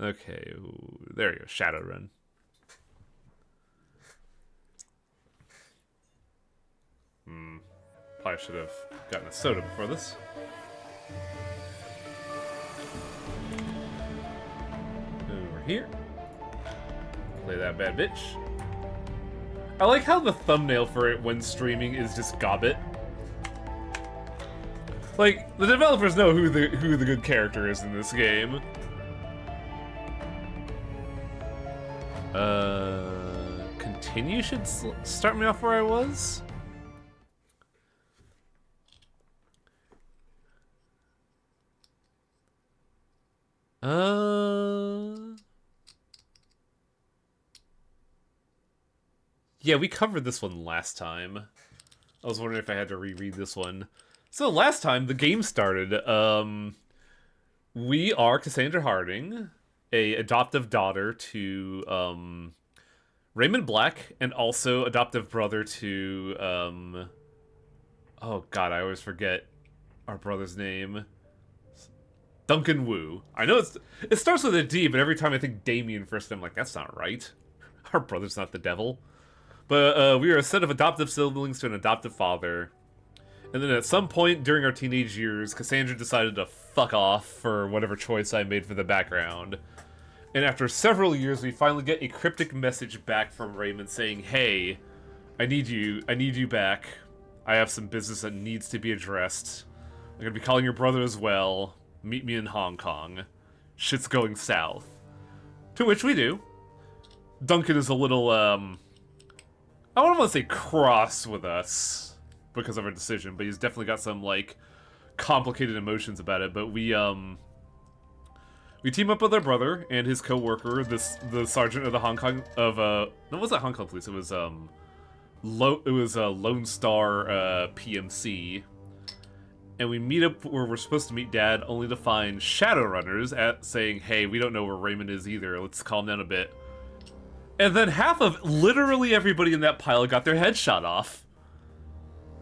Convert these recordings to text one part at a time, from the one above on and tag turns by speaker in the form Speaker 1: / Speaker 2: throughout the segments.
Speaker 1: Okay, there you go, Shadowrun. Probably should have gotten a soda before this. Over here. Play that bad bitch. I like how the thumbnail for it when streaming is just Gobbit. Like, the developers know who the good character is in this game. Continue should start me off where I was? Yeah, we covered this one last time. I was wondering if I had to reread this one. So last time the game started, we are Cassandra Harding, a adoptive daughter to Raymond Black, and also adoptive brother to oh god, I always forget our brother's name. Duncan Wu. I know it starts with a D, but every time I think Damien first, I'm like, that's not right. Our brother's not the devil. But we are a set of adoptive siblings to an adoptive father. And then at some point during our teenage years, Cassandra decided to fuck off for whatever choice I made for the background. And after several years, we finally get a cryptic message back from Raymond saying, hey, I need you back. I have some business that needs to be addressed. I'm gonna be calling your brother as well. Meet me in Hong Kong. Shit's going south. To which we do. Duncan is a little, I don't want to say cross with us because of our decision, but he's definitely got some, like, complicated emotions about it. But we team up with our brother and his co-worker, the sergeant of the Hong Kong, no, it wasn't Hong Kong police, it was, Lone Star, PMC. And we meet up where we're supposed to meet Dad, only to find Shadowrunners saying, hey, we don't know where Raymond is either, let's calm down a bit. And then half of literally everybody in that pile got their head shot off.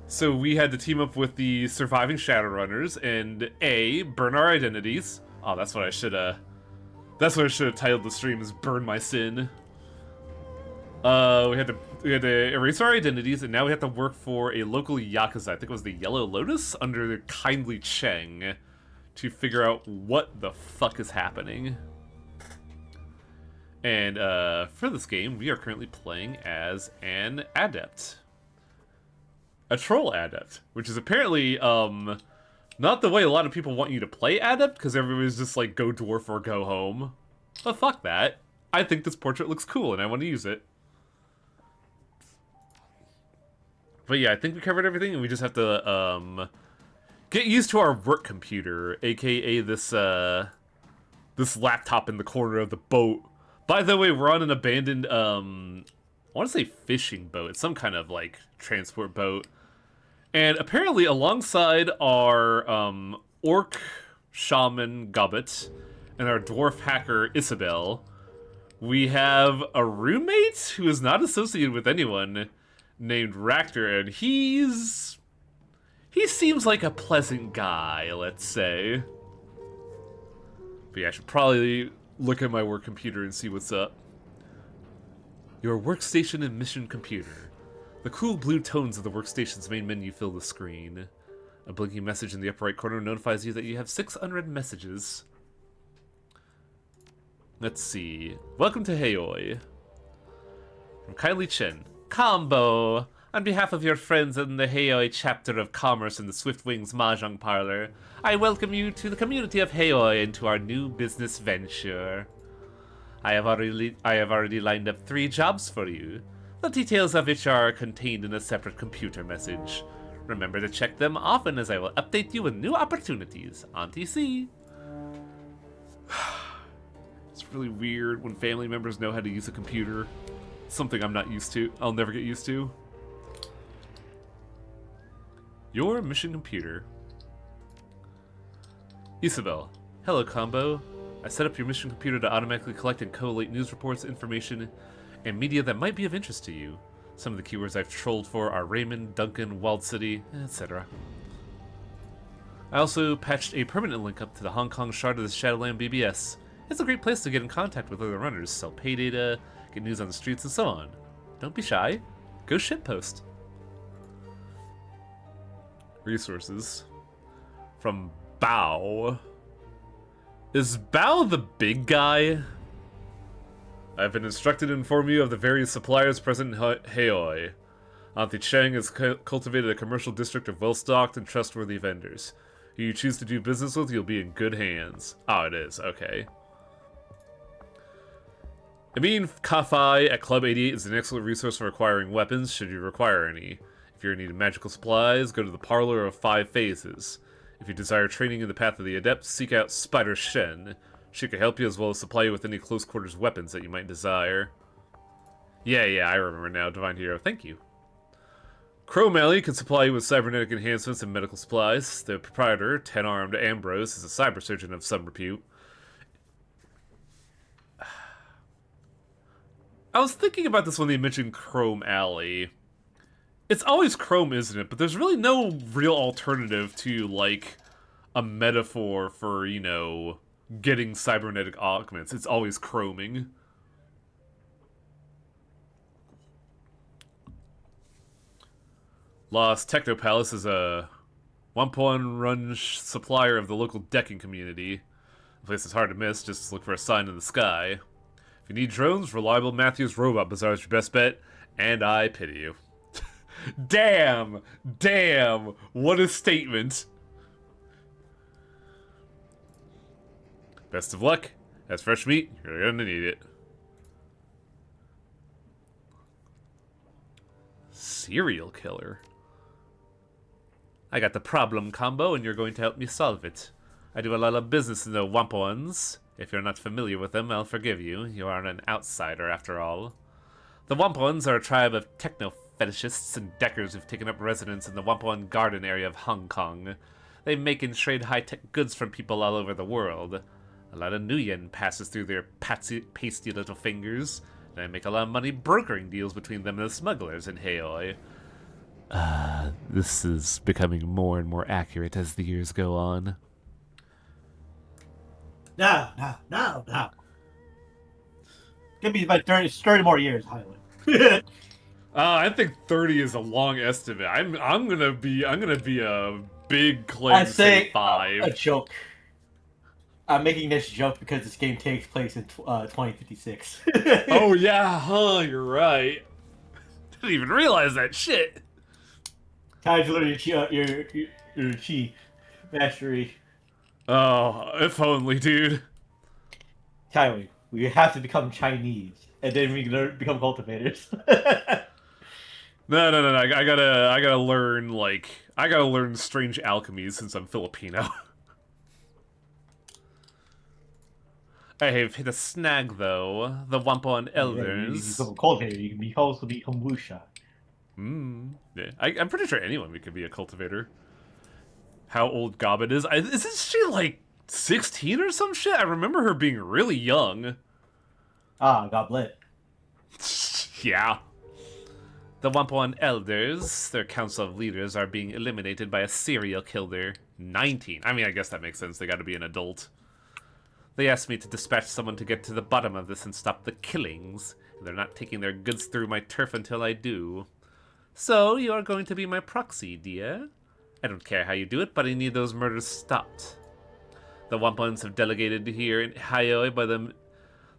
Speaker 1: So we had to team up with the surviving Shadowrunners and burn our identities. Oh, that's what I should have titled the stream, is Burn My Sin. We had to erase our identities, and now we have to work for a local Yakuza, I think it was the Yellow Lotus, under Kindly Cheng, to figure out what the fuck is happening. And for this game, we are currently playing as an adept. A troll adept, which is apparently not the way a lot of people want you to play adept, because everybody's just like, go dwarf or go home. But fuck that. I think this portrait looks cool, and I want to use it. But yeah, I think we covered everything, and we just have to get used to our work computer, aka this laptop in the corner of the boat. By the way, we're on an abandoned, I want to say fishing boat. It's some kind of, like, transport boat. And apparently alongside our orc shaman Gobbet and our dwarf hacker Isabel, we have a roommate who is not associated with anyone named Ractor, and he seems like a pleasant guy, let's say. But yeah, I should probably look at my work computer and see what's up. Your workstation and mission computer. The cool blue tones of the workstation's main menu fill the screen. A blinking message in the upper right corner notifies you that you have 600 messages. Let's see. Welcome to Heoi. From Kylie Chen. Combo! On behalf of your friends in the Heoi chapter of commerce in the Swiftwings Mahjong Parlor, I welcome you to the community of Heoi and to our new business venture. I have already lined up 3 jobs for you, the details of which are contained in a separate computer message. Remember to check them often, as I will update you with new opportunities on TC. It's really weird when family members know how to use a computer. Something I'm not used to. I'll never get used to. Your mission computer. Isabel. Hello, Combo. I set up your mission computer to automatically collect and collate news reports, information, and media that might be of interest to you. Some of the keywords I've trolled for are Raymond, Duncan, Walled City, etc. I also patched a permanent link up to the Hong Kong shard of the Shadowland BBS. It's a great place to get in contact with other runners, sell pay data, get news on the streets, and so on. Don't be shy. Go shitpost. Resources. From Bao. Is Bao the big guy? I've been instructed to inform you of the various suppliers present in Heoi. Auntie Cheng has cultivated a commercial district of well-stocked and trustworthy vendors. Who you choose to do business with, you'll be in good hands. Oh, it is. Okay. Amin Kafai at Club 88 is an excellent resource for acquiring weapons, should you require any. If you're in need of magical supplies, go to the Parlor of 5 Phases. If you desire training in the path of the adept, seek out Spider Shen. She can help you as well as supply you with any close-quarters weapons that you might desire. Yeah, I remember now, Divine Hero. Thank you. Chrome Alley can supply you with cybernetic enhancements and medical supplies. The proprietor, 10-armed Ambrose, is a cyber surgeon of some repute. I was thinking about this when they mentioned Chrome Alley. It's always Chrome, isn't it? But there's really no real alternative to, like, a metaphor for, you know, getting cybernetic augments. It's always chroming. Lost Techno Palace is a 1.1 run supplier of the local decking community. The place is hard to miss, just look for a sign in the sky. If you need drones, reliable Matthews Robot Bazaar is your best bet, and I pity you. Damn! What a statement! Best of luck. As fresh meat, you're gonna need it. Serial killer. I got the problem combo, and you're going to help me solve it. I do a lot of business in the Wampons. If you're not familiar with them, I'll forgive you. You are an outsider, after all. The Wampons are a tribe of techno-fetishists and deckers who've taken up residence in the Wampon Garden area of Hong Kong. They make and trade high-tech goods from people all over the world. A lot of Nuyen passes through their pasty little fingers, and I make a lot of money brokering deals between them and the smugglers in Heoi. This is becoming more and more accurate as the years go on.
Speaker 2: No. Give me about 30 more years, Highland.
Speaker 1: I think 30 is a long estimate. I'm gonna be a big claim.
Speaker 2: I say
Speaker 1: 5.
Speaker 2: A joke. I'm making this joke because this game takes place in 2056.
Speaker 1: Oh yeah, huh? You're right. Didn't even realize that shit.
Speaker 2: Time to learn your chi mastery.
Speaker 1: Oh, if only, dude.
Speaker 2: Kylie, we have to become Chinese, and then we can become cultivators.
Speaker 1: No. I gotta learn strange alchemies since I'm Filipino. I have hit a snag though. The Wampon Elders.
Speaker 2: You become a cultivator. You can also become Wuxia.
Speaker 1: Yeah. I'm pretty sure anyone could be a cultivator. How old Gobbet is? Isn't she like 16 or some shit? I remember her being really young.
Speaker 2: Goblet.
Speaker 1: Yeah. The Wampon Elders, their council of leaders, are being eliminated by a serial killer. 19. I mean, I guess that makes sense. They gotta be an adult. They asked me to dispatch someone to get to the bottom of this and stop the killings. They're not taking their goods through my turf until I do. So, you are going to be my proxy, dear. I don't care how you do it, but I need those murders stopped. The Wampons have delegated here in Heoi by the...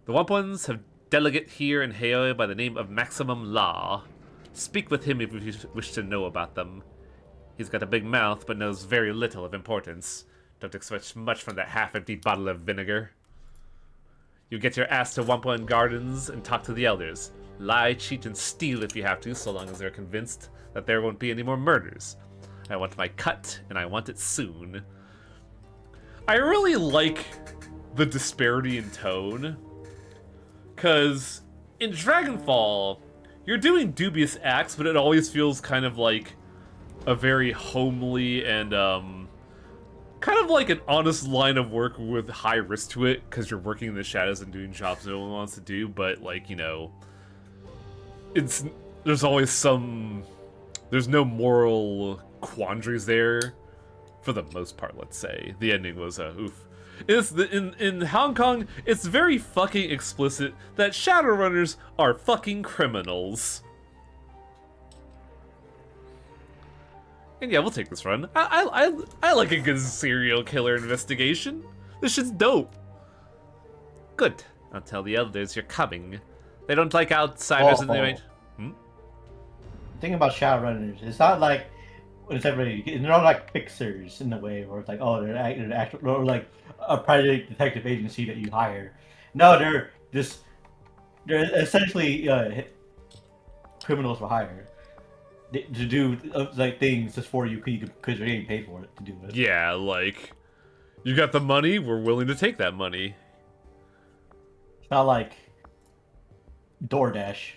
Speaker 1: The Wampons have delegate here in Heoi by the name of Maximum Law. Speak with him if you wish to know about them. He's got a big mouth, but knows very little of importance. Don't expect much from that half-empty bottle of vinegar. You get your ass to Wampon Gardens and talk to the elders. Lie, cheat, and steal if you have to, so long as they're convinced that there won't be any more murders. I want my cut, and I want it soon. I really like the disparity in tone. Because in Dragonfall, you're doing dubious acts, but it always feels kind of like a very homely and, kind of like an honest line of work with high risk to it, because you're working in the shadows and doing jobs no one wants to do, but, like, you know, there's always there's no moral quandaries there, For the most part, let's say. The ending was, oof. In Hong Kong, it's very fucking explicit that Shadowrunners are fucking criminals. And yeah, we'll take this run. I like a good serial killer investigation. This shit's dope. Good. I'll tell the elders you're coming. They don't like outsiders and they might...
Speaker 2: The thing about Shadowrunners, it's not like it's everybody. They're not like fixers in the way where it's like, oh, they're actual, or like a private detective agency that you hire. No, they're essentially criminals for hire to do like things just for you because you're getting paid for it to do it.
Speaker 1: Yeah, like, you got the money, we're willing to take that money.
Speaker 2: It's not like DoorDash.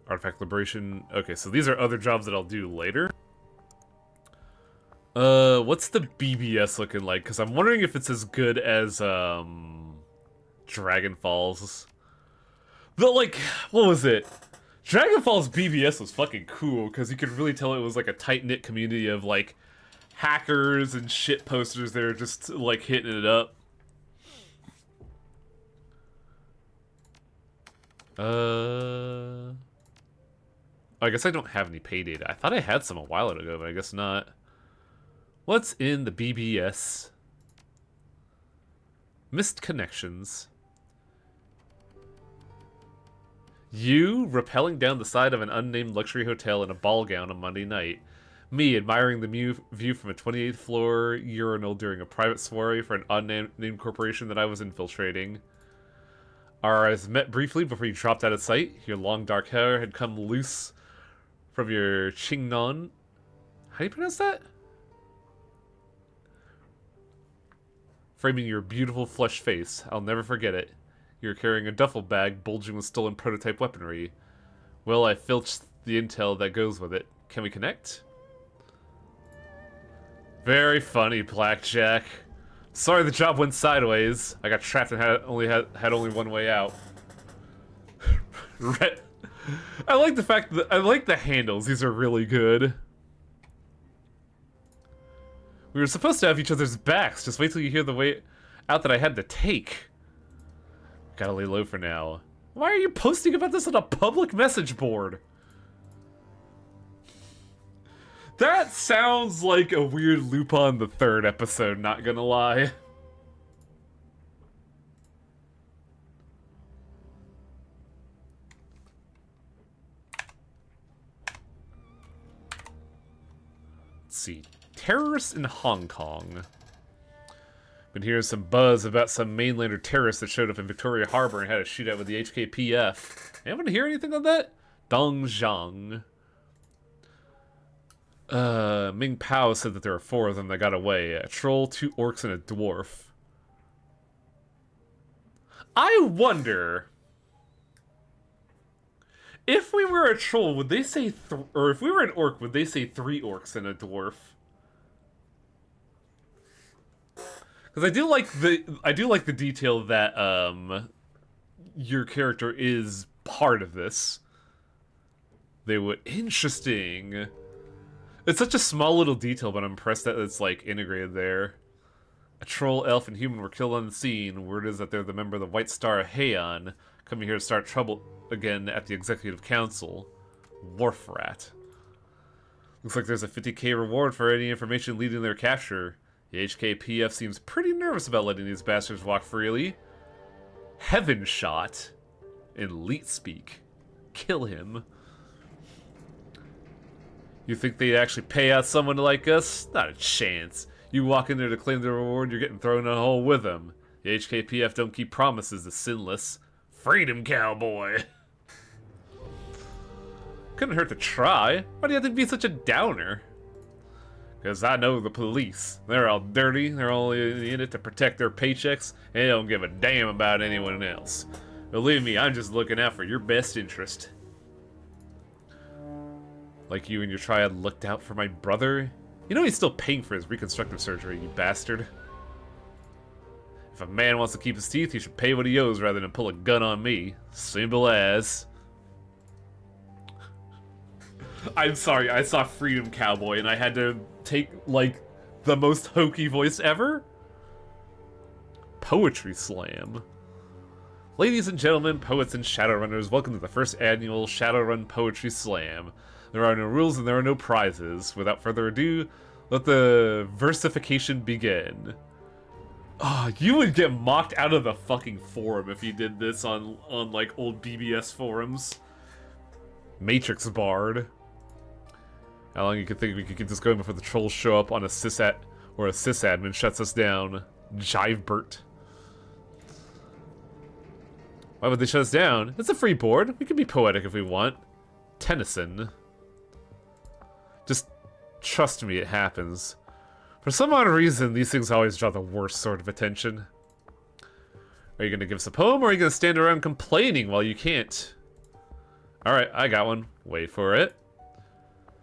Speaker 1: Artifact Liberation. Okay, so these are other jobs that I'll do later. What's the BBS looking like? Because I'm wondering if it's as good as, Dragon Falls. But, like, what was it? Dragon Falls BBS was fucking cool, because you could really tell it was, like, a tight-knit community of, like, hackers and shit posters that are just, like, hitting it up. I guess I don't have any pay data. I thought I had some a while ago, but I guess not. What's in the BBS? Missed connections. You rappelling down the side of an unnamed luxury hotel in a ball gown on Monday night. Me admiring the view from a 28th floor urinal during a private soiree for an unnamed corporation that I was infiltrating. Our eyes met briefly before you dropped out of sight. Your long dark hair had come loose from your chignon. How do you pronounce that? Framing your beautiful flush face. I'll never forget it. You're carrying a duffel bag bulging with stolen prototype weaponry. Well, I filched the intel that goes with it. Can we connect? Very funny, Blackjack. Sorry the job went sideways. I got trapped and had only one way out. I like the fact that I like the handles. These are really good. We were supposed to have each other's backs. Just wait till you hear the way out that I had to take. Gotta lay low for now. Why are you posting about this on a public message board? That sounds like a weird Lupin the Third episode, not gonna lie. Let's see. Terrorists in Hong Kong. Been hearing some buzz about some mainlander terrorists that showed up in Victoria Harbor and had a shootout with the HKPF. Anyone hear anything on that? Dongjiang. Ming Pao said that there were 4 of them that got away. A troll, 2 orcs, and a dwarf. I wonder... if we were a troll, would they say... or if we were an orc, would they say 3 orcs and a dwarf? Because I do like the detail that, your character is part of this. They would... interesting... It's such a small little detail, but I'm impressed that it's, like, integrated there. A troll, elf, and human were killed on the scene. Word is that they're the member of the White Star of Heian, coming here to start trouble again at the Executive Council. Wharf rat. Looks like there's a 50k reward for any information leading to their capture. The HKPF seems pretty nervous about letting these bastards walk freely. Heaven shot. In Leet speak. Kill him. You think they'd actually pay out someone like us? Not a chance. You walk in there to claim the reward, you're getting thrown in a hole with them. The HKPF don't keep promises to sinless. Freedom, cowboy! Couldn't hurt to try. Why do you have to be such a downer? Because I know the police. They're all dirty, they're only in it to protect their paychecks, and they don't give a damn about anyone else. Believe me, I'm just looking out for your best interest. Like you and your triad looked out for my brother? You know he's still paying for his reconstructive surgery, you bastard. If a man wants to keep his teeth, he should pay what he owes rather than pull a gun on me. Simple as. I'm sorry, I saw Freedom Cowboy and I had to take, like, the most hokey voice ever? Poetry Slam. Ladies and gentlemen, poets and Shadowrunners, welcome to the first annual Shadowrun Poetry Slam. There are no rules and there are no prizes. Without further ado, let the versification begin. Oh, you would get mocked out of the fucking forum if you did this on like old BBS forums. Matrix Bard. How long you could think we could get this going before the trolls show up on a sysat or a sysadmin shuts us down? Jivebert. Why would they shut us down? It's a free board. We can be poetic if we want. Tennyson. Just trust me, it happens. For some odd reason, these things always draw the worst sort of attention. Are you gonna give us a poem, or are you gonna stand around complaining while you can't? Alright, I got one. Wait for it.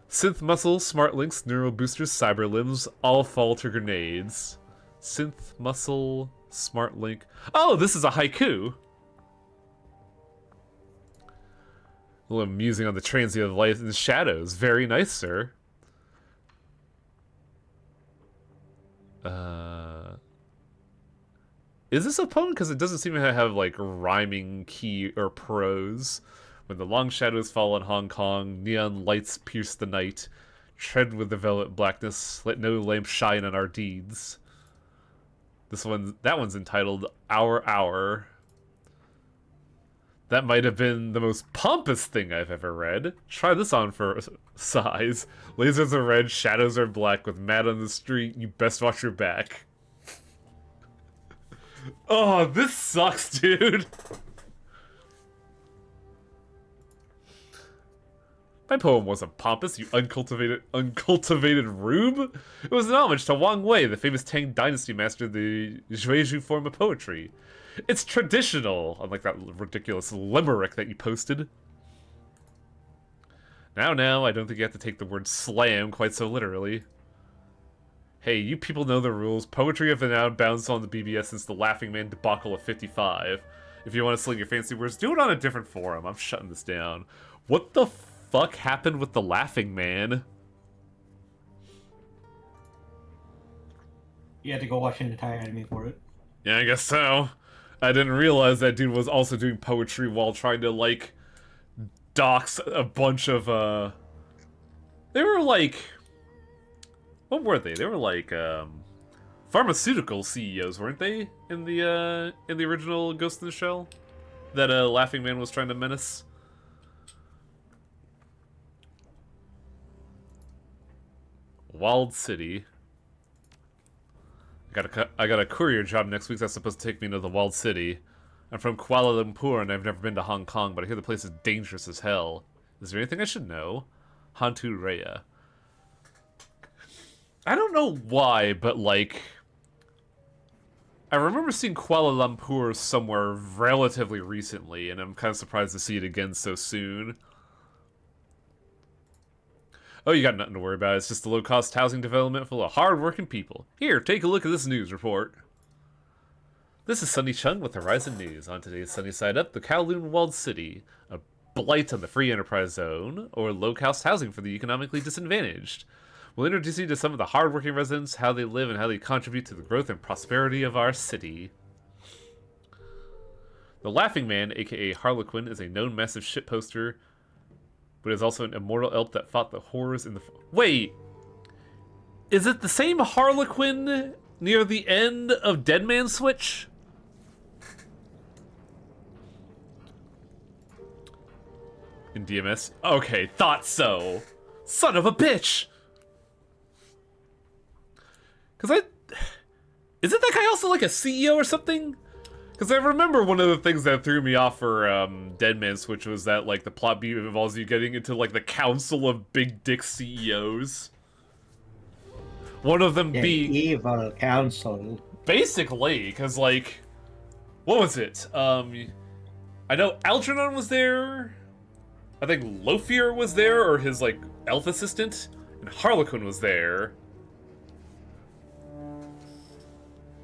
Speaker 1: Synth muscle, smart links, neural boosters, cyber limbs, all fall to grenades. Synth muscle, smart link. Oh, this is a haiku! A little musing on the transient of light and shadows. Very nice, sir. Is this a poem? Because it doesn't seem to have, like, rhyming key or prose. When the long shadows fall on Hong Kong, neon lights pierce the night. Tread with the velvet blackness, let no lamp shine on our deeds. That one's entitled Our Hour. That might have been the most pompous thing I've ever read. Try this on for size. Lasers are red, shadows are black. With Matt on the street, you best watch your back. Oh, this sucks, dude. My poem wasn't pompous, you uncultivated rube. It was an homage to Wang Wei, the famous Tang Dynasty master of the Zhuezhu form of poetry. It's traditional, unlike that ridiculous limerick that you posted. Now, I don't think you have to take the word slam quite so literally. Hey, you people know the rules. Poetry have been outbound on the BBS since the Laughing Man debacle of 55. If you want to sling your fancy words, do it on a different forum. I'm shutting this down. What the fuck happened with the Laughing Man?
Speaker 2: You had to go watch an entire anime for it.
Speaker 1: Yeah, I guess so. I didn't realize that dude was also doing poetry while trying to, like, dox a bunch of, They were, like... What were they? They were, like, pharmaceutical CEOs, weren't they? In the original Ghost in the Shell? That, Laughing Man was trying to menace? Wild City. I got a courier job next week that's supposed to take me to the Wild City. I'm from Kuala Lumpur and I've never been to Hong Kong, but I hear the place is dangerous as hell. Is there anything I should know? Hantu Raya. I don't know why, but like... I remember seeing Kuala Lumpur somewhere relatively recently, and I'm kind of surprised to see it again so soon. Oh, you got nothing to worry about. It's just a low-cost housing development full of hard-working people. Here, take a look at this news report. This is Sunny Chung with Horizon News. On today's Sunny Side Up, the Kowloon Walled City, a blight on the free enterprise zone, or low-cost housing for the economically disadvantaged. We'll introduce you to some of the hard-working residents, how they live, and how they contribute to the growth and prosperity of our city. The Laughing Man, aka Harlequin, is a known massive shitposter, but is also an immortal elf that fought the horrors in the... Wait! Is it the same Harlequin near the end of Dead Man Switch? In DMS? Okay, thought so. Son of a bitch! Because isn't that guy also like a CEO or something? Because I remember one of the things that threw me off for Dead Man Switch was that, like, the plot beat involves you getting into, like, the council of big dick CEOs. One of them being...
Speaker 2: evil council.
Speaker 1: Basically, because, like... What was it? I know Algernon was there. I think Lothier was there, or his, like, elf assistant. And Harlequin was there.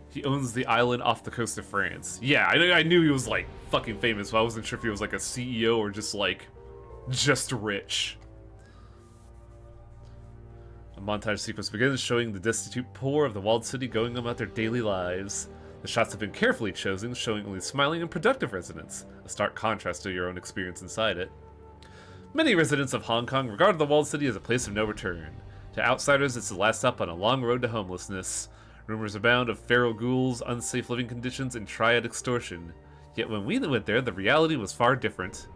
Speaker 1: He owns the island off the coast of France. Yeah, I knew he was, like, fucking famous, but I wasn't sure if he was, like, a CEO or just, like, just rich. montage sequence begins showing the destitute poor of the walled city going about their daily lives. The shots have been carefully chosen, showing only smiling and productive residents, a stark contrast to your own experience inside it. Many residents of Hong Kong regard the walled city as a place of no return. To outsiders, it's the last stop on a long road to homelessness. Rumors abound of feral ghouls, unsafe living conditions, and triad extortion. Yet when we went there, the reality was far different.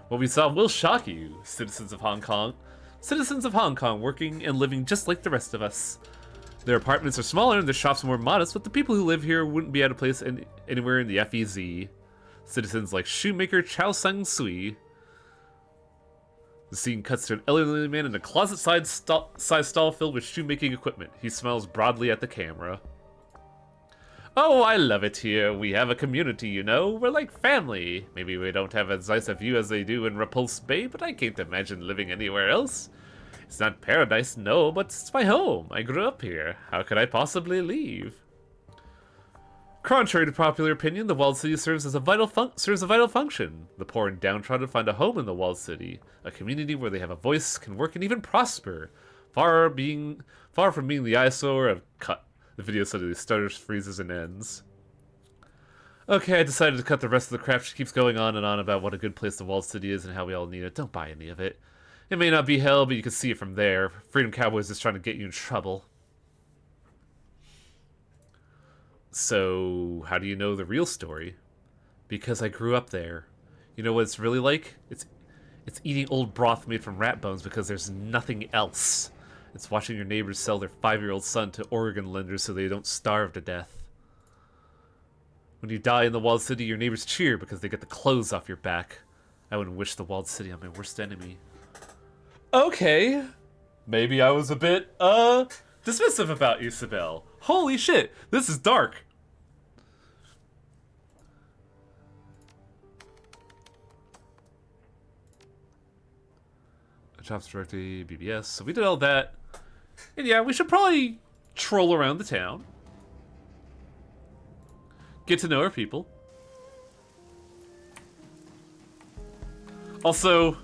Speaker 1: What we saw will shock you, citizens of Hong Kong. Citizens of Hong Kong working and living just like the rest of us. Their apartments are smaller and their shops more modest, but the people who live here wouldn't be out of place anywhere in the FEZ. Citizens like shoemaker Chow Sang-sui. The scene cuts to an elderly man in a closet-sized stall filled with shoemaking equipment. He smiles broadly at the camera. Oh, I love it here. We have a community, you know. We're like family. Maybe we don't have as nice a view as they do in Repulse Bay, but I can't imagine living anywhere else. It's not paradise, no, but it's my home. I grew up here. How could I possibly leave? Contrary to popular opinion, the walled city serves a vital function. The poor and downtrodden find a home in the walled city, a community where they have a voice, can work, and even prosper. Far from being the eyesore of cut. The video suddenly stutters, freezes, and ends. Okay, I decided to cut the rest of the crap. She keeps going on and on about what a good place the walled city is and how we all need it. Don't buy any of it. It may not be hell, but you can see it from there. Freedom Cowboys is trying to get you in trouble. So, how do you know the real story? Because I grew up there. You know what it's really like? It's eating old broth made from rat bones because there's nothing else. It's watching your neighbors sell their 5-year-old son to organ lenders so they don't starve to death. When you die in the walled city, your neighbors cheer because they get the clothes off your back. I wouldn't wish the walled city on my worst enemy. Okay. Maybe I was a bit, dismissive about Isabel. Holy shit, this is dark. Jobs directly, BBS. So we did all that. And yeah, we should probably troll around the town. Get to know our people. Also,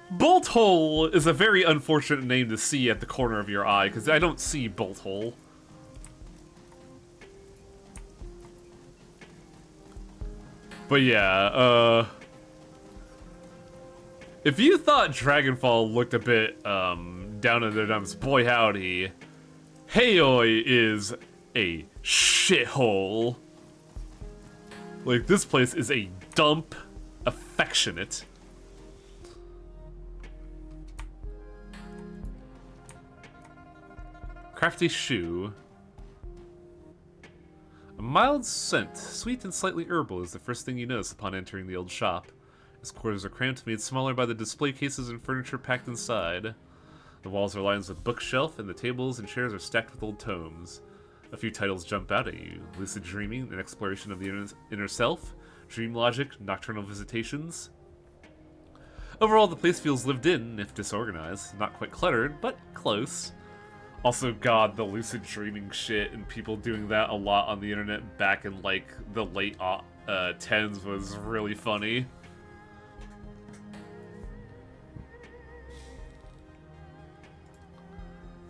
Speaker 1: Bolt Hole is a very unfortunate name to see at the corner of your eye, because I don't see Bolt Hole. But yeah, if you thought Dragonfall looked a bit, down in the dumps, boy howdy, Heoi is a shithole. Like, this place is a dump, affectionate. Crafty shoe. A mild scent, sweet and slightly herbal, is the first thing you notice upon entering the old shop. Its quarters are cramped, made smaller by the display cases and furniture packed inside. The walls are lined with bookshelf, and the tables and chairs are stacked with old tomes. A few titles jump out at you. Lucid Dreaming, an exploration of the inner self. Dream Logic, Nocturnal Visitations. Overall, the place feels lived in, if disorganized. Not quite cluttered, but close. Also, God, the lucid dreaming shit and people doing that a lot on the internet back in, like, the late 10s was really funny.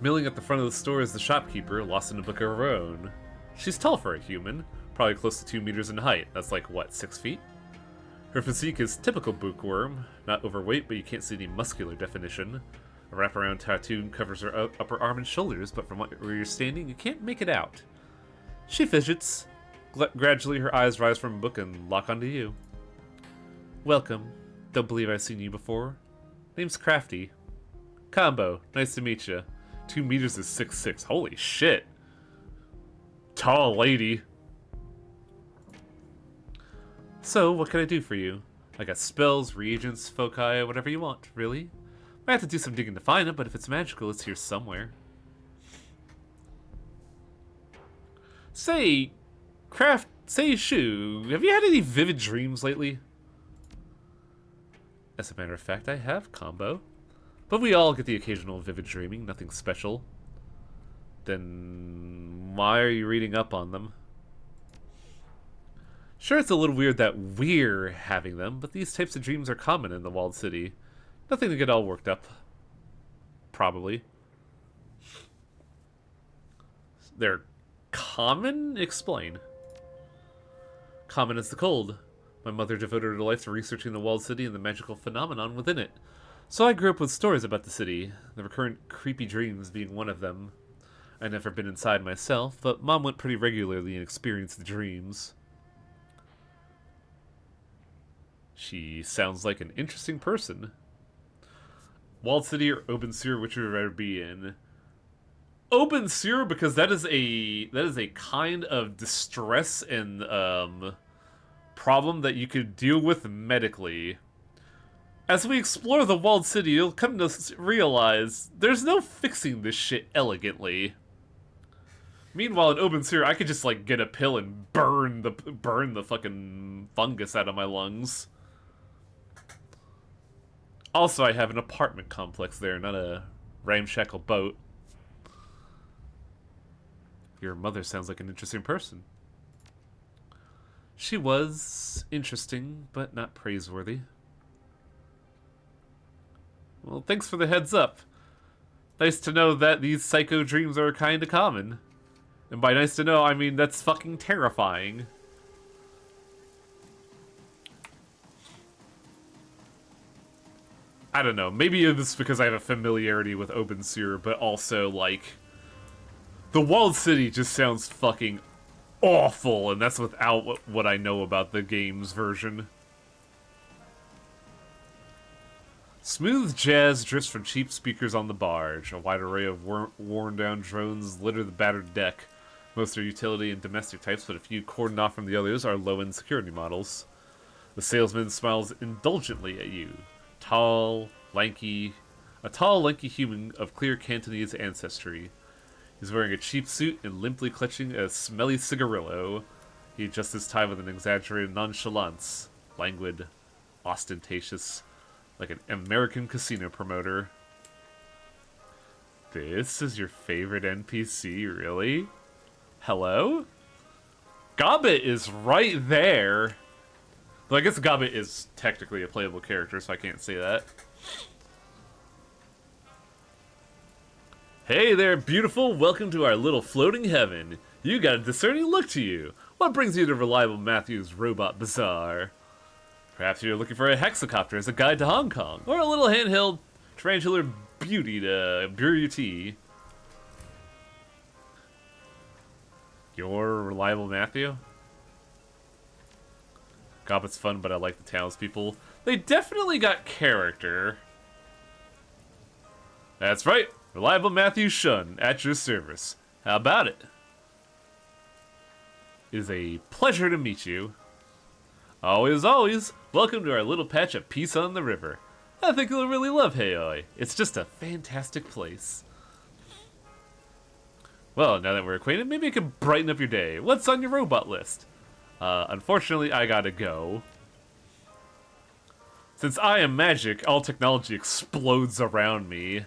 Speaker 1: Milling at the front of the store is the shopkeeper, lost in a book of her own. She's tall for a human, probably close to 2 meters in height. That's like, what, 6 feet? Her physique is typical bookworm, not overweight, but you can't see any muscular definition. A wraparound tattoo covers her upper arm and shoulders, but from where you're standing, you can't make it out. She fidgets. Gradually, her eyes rise from a book and lock onto you. Welcome. Don't believe I've seen you before. Name's Crafty. Combo. Nice to meet you. 2 meters is 6'6". Holy shit. Tall lady. So, what can I do for you? I got spells, reagents, foci, whatever you want, really. I have to do some digging to find it, but if it's magical, it's here somewhere. Say, Shu, have you had any vivid dreams lately? As a matter of fact, I have, Combo. But we all get the occasional vivid dreaming, nothing special. Then why are you reading up on them? Sure, it's a little weird that we're having them, but these types of dreams are common in the walled city. Nothing to get all worked up. Probably. They're common? Explain. Common as the cold. My mother devoted her life to researching the walled city and the magical phenomenon within it. So I grew up with stories about the city, the recurrent creepy dreams being one of them. I'd never been inside myself, but Mom went pretty regularly and experienced the dreams. She sounds like an interesting person. Walled city or open sewer, which would you rather be in? Open sewer, because that is a kind of distress and problem that you could deal with medically. As we explore the walled city, you'll come to realize there's no fixing this shit elegantly. Meanwhile, in open sewer, I could just like get a pill and burn the fucking fungus out of my lungs. Also, I have an apartment complex there, not a ramshackle boat. Your mother sounds like an interesting person. She was interesting, but not praiseworthy. Well, thanks for the heads up. Nice to know that these psycho dreams are kinda common. And by nice to know, I mean that's fucking terrifying. I don't know, maybe it's because I have a familiarity with open sewer, but also, like, the walled city just sounds fucking awful, and that's without what I know about the game's version. Smooth jazz drifts from cheap speakers on the barge. A wide array of worn-down drones litter the battered deck. Most are utility and domestic types, but a few cordoned off from the others are low-end security models. The salesman smiles indulgently at you. A tall, lanky human of clear Cantonese ancestry. He's wearing a cheap suit and limply clutching a smelly cigarillo. He adjusts his tie with an exaggerated nonchalance. Languid, ostentatious, like an American casino promoter. This is your favorite NPC, really? Hello? Gobbit is right there. Well, I guess Gobbit is technically a playable character, so I can't say that. Hey there, beautiful! Welcome to our little floating heaven. You got a discerning look to you. What brings you to Reliable Matthew's Robot Bazaar? Perhaps you're looking for a hexacopter as a guide to Hong Kong, or a little handheld tarantular beauty to brew your tea. You're Reliable Matthew? Gobbit's fun, but I like the townspeople. They definitely got character. That's right, Reliable Matthew Shun, at your service. How about it? It is a pleasure to meet you. Always, always, welcome to our little patch of peace on the river. I think you'll really love Haoi. It's just a fantastic place. Well, now that we're acquainted, maybe I can brighten up your day. What's on your robot list? Unfortunately, I gotta go. Since I am magic, all technology explodes around me.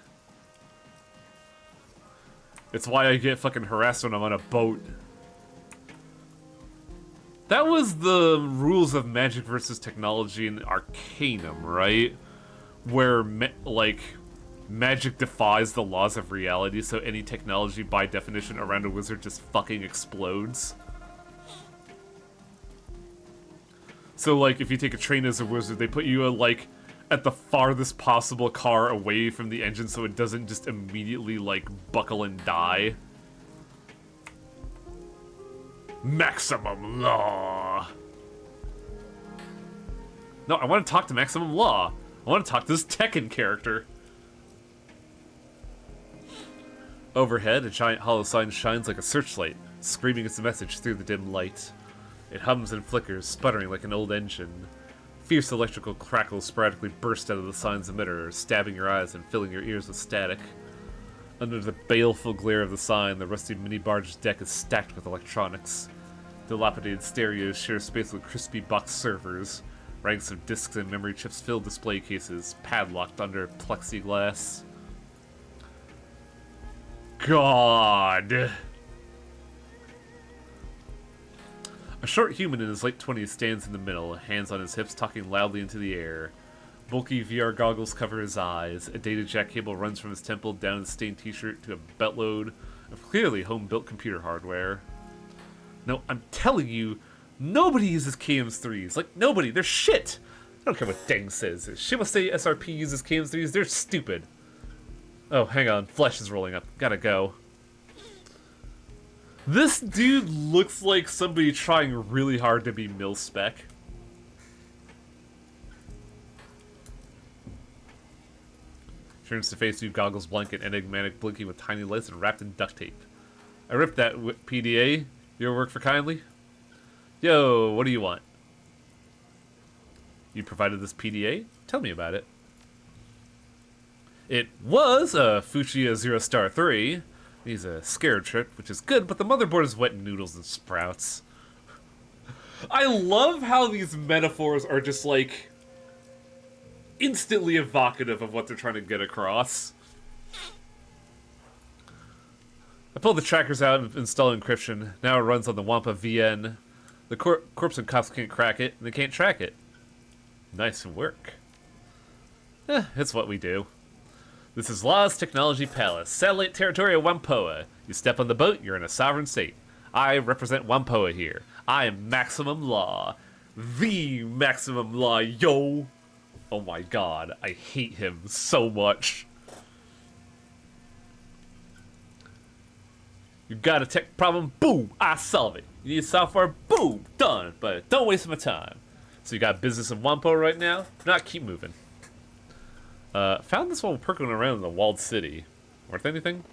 Speaker 1: It's why I get fucking harassed when I'm on a boat. That was the rules of magic versus technology in Arcanum, right? Where, magic defies the laws of reality, so any technology, by definition, around a wizard just fucking explodes. So, like, if you take a train as a wizard, they put you, at the farthest possible car away from the engine so it doesn't just immediately, buckle and die. Maximum Law! No, I want to talk to Maximum Law. I want to talk to this Tekken character. Overhead, a giant hollow sign shines like a searchlight, screaming its message through the dim light. It hums and flickers, sputtering like an old engine. Fierce electrical crackles sporadically burst out of the sign's emitter, stabbing your eyes and filling your ears with static. Under the baleful glare of the sign, the rusty mini-barge's deck is stacked with electronics. Dilapidated stereos share space with crispy box servers. Ranks of discs and memory chips fill display cases, padlocked under plexiglass. God! A short human in his late 20s stands in the middle, hands on his hips, talking loudly into the air. Bulky VR goggles cover his eyes. A data jack cable runs from his temple down his stained t-shirt to a beltload of clearly home-built computer hardware. No, I'm telling you, nobody uses KM3s. Like, nobody. They're shit. I don't care what Deng says. If Shimose SRP uses KM3s, they're stupid. Oh, hang on. Flesh is rolling up. Gotta go. This dude looks like somebody trying really hard to be mil-spec. Turns to face you, goggles blanket, enigmatic, blinking with tiny lights and wrapped in duct tape. I ripped that PDA. Your work for kindly? Yo, what do you want? You provided this PDA? Tell me about it. It was a Fuchsia 0 3. He's a scared trip, which is good, but the motherboard is wet noodles and sprouts. I love how these metaphors are just like instantly evocative of what they're trying to get across. I pulled the trackers out and installed encryption. Now it runs on the Wampa VN. The corpse and cops can't crack it, and they can't track it. Nice work. It's what we do. This is Law's Technology Palace, satellite territory of Wampoa. You step on the boat, you're in a sovereign state. I represent Wampoa here. I am Maximum Law. The Maximum Law, yo! Oh my god, I hate him so much. You got a tech problem, boom, I solve it. You need software, boom, done. But don't waste my time. So you got business in Wampoa right now? If not, keep moving. Found this while perking around in the walled city. Worth anything?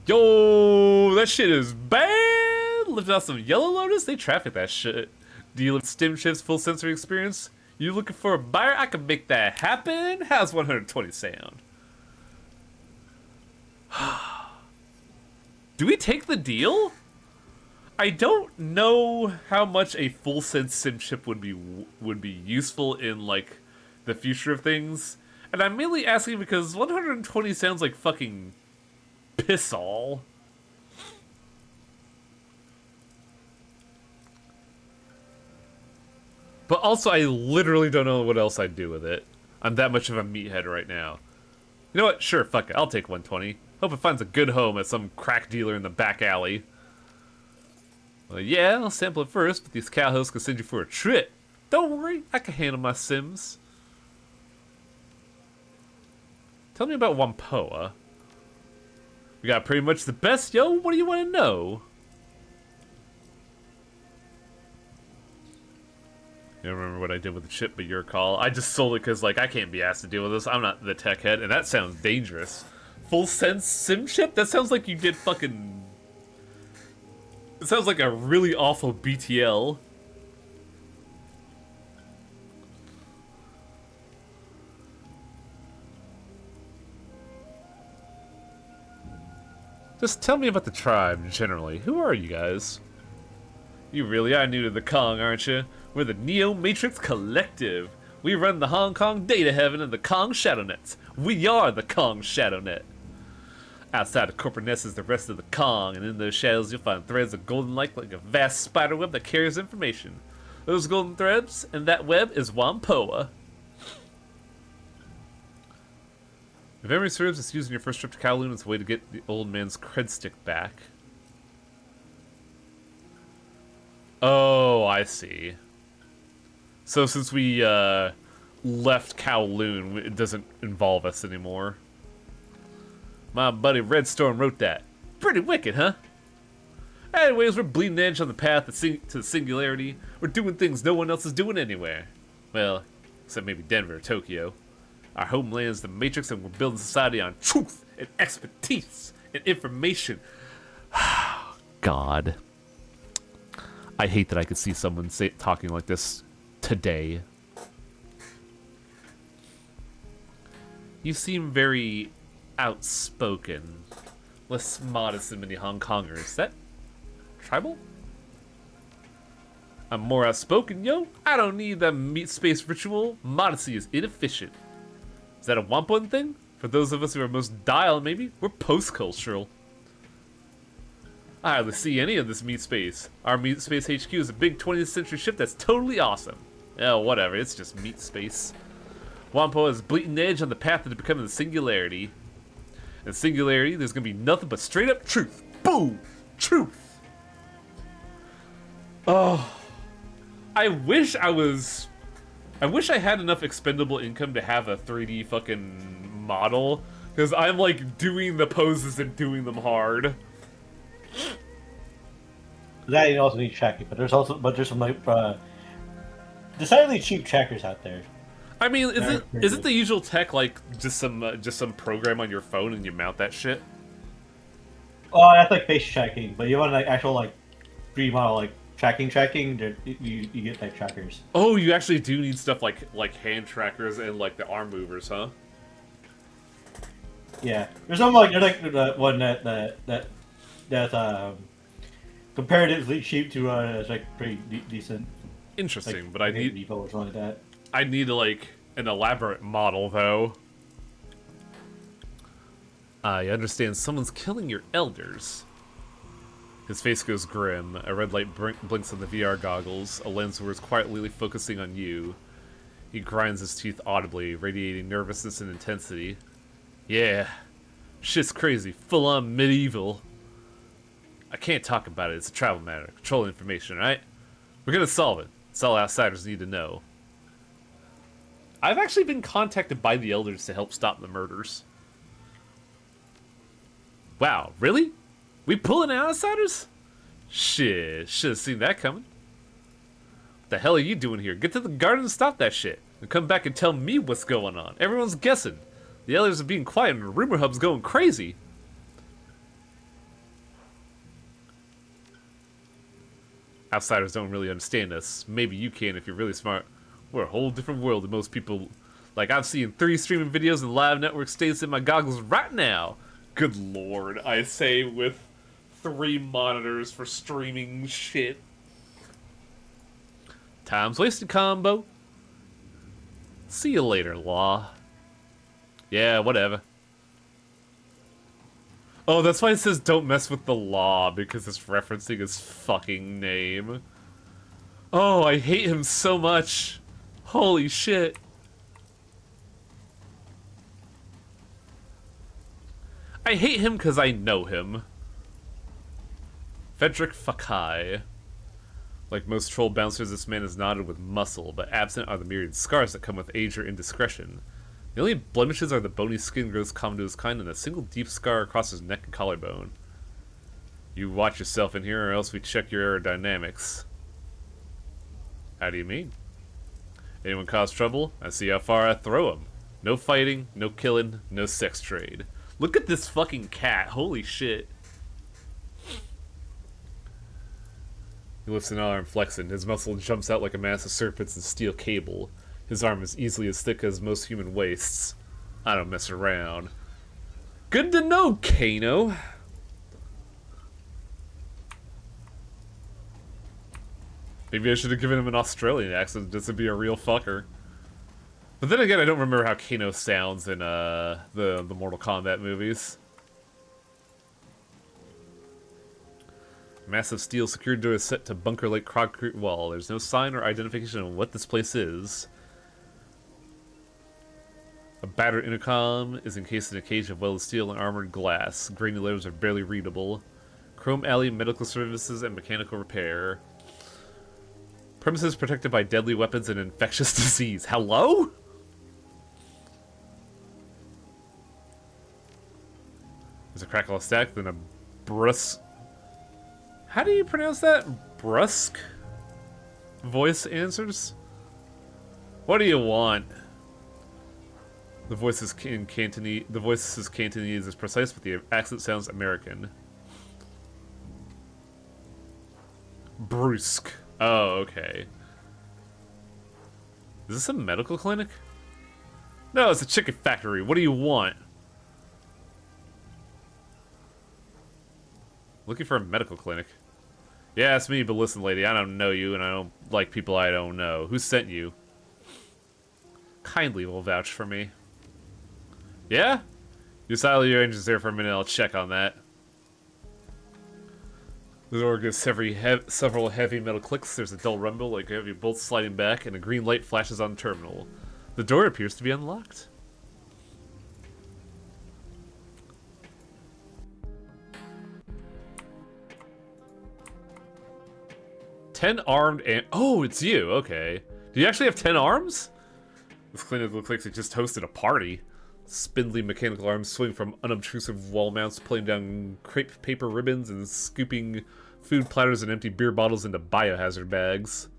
Speaker 1: Yo, that shit is bad! Lifted out some Yellow Lotus? They traffic that shit. Do you live stim chips, full sensory experience? You looking for a buyer? I can make that happen. How's 120 sound? Do we take the deal? I don't know how much a full sense sim chip would be useful in like the future of things, and I'm mainly asking because 120 sounds like fucking piss all. But also, I literally don't know what else I'd do with it. I'm that much of a meathead right now. You know what? Sure, fuck it. I'll take 120. Hope it finds a good home at some crack dealer in the back alley. Well, yeah, I'll sample it first, but these cowhosts can send you for a trip. Don't worry, I can handle my sims. Tell me about Wampoa. We got pretty much the best, yo. What do you want to know? You don't remember what I did with the chip, but your call. I just sold it because, like, I can't be asked to deal with this. I'm not the tech head, and that sounds dangerous. Full sense sim chip? That sounds like you did fucking... It sounds like a really awful BTL. Just tell me about the tribe, generally. Who are you guys? You really are new to the Kong, aren't you? We're the Neo Matrix Collective. We run the Hong Kong Data Heaven and the Kong Shadownet. We are the Kong Shadownet. Outside of corporate nest is the rest of the Kong, and in those shadows you'll find threads of golden light like a vast spider web that carries information. Those golden threads and that web is Wampoa. If memory serves, it's using your first trip to Kowloon as a way to get the old man's cred stick back. Oh, I see. So since we left Kowloon, it doesn't involve us anymore. My buddy Redstorm wrote that. Pretty wicked, huh? Anyways, we're bleeding edge on the path to the singularity. We're doing things no one else is doing anywhere. Well, except maybe Denver or Tokyo. Our homeland is the Matrix, and we're building society on truth and expertise and information. God. I hate that I could see someone talking like this today. You seem very outspoken. Less modest than many Hong Kongers. Is that tribal? I'm more outspoken, yo. I don't need that meat space ritual. Modesty is inefficient. Is that a Wampoan thing? For those of us who are most dialed, maybe? We're post-cultural. I hardly see any of this meat space. Our meat space HQ is a big 20th century ship that's totally awesome. Oh, whatever, it's just meat space. Wampo is bleeding edge on the path to becoming the Singularity. In Singularity, there's gonna be nothing but straight up truth. Boom! Truth! Oh. I wish I had enough expendable income to have a 3D fucking model. Because I'm like doing the poses and doing them hard.
Speaker 2: That you also need tracking, but there's some like decidedly cheap trackers out there.
Speaker 1: I mean, is it the usual tech like just some program on your phone and you mount that shit?
Speaker 2: Oh, that's like face tracking, but you want like actual like 3D model like tracking. You get like trackers.
Speaker 1: Oh, you actually do need stuff like hand trackers and like the arm movers, huh?
Speaker 2: Yeah, there's some like the one that's comparatively cheap to it's like pretty decent.
Speaker 1: Interesting,
Speaker 2: Like,
Speaker 1: but I need
Speaker 2: Depot or something like that.
Speaker 1: I need like an elaborate model though. I understand someone's killing your elders. His face goes grim. A red light blinks on the VR goggles. A lens is quietly focusing on you. He grinds his teeth audibly, radiating nervousness and intensity. Yeah, shit's crazy, full-on medieval. I can't talk about it, it's a travel matter. Control information, right? We're gonna solve it. It's all outsiders need to know. I've actually been contacted by the elders to help stop the murders. Wow, really? We pulling outsiders? Shit, should've seen that coming. What the hell are you doing here? Get to the garden and stop that shit. And come back and tell me what's going on. Everyone's guessing. The elders are being quiet and the rumor hub's going crazy. Outsiders don't really understand us. Maybe you can if you're really smart. We're a whole different world than most people. Like, I'm seeing 3 streaming videos and live network states in my goggles right now. Good lord, I say with 3 monitors for streaming shit. Time's wasted combo. See you later, Law. Yeah, whatever. Oh, that's why it says don't mess with the law, because it's referencing his fucking name. Oh, I hate him so much. Holy shit. I hate him because I know him. Frederick Fakai. Like most troll bouncers, this man is knotted with muscle, but absent are the myriad scars that come with age or indiscretion. The only blemishes are the bony skin growths common to his kind and a single deep scar across his neck and collarbone. You watch yourself in here or else we check your aerodynamics. How do you mean? Anyone cause trouble? I see how far I throw him. No fighting, no killing, no sex trade. Look at this fucking cat, holy shit. He lifts an arm, flexing. His muscle jumps out like a mass of serpents and steel cable. His arm is easily as thick as most human waists. I don't mess around. Good to know, Kano. Maybe I should have given him an Australian accent just to be a real fucker. But then again, I don't remember how Kano sounds in the Mortal Kombat movies. Massive steel secured door is set to bunker-like concrete wall. There's no sign or identification of what this place is. A battered intercom is encased in a cage of welded steel and armored glass. Grainy letters are barely readable. Chrome Alley, medical services, and mechanical repair. Premises protected by deadly weapons and infectious disease. Hello? There's a crackle of stack, then a brusque... How do you pronounce that? Brusque? Voice answers? What do you want? The voice is in Cantonese. The voice is Cantonese is precise, but the accent sounds American. Brusque. Oh, okay. Is this a medical clinic? No, it's a chicken factory. What do you want? Looking for a medical clinic. Yeah, it's me, but listen, lady, I don't know you, and I don't like people I don't know. Who sent you? Kindly will vouch for me. Yeah? You silence your engines there for a minute, I'll check on that. The door gives several heavy metal clicks. There's a dull rumble, like heavy bolts sliding back, and a green light flashes on the terminal. The door appears to be unlocked. Ten armed and oh, it's you. Okay, do you actually have 10 arms? This clinic looks like it just hosted a party. Spindly mechanical arms swing from unobtrusive wall mounts, pulling down crepe paper ribbons and scooping food platters and empty beer bottles into biohazard bags.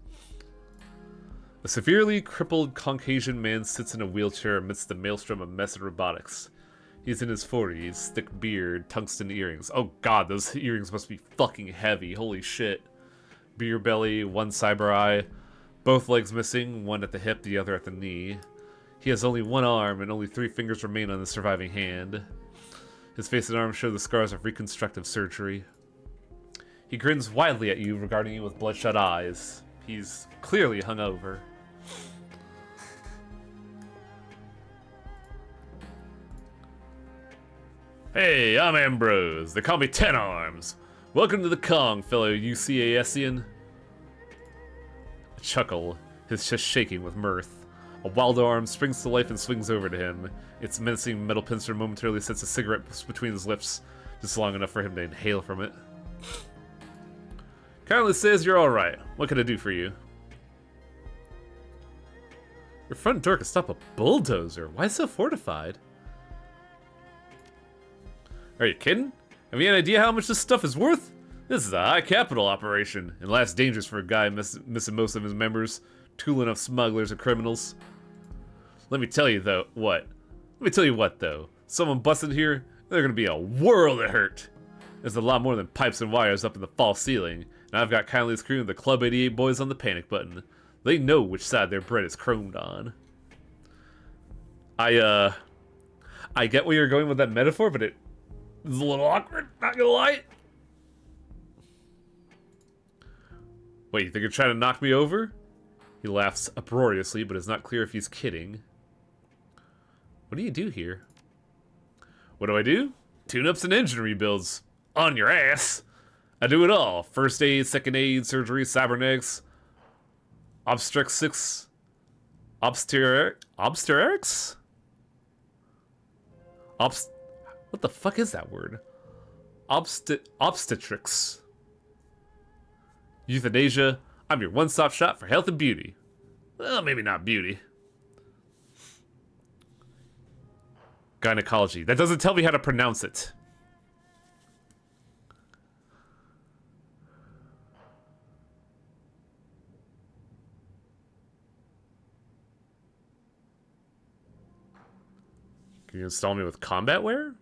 Speaker 1: A severely crippled Caucasian man sits in a wheelchair amidst the maelstrom of mess and robotics. He's in his 40s, thick beard, tungsten earrings. Oh god, those earrings must be fucking heavy. Holy shit. Beer belly, one cyber eye, both legs missing, one at the hip, the other at the knee. He has only one arm, and only 3 fingers remain on the surviving hand. His face and arms show the scars of reconstructive surgery. He grins widely at you, regarding you with bloodshot eyes. He's clearly hungover. Hey, I'm Ambrose. They call me Ten Arms. Welcome to the Kong, fellow UCASian. A chuckle, his chest shaking with mirth. A wild arm springs to life and swings over to him. Its menacing metal pincer momentarily sets a cigarette between his lips, just long enough for him to inhale from it. Kindly says you're alright. What can I do for you? Your front door can stop a bulldozer. Why so fortified? Are you kidding? Have you any idea how much this stuff is worth? This is a high capital operation, and less dangerous for a guy missing most of his members, tooling up smugglers and criminals. Let me tell you what though. Someone busted here, they're gonna be a world of hurt. There's a lot more than pipes and wires up in the false ceiling, and I've got Kindly's crew and the Club 88 boys on the panic button. They know which side their bread is chromed on. I get where you're going with that metaphor, but it's a little awkward, not gonna lie. Wait, you think you're trying to knock me over? He laughs uproariously, but it's not clear if he's kidding. What do you do here? What do? Tune-ups and engine rebuilds. On your ass. I do it all. First aid, second aid, surgery, cybernetics, obstetrics? What the fuck is that word? Obstetrics. Euthanasia. I'm your one-stop shop for health and beauty. Well, maybe not beauty. Gynecology. That doesn't tell me how to pronounce it. Can you install me with combat wear?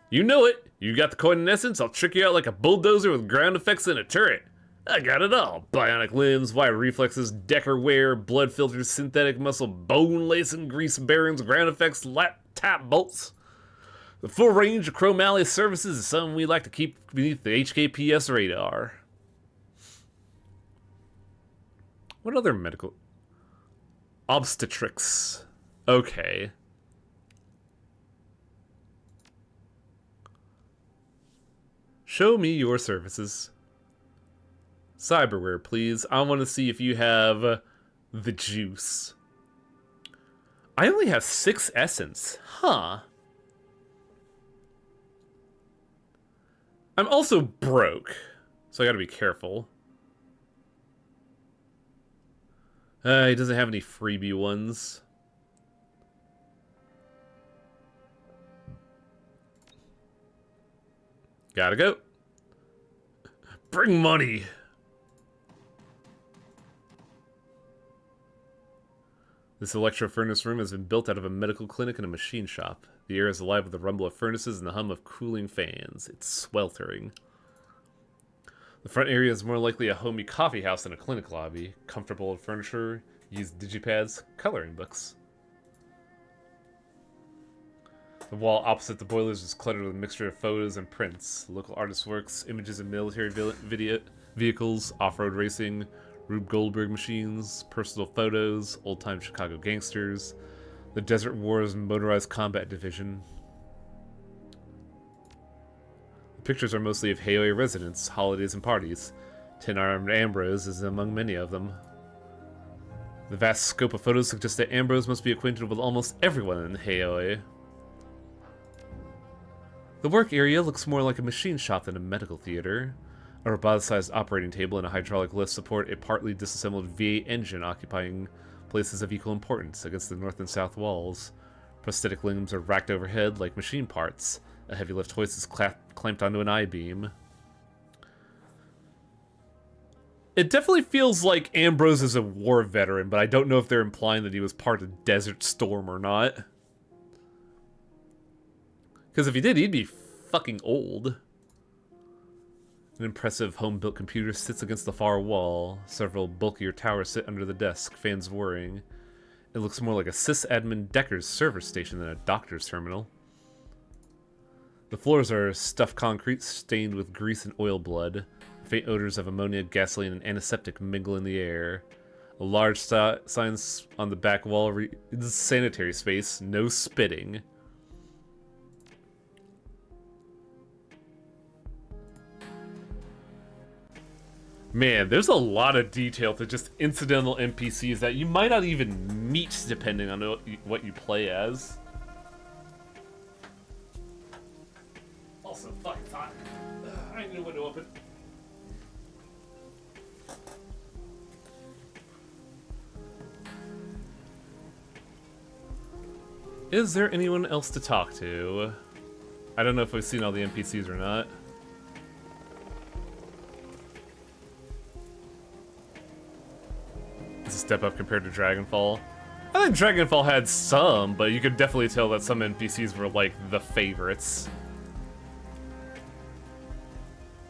Speaker 1: You know it. You got the coin in essence, I'll trick you out like a bulldozer with ground effects and a turret. I got it all. Bionic limbs, wire reflexes, Decker wear, blood filters, synthetic muscle, bone lacing, grease bearings, ground effects, tap bolts. The full range of chromalia services is something we like to keep beneath the HKPS radar. What other medical? Obstetrics. Okay. Show me your services. Cyberware, please. I want to see if you have the juice. I only have 6 essence. Huh. I'm also broke, so I gotta be careful. He doesn't have any freebie ones. Gotta go. Bring money. This electro furnace room has been built out of a medical clinic and a machine shop. The air is alive with the rumble of furnaces and the hum of cooling fans. It's sweltering. The front area is more likely a homey coffee house than a clinic lobby. Comfortable furniture, used digipads, coloring books. The wall opposite the boilers is cluttered with a mixture of photos and prints. Local artist works, images of military vehicles, off-road racing, Rube Goldberg machines, personal photos, old-time Chicago gangsters, the Desert Wars Motorized Combat Division. The Pictures are mostly of Heoi residents, holidays, and parties. 10-armed Ambrose is among many of them. The vast scope of photos suggests that Ambrose must be acquainted with almost everyone in Heoi. The work area looks more like a machine shop than a medical theater. A roboticized operating table and a hydraulic lift support a partly disassembled V8 engine occupying places of equal importance against the north and south walls. Prosthetic limbs are racked overhead like machine parts. A heavy lift hoist is clamped onto an I-beam. It definitely feels like Ambrose is a war veteran, but I don't know if they're implying that he was part of Desert Storm or not. Because if he did, he'd be fucking old. An impressive home-built computer sits against the far wall. Several bulkier towers sit under the desk, fans whirring. It looks more like a sysadmin Decker's server station than a doctor's terminal. The floors are stuffed concrete stained with grease and oil blood. Faint odors of ammonia, gasoline, and antiseptic mingle in the air. A large sign on the back wall reads sanitary space, no spitting. Man, there's a lot of detail to just incidental NPCs that you might not even meet depending on what you play as. Also, fuck, it's hot. I need a window open. Is there anyone else to talk to? I don't know if we've seen all the NPCs or not. It's a step up compared to Dragonfall. I think Dragonfall had some, but you could definitely tell that some NPCs were like the favorites.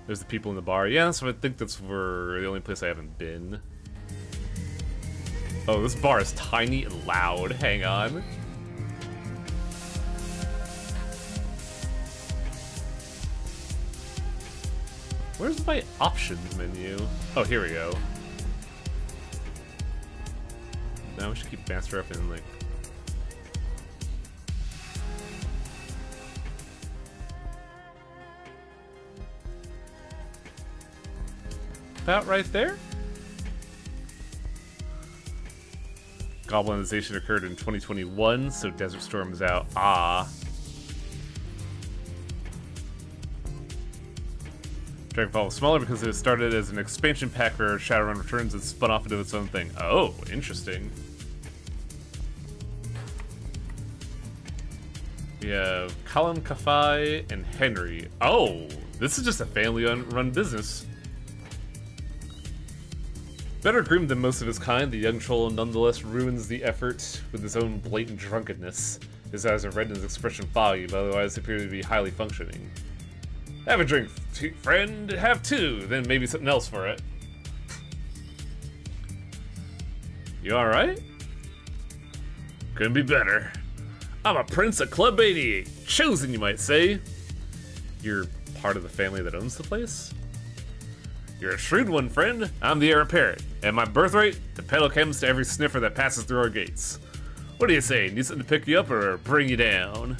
Speaker 1: There's the people in the bar. Yeah, so I think that's where the only place I haven't been. Oh, this bar is tiny and loud. Hang on. Where's my options menu? Oh, here we go. Now we should keep Master up in like... about right there? Goblinization occurred in 2021, so Desert Storm is out. Ah. Dragonfall was smaller because it started as an expansion pack for Shadowrun Returns and spun off into its own thing. Oh, interesting. We have Callum, Kafai, and Henry. Oh, this is just a family-run business. Better groomed than most of his kind, the young troll nonetheless ruins the effort with his own blatant drunkenness. His eyes are red and his expression foggy, but otherwise appear to be highly functioning. Have a drink, friend. Have two, then maybe something else for it. You alright? Couldn't be better. I'm a prince of Club 88. Chosen, you might say. You're part of the family that owns the place? You're a shrewd one, friend. I'm the heir apparent. And my birthright, the peddle chems to every sniffer that passes through our gates. What do you say? Need something to pick you up or bring you down?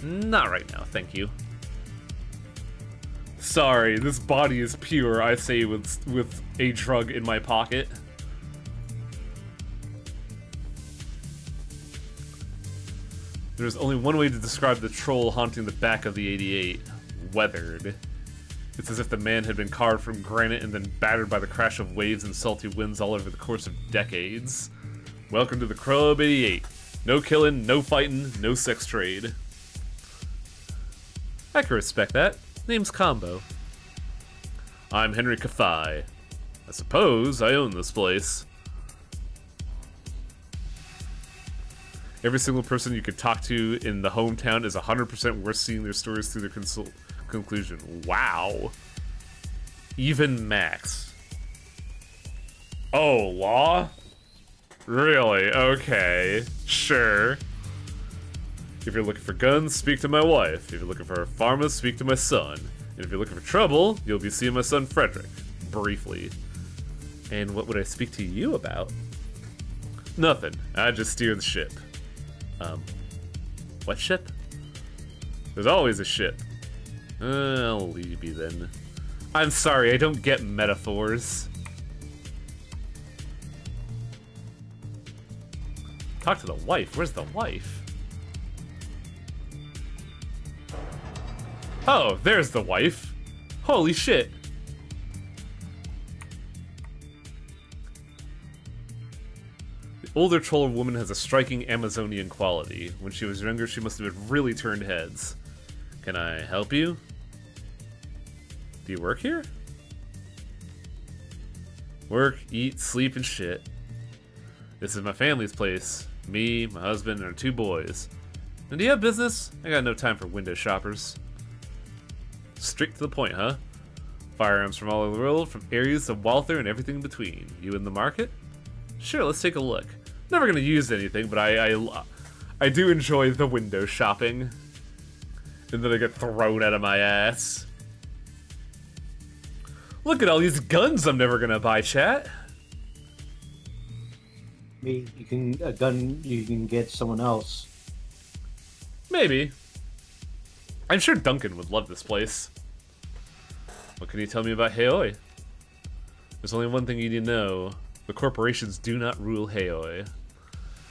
Speaker 1: Not right now, thank you. Sorry, this body is pure, I say with a drug in my pocket. There's only one way to describe the troll haunting the back of the 88. Weathered. It's as if the man had been carved from granite and then battered by the crash of waves and salty winds all over the course of decades. Welcome to the Club 88. No killing, no fighting, no sex trade. I can respect that. Name's Combo. I'm Henry Kafai. I suppose I own this place. Every single person you could talk to in the hometown is 100% worth seeing their stories through their conclusion. Wow. Even Max. Oh, law? Really? Okay. Sure. If you're looking for guns, speak to my wife. If you're looking for a pharma, speak to my son. And if you're looking for trouble, you'll be seeing my son Frederick. Briefly. And what would I speak to you about? Nothing. I just steer the ship. What ship? There's always a ship. I'll leave you then. I'm sorry, I don't get metaphors. Talk to the wife. Where's the wife? Oh, there's the wife. Holy shit. The older troll woman has a striking Amazonian quality. When she was younger, she must have really turned heads. Can I help you? Do you work here? Work, eat, sleep, and shit. This is my family's place. Me, my husband, and our 2 boys. And do you have business? I got no time for window shoppers. Straight to the point, huh? Firearms from all over the world, from areas of Walther and everything in between. You in the market? Sure, let's take a look. Never gonna use anything, but I do enjoy the window shopping. And then I get thrown out of my ass. Look at all these guns I'm never gonna buy, chat.
Speaker 2: Maybe you can a gun you can get someone else.
Speaker 1: Maybe. I'm sure Duncan would love this place. What can you tell me about Haoi? There's only one thing you need to know. The corporations do not rule Haoi.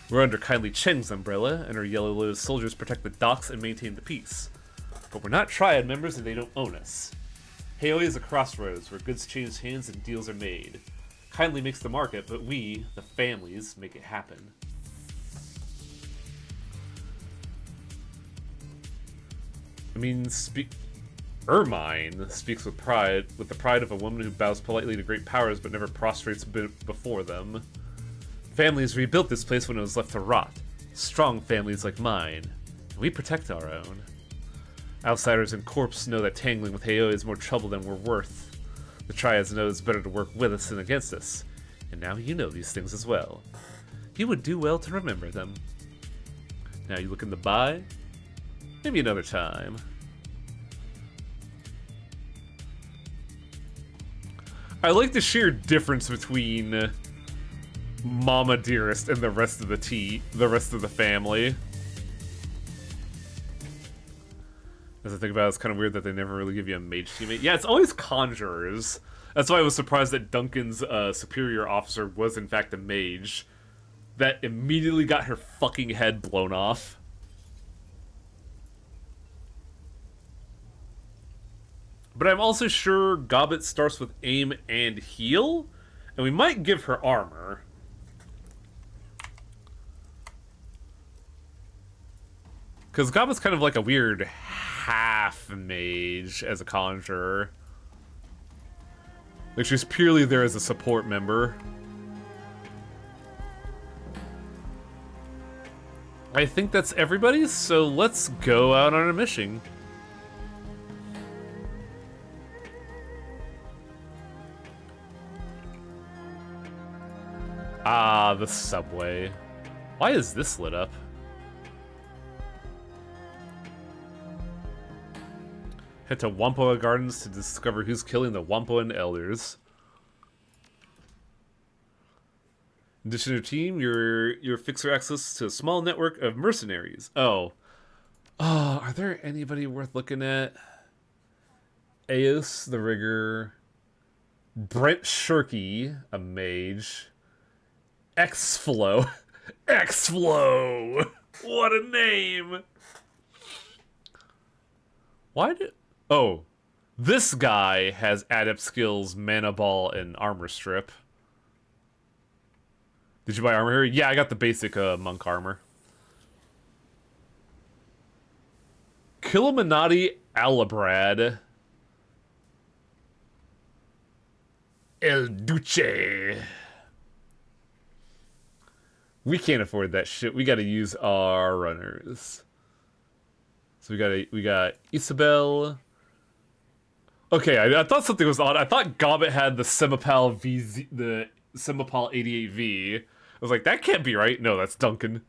Speaker 1: We're under kindly Cheng's umbrella, and our yellow-nosed soldiers protect the docks and maintain the peace. But we're not Triad members, and they don't own us. Haoi is a crossroads where goods change hands and deals are made. Kindly makes the market, but we, the families, make it happen. I mean, Ermine speaks with pride, with the pride of a woman who bows politely to great powers but never prostrates before them. Families rebuilt this place when it was left to rot. Strong families like mine. And we protect our own. Outsiders and corps know that tangling with Haoi is more trouble than we're worth. The Triads know it's better to work with us than against us. And now you know these things as well. You would do well to remember them. Now you looking to buy? Maybe another time. I like the sheer difference between Mama Dearest and the rest of the rest of the family. As I think about it, it's kind of weird that they never really give you a mage teammate. Yeah, it's always conjurers. That's why I was surprised that Duncan's superior officer was in fact a mage. That immediately got her fucking head blown off. But I'm also sure Gobbet starts with aim and heal, and we might give her armor. Because Gobbet's kind of like a weird half mage as a conjurer. Like, she's purely there as a support member. I think that's everybody, so let's go out on a mission. Ah, the subway. Why is this lit up? Head to Wampoa Gardens to discover who's killing the Wampoan elders. In addition to your team, your fixer access to a small network of mercenaries. Oh. Oh, are there anybody worth looking at? Aos, the rigger. Brent Shirky, a mage. X-Flow. X-Flow! What a name! Why did... Oh. This guy has adept skills, mana ball, and armor strip. Did you buy armor here? Yeah, I got the basic monk armor. Killuminati Alabrad. El Duce. We can't afford that shit. We gotta use our runners. So we got Isabel. Okay, I thought something was odd. I thought Gobbet had the Semipal VZ, the Semipal 88V. I was like, that can't be right. No, that's Duncan.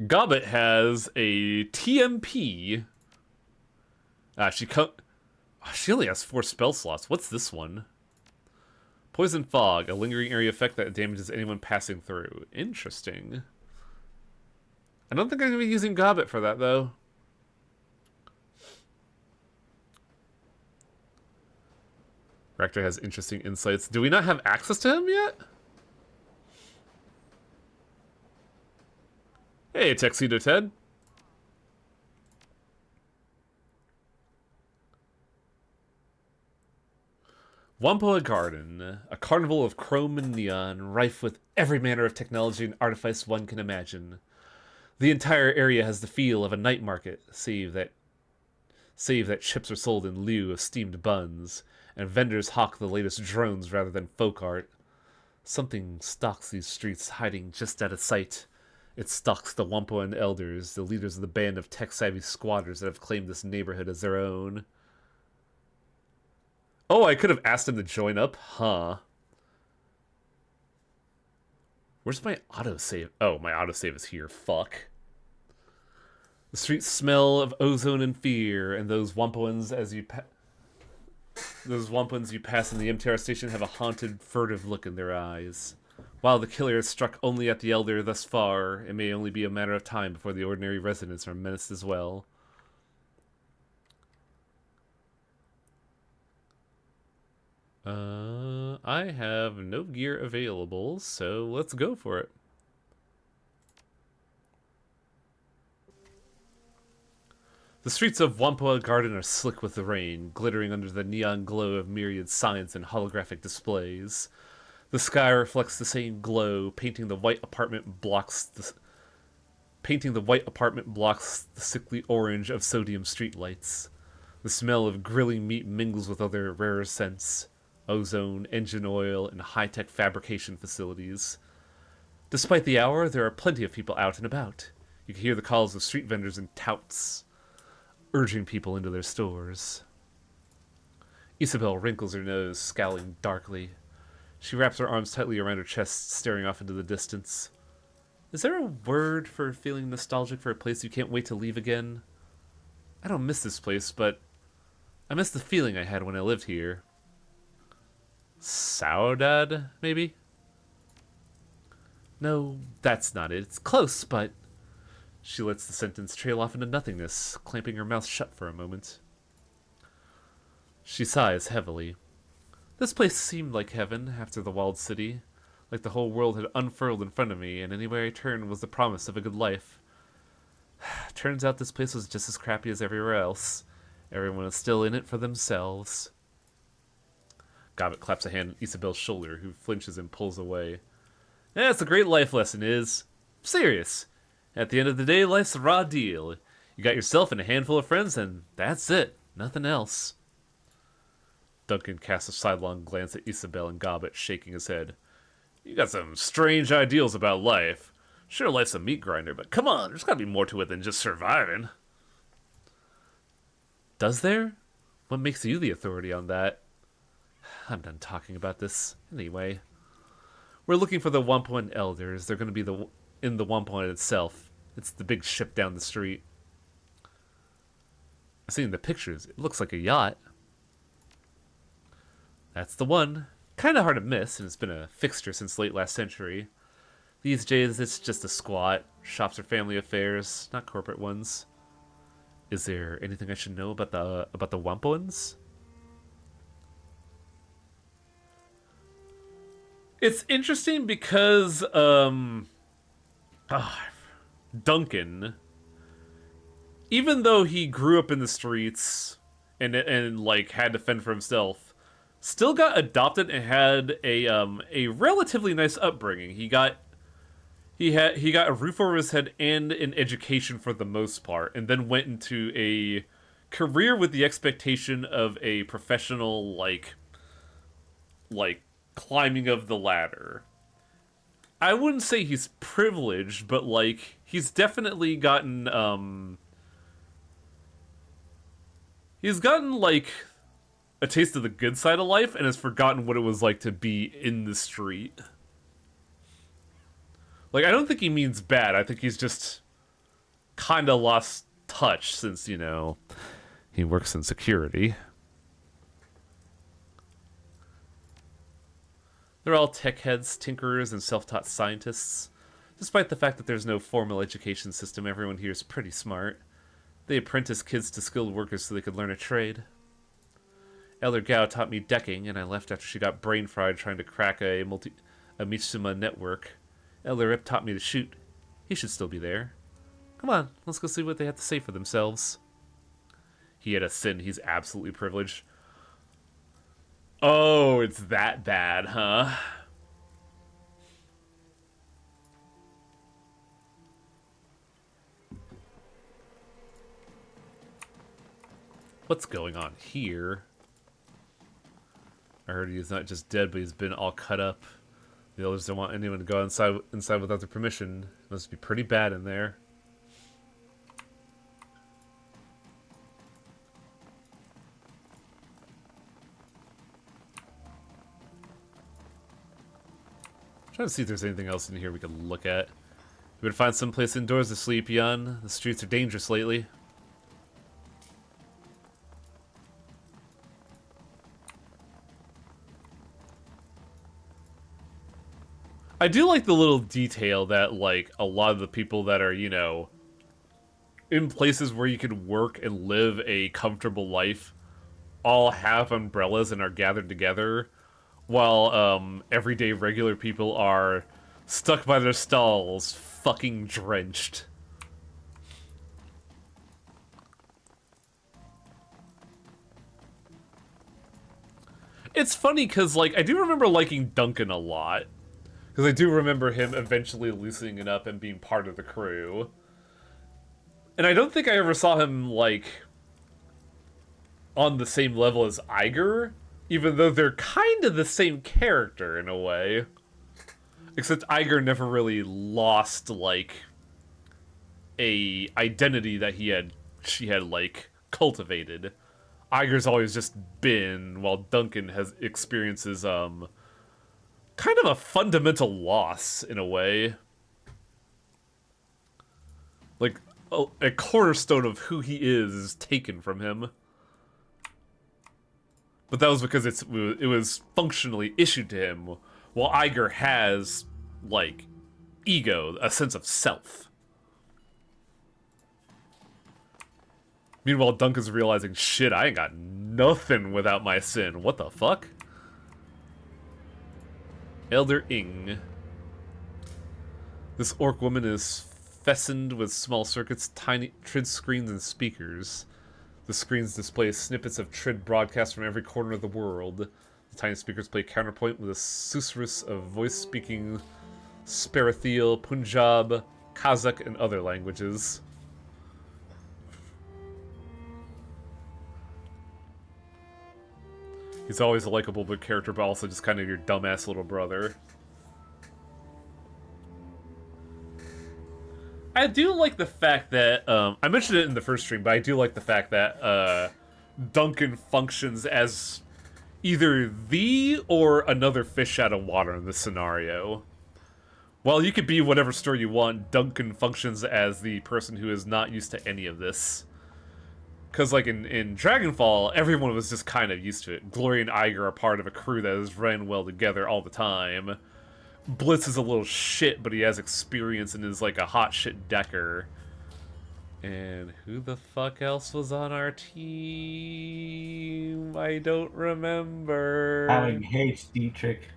Speaker 1: Gobbet has a TMP. She only has 4 spell slots. What's this one? Poison Fog, a lingering area effect that damages anyone passing through. Interesting. I don't think I'm going to be using Gobbet for that, though. Rector has interesting insights. Do we not have access to him yet? Hey, Tuxedo Ted. Wampoa Garden, a carnival of chrome and neon, rife with every manner of technology and artifice one can imagine. The entire area has the feel of a night market, save that chips are sold in lieu of steamed buns, and vendors hawk the latest drones rather than folk art. Something stalks these streets, hiding just out of sight. It stalks the Wampoan elders, the leaders of the band of tech-savvy squatters that have claimed this neighborhood as their own. Oh, I could have asked him to join up? Huh. Where's my autosave? Oh, my autosave is here. Fuck. The streets smell of ozone and fear, and those Wampoans you pass in the MTR station have a haunted, furtive look in their eyes. While the killer has struck only at the elder thus far, it may only be a matter of time before the ordinary residents are menaced as well. I have no gear available, so let's go for it. The streets of Wampoa Garden are slick with the rain, glittering under the neon glow of myriad signs and holographic displays. The sky reflects the same glow, painting the white apartment blocks the sickly orange of sodium streetlights. The smell of grilling meat mingles with other rarer scents: ozone, engine oil, and high-tech fabrication facilities. Despite the hour, there are plenty of people out and about. You can hear the calls of street vendors and touts, urging people into their stores. Isabel wrinkles her nose, scowling darkly. She wraps her arms tightly around her chest, staring off into the distance. Is there a word for feeling nostalgic for a place you can't wait to leave again? I don't miss this place, but I miss the feeling I had when I lived here. Saudade, maybe? No, that's not it. It's close, but... She lets the sentence trail off into nothingness, clamping her mouth shut for a moment. She sighs heavily. This place seemed like heaven after the walled city, like the whole world had unfurled in front of me, and anywhere I turned was the promise of a good life. Turns out this place was just as crappy as everywhere else. Everyone is still in it for themselves. Gobbet claps a hand on Isabel's shoulder, who flinches and pulls away. That's a great life lesson, is. Serious. At the end of the day, life's a raw deal. You got yourself and a handful of friends, and that's it. Nothing else. Duncan casts a sidelong glance at Isabel and Gobbet, shaking his head. You got some strange ideals about life. Sure, life's a meat grinder, but come on, there's gotta be more to it than just surviving. Does there? What makes you the authority on that? I'm done talking about this. Anyway. We're looking for the Wampoan elders. They're going to be in the Wampoan itself. It's the big ship down the street. I've seen the pictures. It looks like a yacht. That's the one. Kind of hard to miss, and it's been a fixture since late last century. These days, it's just a squat. Shops are family affairs, not corporate ones. Is there anything I should know about the Wampoans? It's interesting because Duncan, even though he grew up in the streets and like had to fend for himself, still got adopted and had a relatively nice upbringing. He got a roof over his head and an education for the most part, and then went into a career with the expectation of a professional like climbing of the ladder. I wouldn't say he's privileged, but like he's definitely gotten like a taste of the good side of life and has forgotten what it was like to be in the street. Like, I don't think he means bad. I think he's just kind of lost touch since, you know, he works in security. They're all tech heads, tinkerers, and self-taught scientists. Despite the fact that there's no formal education system, everyone here is pretty smart. They apprentice kids to skilled workers so they could learn a trade. Elder Gao taught me decking, and I left after she got brain fried trying to crack a Mitsuma network. Elder Rip taught me to shoot. He should still be there. Come on, let's go see what they have to say for themselves. He had a sin. He's absolutely privileged. Oh, it's that bad, huh? What's going on here? I heard he's not just dead, but he's been all cut up. The elders don't want anyone to go inside without their permission. It must be pretty bad in there. Trying to see if there's anything else in here we could look at. We would find some place indoors to sleep, Yun. The streets are dangerous lately. I do like the little detail that, like, a lot of the people that are, you know, in places where you can work and live a comfortable life all have umbrellas and are gathered together, while everyday regular people are stuck by their stalls, fucking drenched. It's funny because, like, I do remember liking Duncan a lot. Because I do remember him eventually loosening it up and being part of the crew. And I don't think I ever saw him, like, on the same level as Iger, even though they're kind of the same character in a way. Except Iger never really lost, like, a identity that she had, like, cultivated. Iger's always just been, while Duncan has experiences, kind of a fundamental loss, in a way. Like, a cornerstone of who he is taken from him. But that was because it was functionally issued to him, while Iger has, like, ego, a sense of self. Meanwhile, Duncan's realizing, shit, I ain't got nothing without my sin. What the fuck? Elder Ing. This orc woman is fastened with small circuits, tiny Trid screens, and speakers. The screens display snippets of Trid broadcast from every corner of the world. The tiny speakers play counterpoint with a susurrus of voice-speaking Sparathiel, Punjab, Kazakh, and other languages. He's always a likable good character, but also just kind of your dumbass little brother. I do like the fact that, I mentioned it in the first stream, but I do like the fact that Duncan functions as either the or another fish out of water in this scenario. While you could be whatever story you want, Duncan functions as the person who is not used to any of this. Because, like, in Dragonfall, everyone was just kind of used to it. Glory and Iger are part of a crew that has ran well together all the time. Blitz is a little shit, but he has experience and is, like, a hot shit decker. And who the fuck else was on our team? I don't remember.
Speaker 2: Alan hates Dietrich.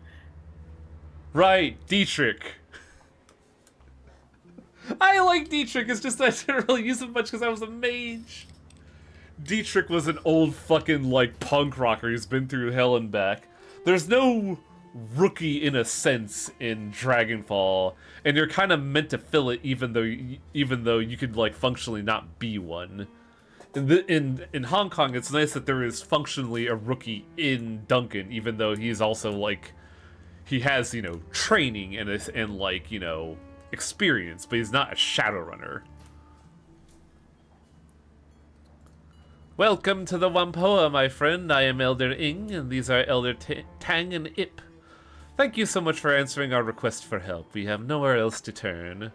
Speaker 1: Right, Dietrich. I like Dietrich, it's just I didn't really use him much because I was a mage. Dietrich was an old fucking, like, punk rocker who's been through hell and back. There's no rookie, in a sense, in Dragonfall, and you're kind of meant to fill it even though you could, like, functionally not be one. In Hong Kong, it's nice that there is functionally a rookie in Duncan, even though he's also, like, he has, you know, training and like, you know, experience, but he's not a Shadowrunner. Welcome to the Wampoa, my friend. I am Elder Ing, and these are Elder Tang and Ip. Thank you so much for answering our request for help. We have nowhere else to turn.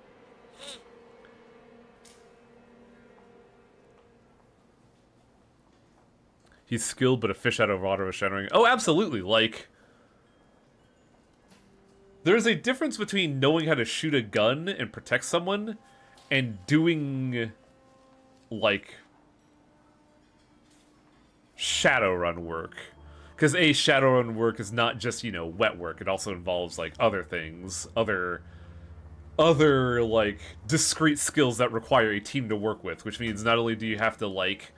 Speaker 1: He's skilled, but a fish out of water was shattering. Oh, absolutely. Like, There's a difference between knowing how to shoot a gun and protect someone and doing, like, Shadowrun work. Because Shadowrun work is not just, you know, wet work. It also involves, like, other things. Other, like, discrete skills that require a team to work with. Which means not only do you have to, like,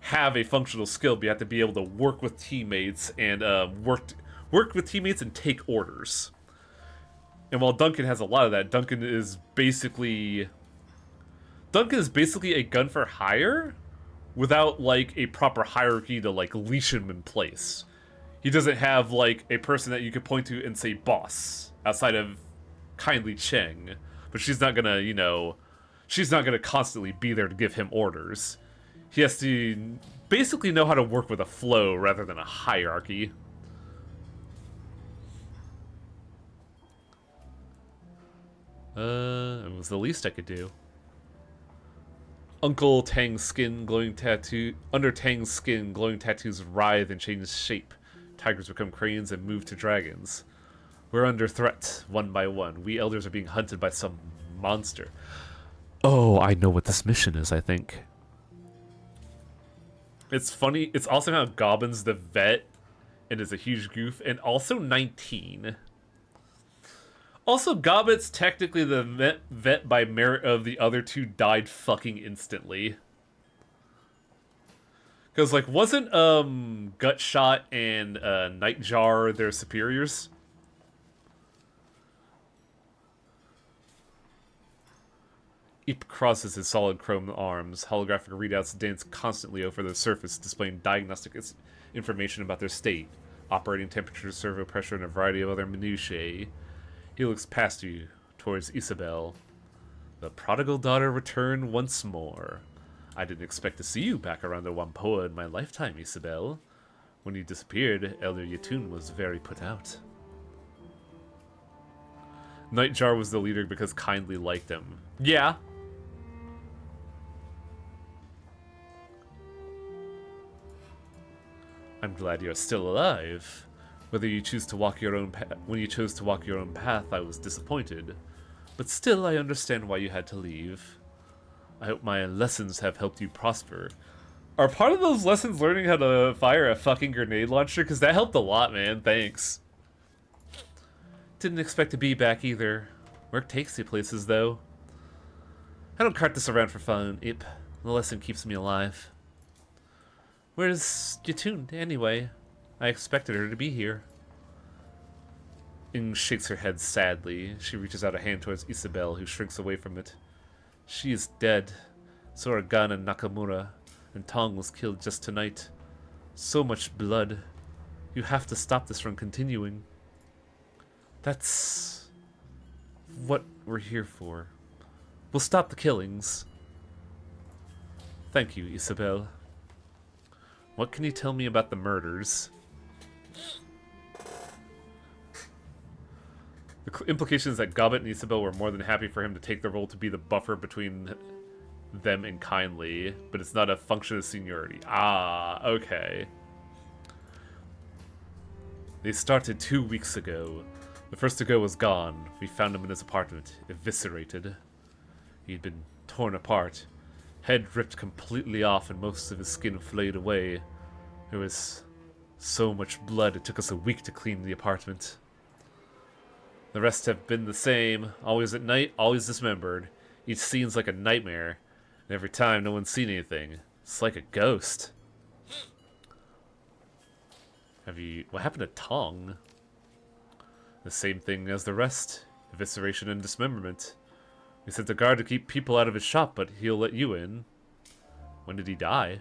Speaker 1: have a functional skill, but you have to be able to work with teammates and work with teammates and take orders. And while Duncan has a lot of that, Duncan is basically a gun for hire without like a proper hierarchy to like leash him in place. He doesn't have like a person that you could point to and say boss outside of Kindly Cheng, but she's not gonna, you know, she's not gonna constantly be there to give him orders. He has to basically know how to work with a flow rather than a hierarchy. It was the least I could do. Uncle Tang's skin, glowing tattoo. Under Tang's skin, glowing tattoos writhe and change shape. Tigers become cranes and move to dragons. We're under threat, one by one. We elders are being hunted by some monster. Oh, I know what this mission is, I think. It's funny. It's also how Gobbin's the vet and is a huge goof, and also 19. Also, Gobbit's technically the vet by merit of the other two died fucking instantly. Because, like, wasn't, Gutshot and, Nightjar their superiors? Eep crosses his solid chrome arms. Holographic readouts dance constantly over the surface, displaying diagnostic information about their state. Operating temperature, servo pressure, and a variety of other minutiae. He looks past you, towards Isabel. The prodigal daughter returned once more. I didn't expect to see you back around the Wampoa in my lifetime, Isabel. When you disappeared, Elder Yetun was very put out. Nightjar was the leader because Kindly liked him. Yeah. I'm glad you're still alive. Whether you choose to walk your own when you chose to walk your own path, I was disappointed. But still, I understand why you had to leave. I hope my lessons have helped you prosper. Are part of those lessons learning how to fire a fucking grenade launcher? Because that helped a lot, man. Thanks. Didn't expect to be back either. Work takes you places, though. I don't cart this around for fun, Ip. The lesson keeps me alive. Where's Yetun, anyway? I expected her to be here. Ing shakes her head sadly. She reaches out a hand towards Isabel, who shrinks away from it. She is dead. So are Gan and Nakamura, and Tong was killed just tonight. So much blood. You have to stop this from continuing. That's what we're here for. We'll stop the killings. Thank you, Isabel. What can you tell me about the murders? The implication is that Gobbet and Isabel were more than happy for him to take the role to be the buffer between them and Kindly, but it's not a function of seniority. Ah, okay. They started 2 weeks ago. The first to go was gone. We found him in his apartment, eviscerated. He'd been torn apart, head ripped completely off and most of his skin flayed away. There was so much blood it took us a week to clean the apartment. The rest have been the same, always at night, always dismembered. Each scene's like a nightmare, and every time no one's seen anything. It's like a ghost. What happened to Tong? The same thing as the rest. Evisceration and dismemberment. We sent a guard to keep people out of his shop, but he'll let you in. When did he die?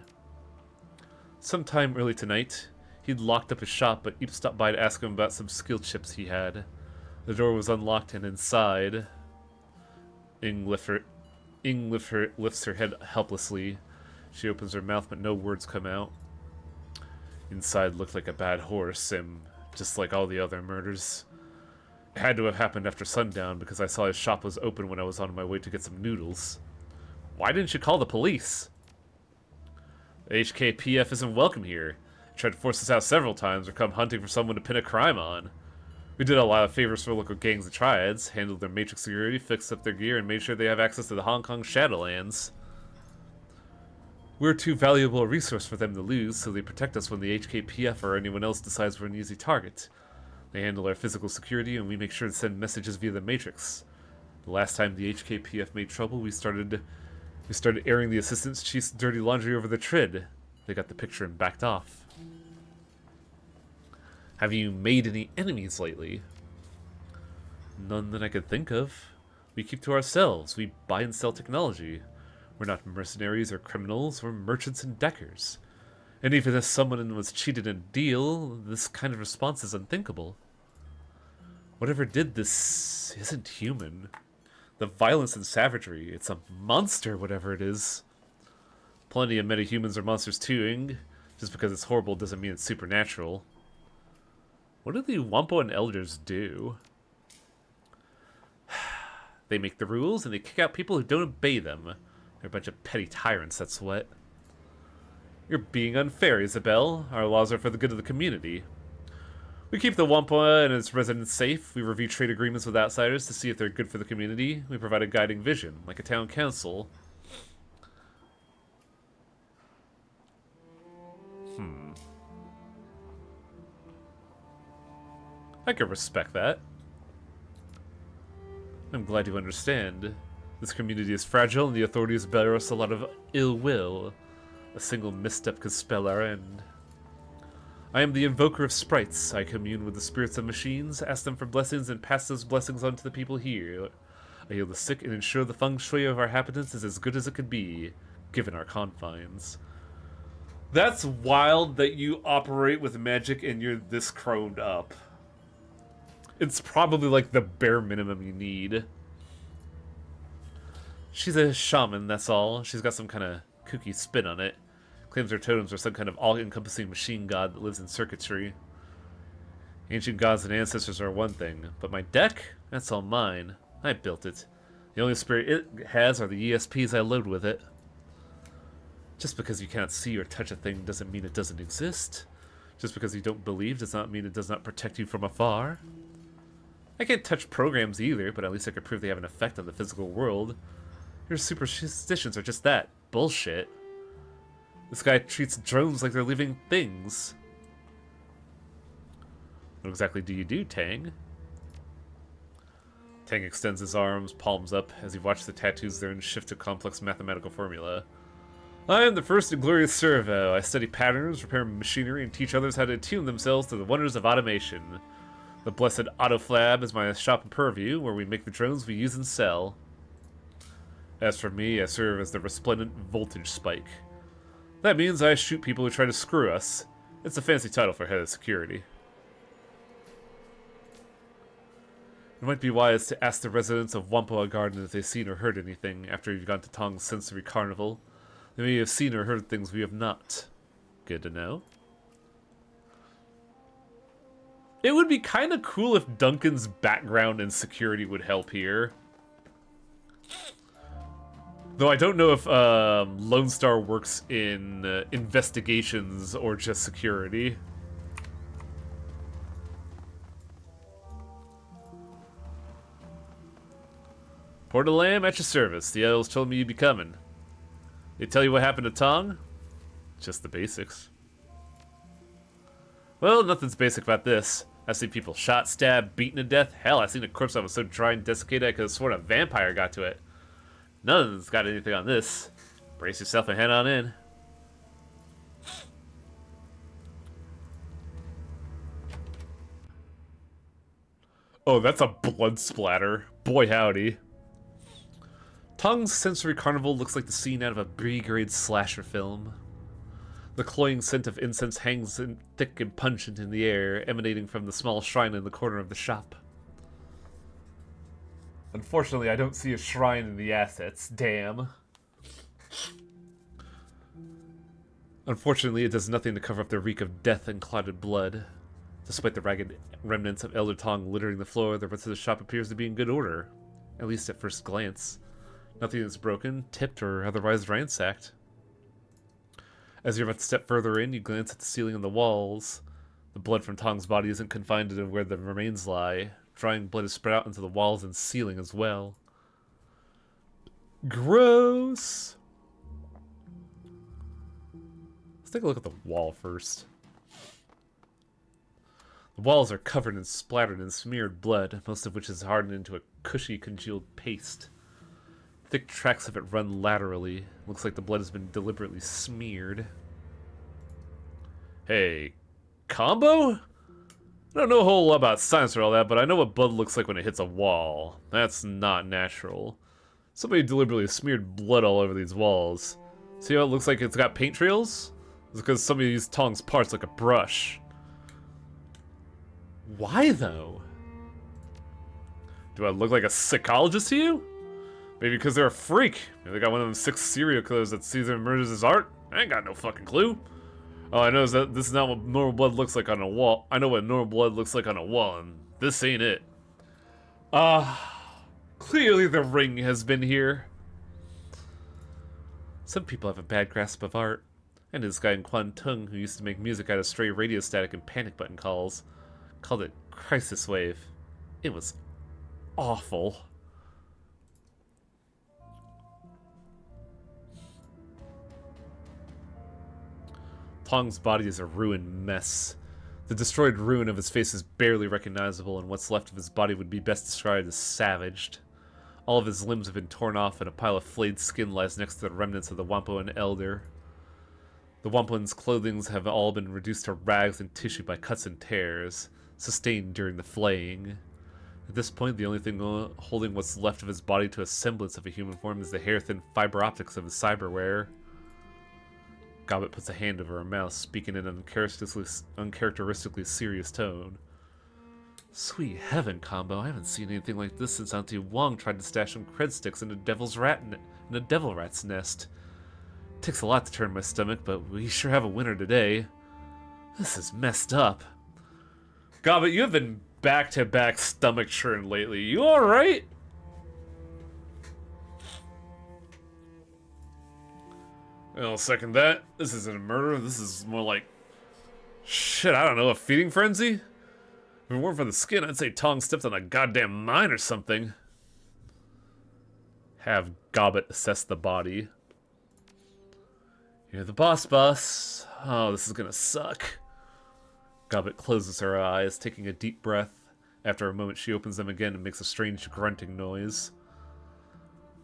Speaker 1: Sometime early tonight. He'd locked up his shop, but Eep stopped by to ask him about some skill chips he had. The door was unlocked, and inside... Ing lifts her head helplessly. She opens her mouth, but no words come out. Inside looked like a bad horse, and just like all the other murders. It had to have happened after sundown, because I saw his shop was open when I was on my way to get some noodles. Why didn't you call the police? The HKPF isn't welcome here. They tried to force us out several times or come hunting for someone to pin a crime on. We did a lot of favors for local gangs and triads, handled their matrix security, fixed up their gear, and made sure they have access to the Hong Kong Shadowlands. We're too valuable a resource for them to lose, so they protect us when the HKPF or anyone else decides we're an easy target. They handle our physical security, and we make sure to send messages via the matrix. The last time the HKPF made trouble, we started airing the assistant chief's dirty laundry over the Trid. They got the picture and backed off. Have you made any enemies lately? None that I could think of. We keep to ourselves. We buy and sell technology. We're not mercenaries or criminals. We're merchants and deckers. And even if someone was cheated in a deal, this kind of response is unthinkable. Whatever did this isn't human. The violence and savagery, it's a monster, whatever it is. Plenty of metahumans are monsters too, Ing. Just because it's horrible doesn't mean it's supernatural. What do the Wampo and Elders do? They make the rules and they kick out people who don't obey them. They're a bunch of petty tyrants, that's what. You're being unfair, Isabel. Our laws are for the good of the community. We keep the Wampa and its residents safe. We review trade agreements with outsiders to see if they're good for the community. We provide a guiding vision, like a town council. I can respect that. I'm glad you understand. This community is fragile and the authorities bear us a lot of ill will. A single misstep could spell our end. I am the invoker of sprites. I commune with the spirits of machines, ask them for blessings, and pass those blessings on to the people here. I heal the sick and ensure the feng shui of our inhabitants is as good as it could be, given our confines. That's wild that you operate with magic and you're this chromed up. It's probably like the bare minimum you need. She's a shaman, that's all. She's got some kind of kooky spin on it. Claims her totems are some kind of all-encompassing machine god that lives in circuitry. Ancient gods and ancestors are one thing, but my deck? That's all mine. I built it. The only spirit it has are the ESPs I load with it. Just because you cannot see or touch a thing doesn't mean it doesn't exist. Just because you don't believe does not mean it does not protect you from afar. I can't touch programs either, but at least I can prove they have an effect on the physical world. Your superstitions are just that. Bullshit. This guy treats drones like they're living things. What exactly do you do, Tang? Tang extends his arms, palms up, as he watches the tattoos therein shift to complex mathematical formula. I am the first and glorious servo. I study patterns, repair machinery, and teach others how to attune themselves to the wonders of automation. The blessed Autoflab is my shop and purview, where we make the drones we use and sell. As for me, I serve as the resplendent voltage spike. That means I shoot people who try to screw us. It's a fancy title for head of security. It might be wise to ask the residents of Wampoa Garden if they've seen or heard anything after you've gone to Tong's sensory carnival. They may have seen or heard things we have not. Good to know. It would be kind of cool if Duncan's background and security would help here. Though I don't know if Lone Star works in investigations or just security. Port of Lamb at your service. The elves told me you'd be coming. They tell you what happened to Tong? Just the basics. Well, nothing's basic about this. I've seen people shot, stabbed, beaten to death. Hell, I've seen a corpse that was so dry and desiccated I could have sworn a vampire got to it. None of them's got anything on this. Brace yourself and head on in. Oh, that's a blood splatter. Boy howdy. Tong's sensory carnival looks like the scene out of a B-grade slasher film. The cloying scent of incense hangs in thick and pungent in the air, emanating from the small shrine in the corner of the shop. Unfortunately, I don't see a shrine in the assets. Damn. Unfortunately, it does nothing to cover up the reek of death and clotted blood. Despite the ragged remnants of Elder Tong littering the floor, the rest of the shop appears to be in good order. At least at first glance. Nothing is broken, tipped, or otherwise ransacked. As you're about to step further in, you glance at the ceiling and the walls. The blood from Tong's body isn't confined to where the remains lie. Drying blood is spread out into the walls and ceiling as well. Gross! Let's take a look at the wall first. The walls are covered in splattered and smeared blood, most of which is hardened into a cushy, congealed paste. Thick tracks of it run laterally. Looks like the blood has been deliberately smeared. Hey, combo? I don't know a whole lot about science or all that, but I know what blood looks like when it hits a wall. That's not natural. Somebody deliberately smeared blood all over these walls. See how it looks like it's got paint trails? It's because somebody used Tong's parts like a brush. Why, though? Do I look like a psychologist to you? Maybe because they're a freak. Maybe they got one of them 6 serial killers that sees their murders as art? I ain't got no fucking clue. All I know is that this is not what normal blood looks like on a wall. I know what normal blood looks like on a wall, and this ain't it. Clearly the ring has been here. Some people have a bad grasp of art. And this guy in Kwantung who used to make music out of stray radio static and panic button calls. Called it Crisis Wave. It was awful. Tong's body is a ruined mess. The destroyed ruin of his face is barely recognizable, and what's left of his body would be best described as savaged. All of his limbs have been torn off, and a pile of flayed skin lies next to the remnants of the Wampoan Elder. The Wampoan's clothing have all been reduced to rags and tissue by cuts and tears, sustained during the flaying. At this point, the only thing holding what's left of his body to a semblance of a human form is the hair-thin fiber optics of his cyberware. Gobbet puts a hand over her mouth, speaking in an uncharacteristically serious tone. Sweet heaven, Combo, I haven't seen anything like this since Auntie Wong tried to stash some cred sticks in a devil rat's nest. It takes a lot to turn my stomach, but we sure have a winner today. This is messed up. Gobbet, you have been back-to-back stomach churn lately. You alright? I'll second that. This isn't a murder. This is more like... shit, I don't know, a feeding frenzy? If it weren't for the skin, I'd say Tong stepped on a goddamn mine or something. Have Gobbet assess the body. You're the boss. Oh, this is gonna suck. Gobbet closes her eyes, taking a deep breath. After a moment, she opens them again and makes a strange grunting noise.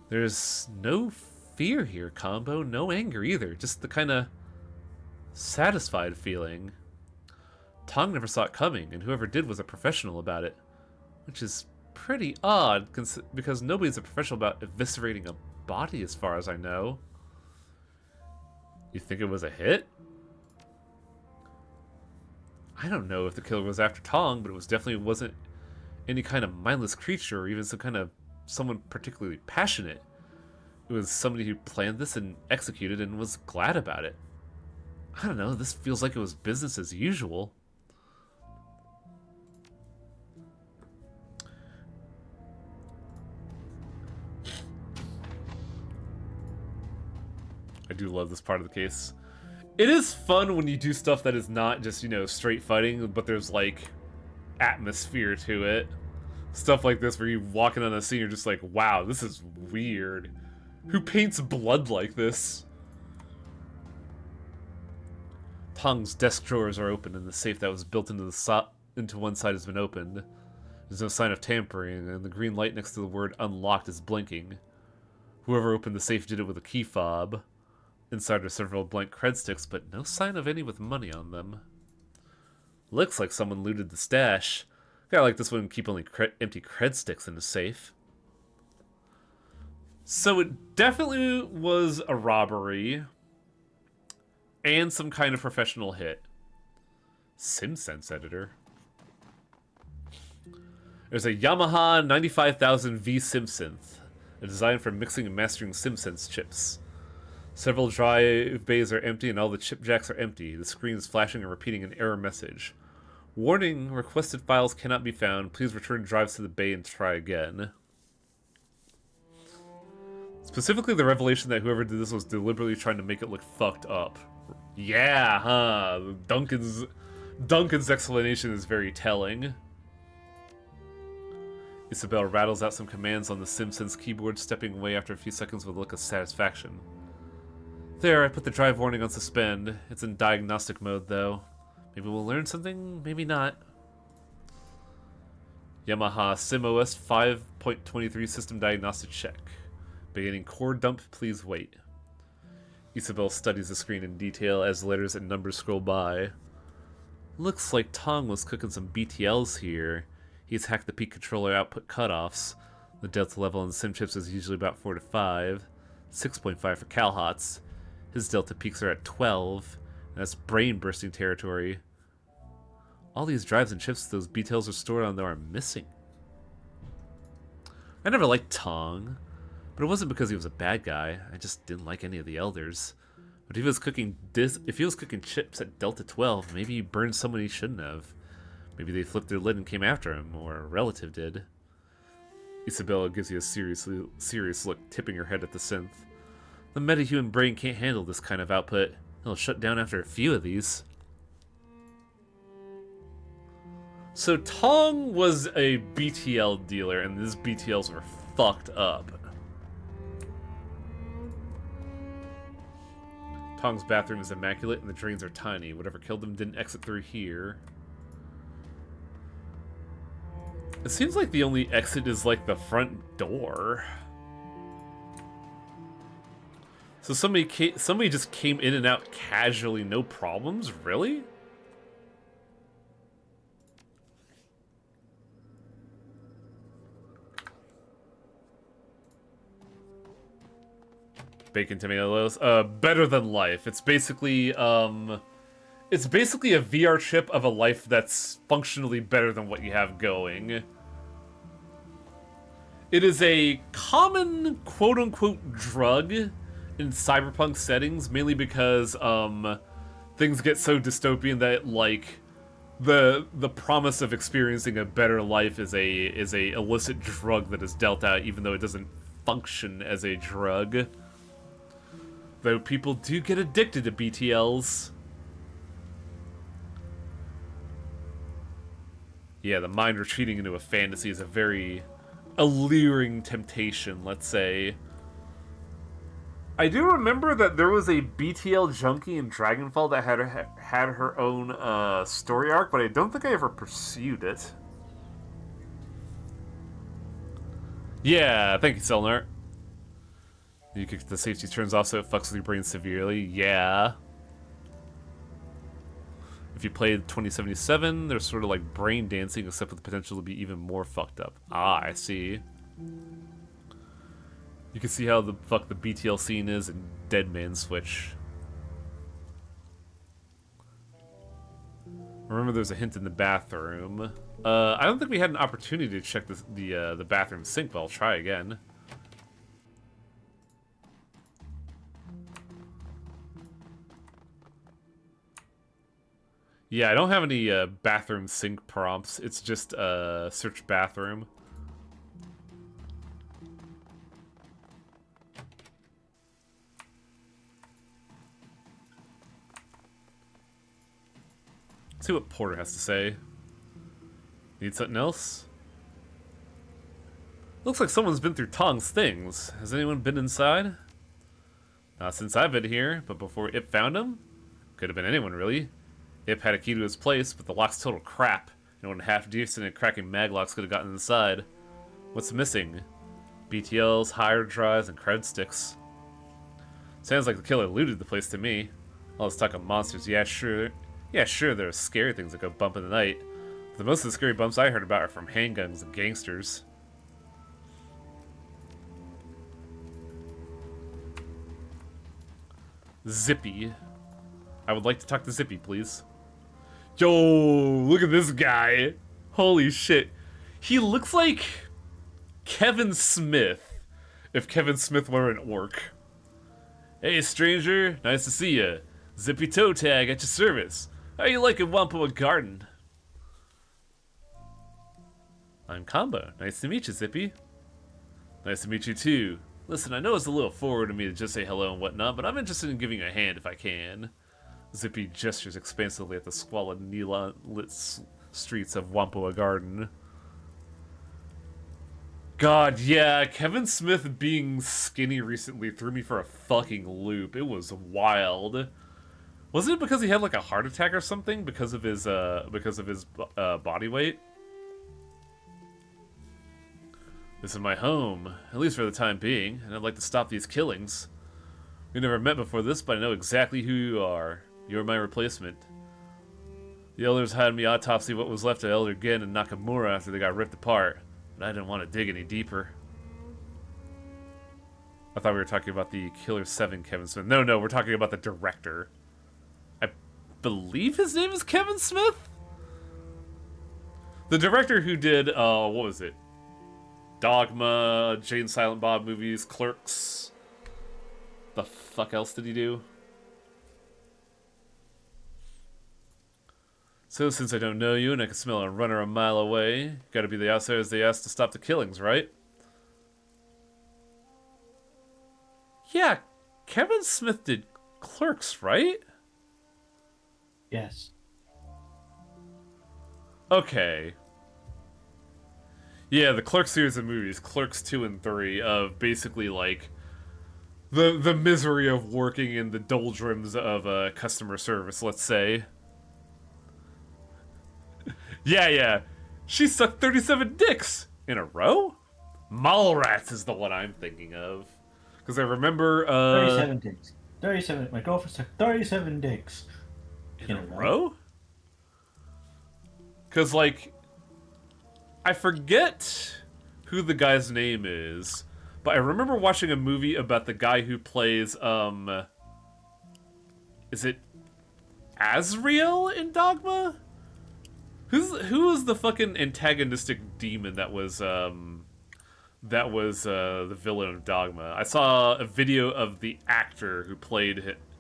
Speaker 1: There's no fear here, Combo. No anger either. Just the kind of satisfied feeling. Tong never saw it coming, and whoever did was a professional about it. Which is pretty odd, because nobody's a professional about eviscerating a body as far as I know. You think it was a hit? I don't know if the killer was after Tong, but it definitely wasn't any kind of mindless creature or even someone particularly passionate. It was somebody who planned this and executed and was glad about it. I don't know, this feels like it was business as usual. I do love this part of the case. It is fun when you do stuff that is not just, straight fighting, but there's, like, atmosphere to it. Stuff like this where you walk in on a scene, you're just like, wow, this is weird. Who paints blood like this? Tong's desk drawers are open, and the safe that was built into one side has been opened. There's no sign of tampering, and the green light next to the word unlocked is blinking. Whoever opened the safe did it with a key fob. Inside are several blank cred sticks, but no sign of any with money on them. Looks like someone looted the stash. Guy like this wouldn't keep only empty cred sticks in the safe. So it definitely was a robbery. And some kind of professional hit. SimSense editor. There's a Yamaha 95000V SimSynth, a design for mixing and mastering SimSense chips. Several drive bays are empty and all the chip jacks are empty. The screen is flashing and repeating an error message. Warning, requested files cannot be found. Please return drives to the bay and try again. Specifically the revelation that whoever did this was deliberately trying to make it look fucked up. Yeah, huh? Duncan's explanation is very telling. Isabel rattles out some commands on the Simpsons keyboard, stepping away after a few seconds with a look of satisfaction. There, I put the drive warning on suspend. It's in diagnostic mode, though. Maybe we'll learn something, maybe not. Yamaha SimOS 5.23 system diagnostic check. Beginning core dump, please wait. Isabel studies the screen in detail as letters and numbers scroll by. Looks like Tong was cooking some BTLs here. He's hacked the peak controller output cutoffs. The delta level on sim chips is usually about 4 to 5. 6.5 for Calhots. His delta peaks are at 12. And that's brain-bursting territory. All these drives and chips those BTLs are stored on, though, are missing. I never liked Tong. But it wasn't because he was a bad guy. I just didn't like any of the elders. But if he was cooking chips at Delta 12, maybe he burned someone he shouldn't have. Maybe they flipped their lid and came after him, or a relative did. Isabella gives you a serious look, tipping her head at the synth. The metahuman brain can't handle this kind of output. It'll shut down after a few of these. So Tong was a BTL dealer, and these BTLs were fucked up. Tong's bathroom is immaculate, and the drains are tiny. Whatever killed him didn't exit through here. It seems like the only exit is, like, the front door. So somebody just came in and out casually, no problems? Really? Bacon tomatoes. Better than life. It's basically a VR chip of a life that's functionally better than what you have going. It is a common quote-unquote drug in cyberpunk settings, mainly because things get so dystopian that, like, the promise of experiencing a better life is a illicit drug that is dealt out, even though it doesn't function as a drug. Though people do get addicted to BTLs. Yeah, the mind retreating into a fantasy is a very alluring temptation, let's say. I do remember that there was a BTL junkie in Dragonfall that had her own story arc, but I don't think I ever pursued it. Yeah, thank you, Selnar. You kick the safety turns off so it fucks with your brain severely. Yeah. If you played 2077, there's sort of like brain dancing, except with the potential to be even more fucked up. Ah, I see. You can see how the fuck the BTL scene is in Dead Man Switch. Remember, there's a hint in the bathroom. I don't think we had an opportunity to check the bathroom sink, but I'll try again. Yeah, I don't have any bathroom sink prompts. It's just search bathroom. Let's see what Porter has to say. Need something else? Looks like someone's been through Tong's things. Has anyone been inside? Not since I've been here, but before Ip found him? Could have been anyone, really. Ip had a key to his place, but the lock's total crap. Anyone half-decent at cracking maglocks could have gotten inside. What's missing? BTLs, hard drives, and cred sticks. Sounds like the killer looted the place to me. All this talk of monsters, yeah, sure. Yeah, sure, there are scary things that go bump in the night. But most of the scary bumps I heard about are from handguns and gangsters. Zippy. I would like to talk to Zippy, please. Yo, look at this guy. Holy shit. He looks like Kevin Smith, if Kevin Smith were an orc. Hey, stranger. Nice to see ya. Zippy toe tag at your service. How you liking Wampoa Garden? I'm Combo. Nice to meet you, Zippy. Nice to meet you, too. Listen, I know it's a little forward of me to just say hello and whatnot, but I'm interested in giving you a hand if I can. Zippy gestures expansively at the squalid neon-lit streets of Wampoa Garden. God, yeah, Kevin Smith being skinny recently threw me for a fucking loop. It was wild. Wasn't it because he had like a heart attack or something because of his body weight? This is my home, at least for the time being, and I'd like to stop these killings. We never met before this, but I know exactly who you are. You're my replacement. The elders had me autopsy what was left of Elder Gen and Nakamura after they got ripped apart, but I didn't want to dig any deeper. I thought we were talking about the Killer 7 Kevin Smith. No, we're talking about the director. I believe his name is Kevin Smith? The director who did, what was it? Dogma, Jane Silent Bob movies, Clerks. The fuck else did he do? So, since I don't know you and I can smell a runner a mile away, gotta be the outsiders they asked to stop the killings, right? Yeah, Kevin Smith did Clerks, right?
Speaker 2: Yes.
Speaker 1: Okay. Yeah, the Clerks series of movies, Clerks 2 and 3, of basically, like, the misery of working in the doldrums of customer service, let's say. Yeah. She sucked 37 dicks in a row? Mallrats is the one I'm thinking of. Because I remember,
Speaker 2: 37 dicks. 37. My girlfriend sucked 37 dicks.
Speaker 1: In a row? Because, like, I forget who the guy's name is, but I remember watching a movie about the guy who plays, is it Azrael in Dogma? Who was the fucking antagonistic demon that was the villain of Dogma? I saw a video of the actor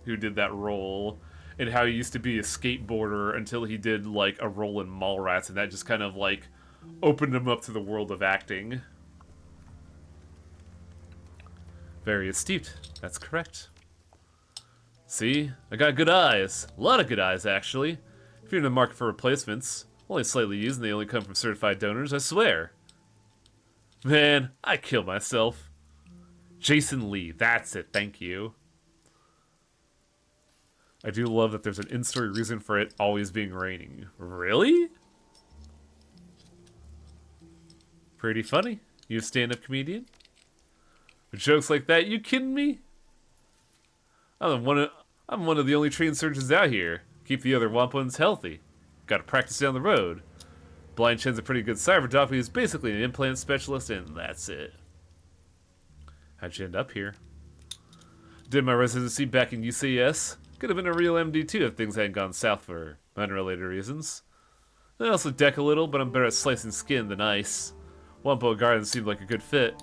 Speaker 1: who did that role, and how he used to be a skateboarder until he did like a role in Mallrats, and that just kind of like opened him up to the world of acting. Very astute. That's correct. See? I got good eyes. A lot of good eyes, actually. If you're in the market for replacements, only slightly used and they only come from certified donors, I swear. Man, I kill myself. Jason Lee, that's it, thank you. I do love that there's an in-story reason for it always being raining. Really? Pretty funny. You a stand-up comedian? With jokes like that, you kidding me? I'm one of the only trained surgeons out here. Keep the other Wampans healthy. Gotta practice down the road. Blind Chen's a pretty good cyber doc, but he's basically an implant specialist, and that's it. How'd you end up here? Did my residency back in UCS. Could have been a real MD too if things hadn't gone south for unrelated reasons. I also deck a little, but I'm better at slicing skin than ice. Wampoa Garden seemed like a good fit.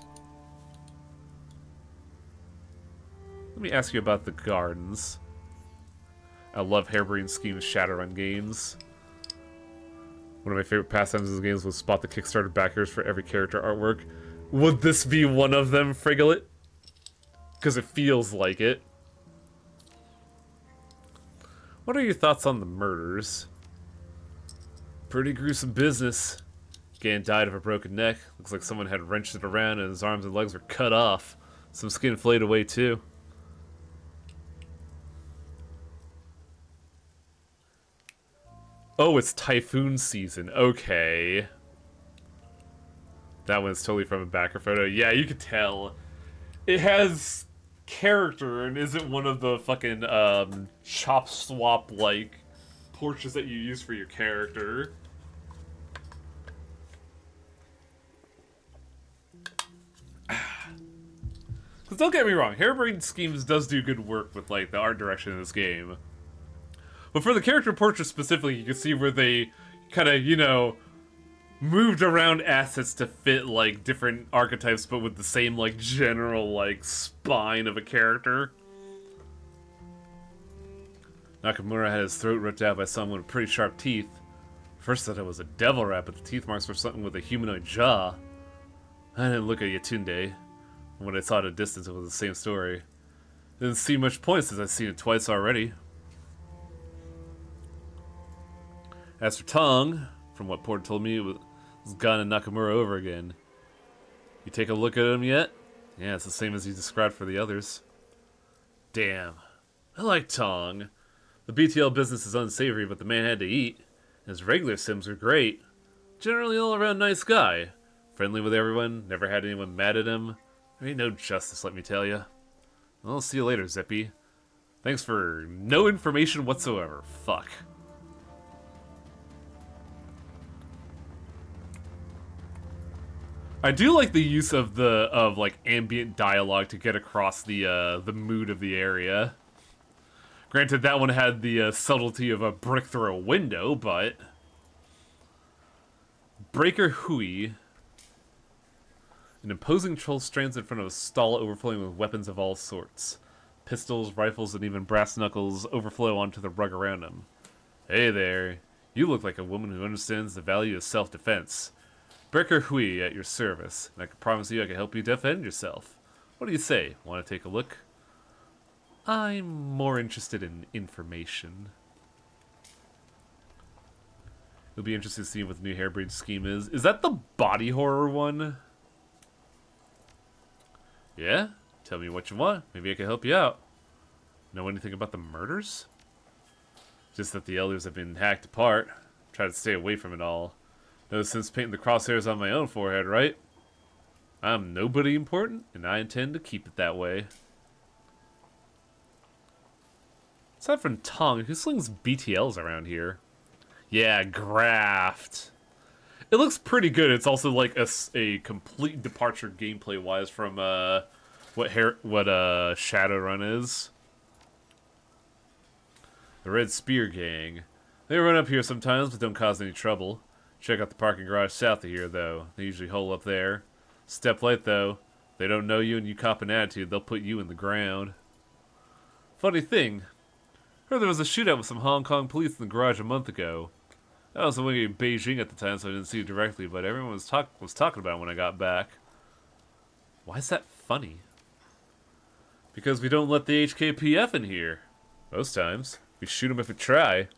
Speaker 1: Let me ask you about the gardens. I love harebrained schemes Shadowrun games. One of my favorite pastimes in the games was spot the Kickstarter backers for every character artwork. Would this be one of them, Frigolet? Because it feels like it. What are your thoughts on the murders? Pretty gruesome business. Gan died of a broken neck. Looks like someone had wrenched it around and his arms and legs were cut off. Some skin flayed away too. Oh, it's typhoon season. Okay. That one's totally from a backer photo. Yeah, you could tell. It has character and isn't one of the fucking chop swap like portraits that you use for your character. Because don't get me wrong, Harebrained Schemes does do good work with like the art direction in this game. But for the character portraits specifically, you can see where they kind of, you know, moved around assets to fit like different archetypes, but with the same like general like spine of a character. Nakamura had his throat ripped out by someone with pretty sharp teeth. First I thought it was a devil rat, but the teeth marks were something with a humanoid jaw. I didn't look at Yatunde. When I saw it at a distance, it was the same story. Didn't see much point since I'd seen it twice already. As for Tong, from what Port told me, it was Gun and Nakamura over again. You take a look at him yet? Yeah, it's the same as he described for the others. Damn. I like Tong. The BTL business is unsavory, but the man had to eat. His regular sims are great. Generally all around nice guy. Friendly with everyone, never had anyone mad at him. There ain't no justice, let me tell you. I'll see you later, Zippy. Thanks for no information whatsoever. Fuck. I do like the use of like ambient dialogue to get across the mood of the area. Granted, that one had the subtlety of a brick through a window, but Breaker Hui, an imposing troll stands in front of a stall overflowing with weapons of all sorts. Pistols, rifles, and even brass knuckles overflow onto the rug around him. Hey there, you look like a woman who understands the value of self-defense. Breaker Hui at your service, and I can promise you I can help you defend yourself. What do you say? Want to take a look? I'm more interested in information. It'll be interesting to see what the new Hairbreed scheme is. Is that the body horror one? Yeah? Tell me what you want. Maybe I can help you out. Know anything about the murders? Just that the elders have been hacked apart. Try to stay away from it all. No sense painting the crosshairs on my own forehead, right? I'm nobody important, and I intend to keep it that way. Aside from Tong, who slings BTLs around here? Yeah, Graft. It looks pretty good. It's also like a complete departure gameplay-wise from what Shadowrun is. The Red Spear Gang. They run up here sometimes, but don't cause any trouble. Check out the parking garage south of here, though. They usually hole up there. Step light, though. They don't know you and you cop an attitude, they'll put you in the ground. Funny thing, heard there was a shootout with some Hong Kong police in the garage a month ago. I was away in Beijing at the time, so I didn't see it directly, but everyone was talking about it when I got back. Why is that funny? Because we don't let the HKPF in here. Most times. We shoot them if we try.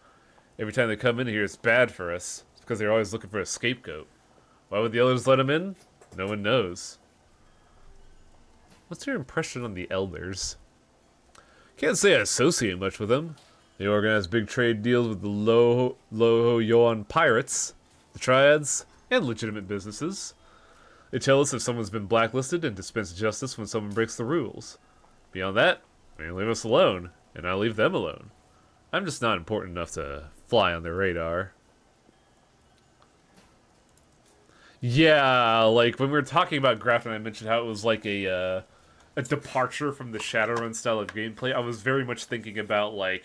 Speaker 1: Every time they come in here, it's bad for us. It's because they're always looking for a scapegoat. Why would the elders let them in? No one knows. What's your impression on the elders? Can't say I associate much with them. They organize big trade deals with the Loho Yuan pirates, the triads, and legitimate businesses. They tell us if someone's been blacklisted and dispense justice when someone breaks the rules. Beyond that, they leave us alone, and I leave them alone. I'm just not important enough to fly on their radar. Yeah, like when we were talking about Graph and I mentioned how it was like a departure from the Shadowrun style of gameplay, I was very much thinking about like